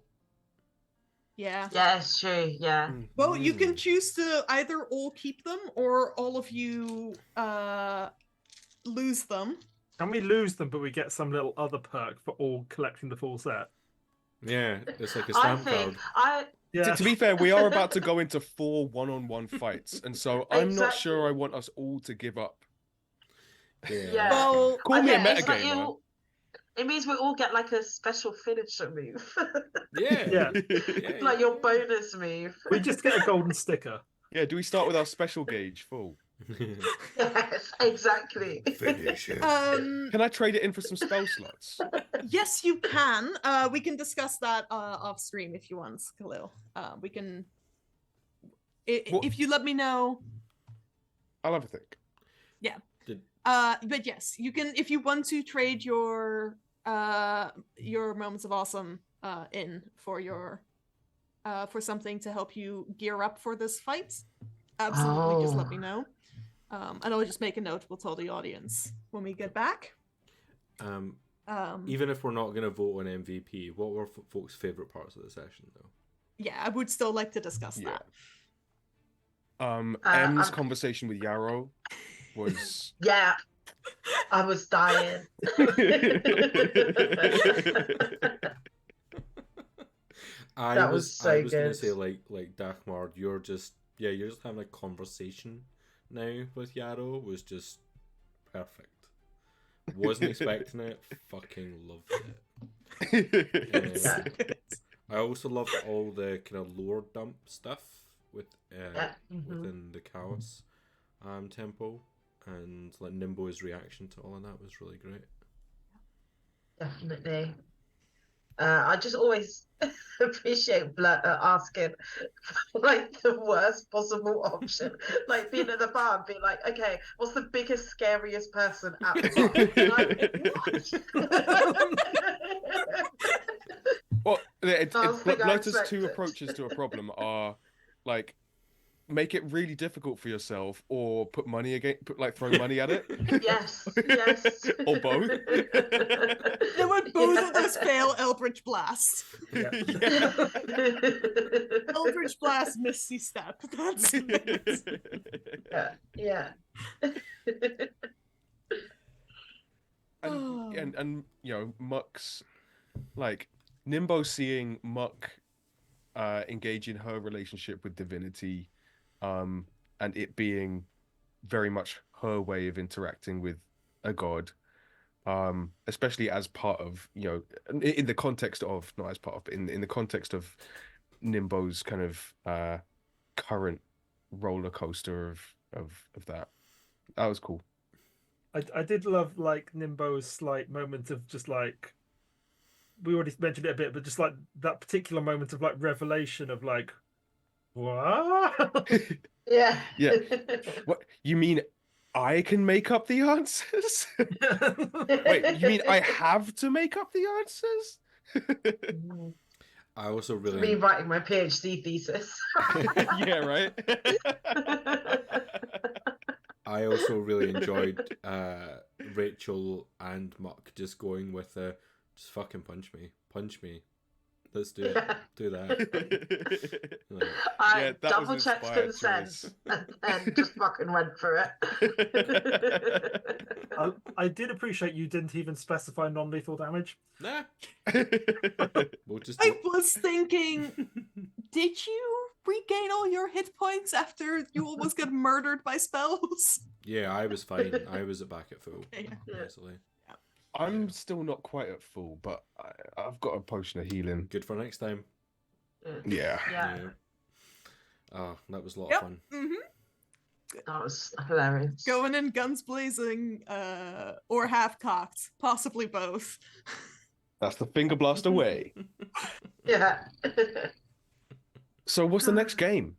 Yeah. Yeah, it's true. Yeah. Well, you can Mm. choose to either all keep them or all of you lose them. And we lose them, but we get some little other perk for all collecting the full set. Yeah, it's like a I stamp think card. Yeah. To be fair, we are about to go into 4 one-on-one fights, and so I'm not sure Exactly. I want us all to give up. Yeah. Well, Call me a it's like metagamer. it means we all get like a special finisher move. Yeah. Yeah. Like your bonus move. We just get a golden sticker. Yeah, do we start with our special gauge full? Yes, exactly. Finish it. Can I trade it in for some spell slots? yes, you can. We can discuss that off stream if you want, Khalil. We can. What- If you let me know. I'll have a think. Yeah. Did- But yes, you can if you want to trade your moments of awesome in for your for something to help you gear up for this fight. Absolutely, just let me know. And I'll just make a note. We'll tell the audience when we get back. Even if we're not going to vote on MVP, what were folks' favourite parts of the session, though? Yeah, I would still like to discuss Yeah. that. M's conversation with Yarrow was Yeah. I was dying. I was was so gonna good. say like Dagmar, you're just having a conversation now with Yarrow was just perfect. Wasn't expecting it, fucking loved it. Yeah. I also loved all the kind of lore dump stuff within the Chaos temple, and like Nimbo's reaction to all of that was really great. Definitely. I just always appreciate asking for like the worst possible option. Like being at the bar and being like, okay, what's the biggest, scariest person at the bar? Well, Last thing I Lotus' two expected. approaches to a problem are like make it really difficult for yourself, or throw money at it. Yes, yes. Or both. Then when both of those fail, Eldritch Blast. Yeah. Eldritch Blast, Misty Step. That's it. Yeah. And you know, Muck's like Nimbo seeing Muck engage in her relationship with divinity, and it being very much her way of interacting with a god, especially as part of, you know, in the context of, not as part of, but in the context of Nimbo's kind of current roller coaster of that. That was cool. I did love like Nimbo's slight moment of just like, we already mentioned it a bit, but just like that particular moment of like revelation of like, what? Yeah. Yeah. What you mean? I can make up the answers? Wait, you mean I have to make up the answers? I also really Rewriting my PhD thesis. Yeah, right. I also really enjoyed Rachel and Muck just going with just fucking punch me. Let's do it. Do that. Like, I that was double an checked inspired consent choice. and then just fucking went for it. I did appreciate you didn't even specify non-lethal damage. nah. We'll just. I was thinking, did you regain all your hit points after you almost got murdered by spells? Yeah, I was fine. I was back at full. Okay. Basically. I'm still not quite at full, but I've got a potion of healing. Good for next time. Yeah. Yeah. Oh, that was a lot Yep. of fun. Mm-hmm. That was hilarious. Going in guns blazing, or half cocked, possibly both. That's the finger blast away. Yeah. So what's the next game?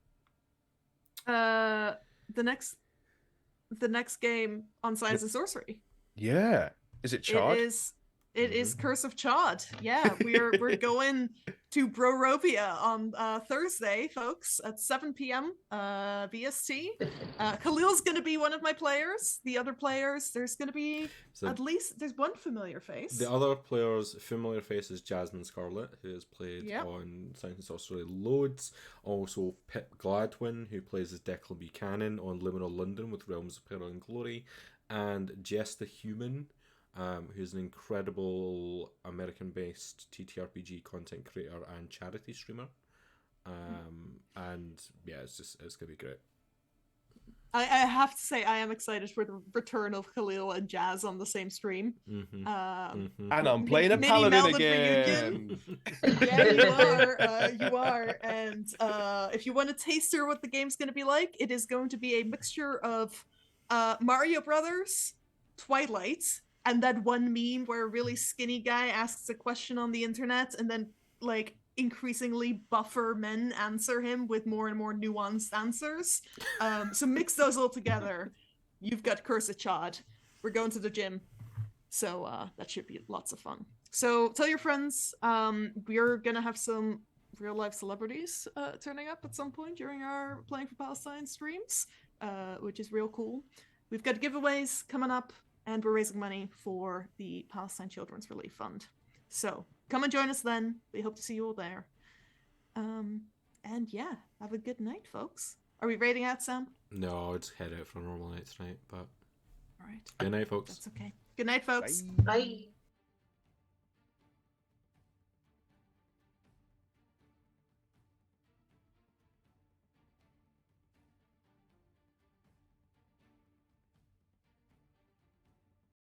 The next game on Science and Sorcery. Yeah. Is it Chard? It is Curse of Chod. Yeah, we're going to Brorovia on Thursday, folks, at 7 p.m. BST. Khalil's going to be one of my players. The other players, there's going to be at least there's one familiar face. The other players' familiar face is Jasmine Scarlet, who has played on Science and Sorcery loads. Also, Pip Gladwin, who plays as Declan Buchanan on Liminal London with Realms of Peril and Glory, and Jess the Human, who's an incredible American-based TTRPG content creator and charity streamer. And yeah, it's gonna be great. I have to say I am excited for the return of Khalil and Jazz on the same stream. And I'm playing a Mini paladin Melvin again. Yeah, you are. And if you want to taster what the game's going to be like, it is going to be a mixture of Mario Brothers, Twilight, and that one meme where a really skinny guy asks a question on the internet and then like increasingly buffer men answer him with more and more nuanced answers. So mix those all together. You've got Curse of Chod. We're going to the gym. So that should be lots of fun. So tell your friends. We're going to have some real life celebrities turning up at some point during our Playing for Palestine streams, which is real cool. We've got giveaways coming up, and we're raising money for the Palestine Children's Relief Fund. So come and join us then. We hope to see you all there. And yeah, have a good night, folks. Are we raiding out, Sam? No, I'll just head out for a normal night tonight. But All right. good night, folks. That's okay. Good night, folks. Bye. Bye.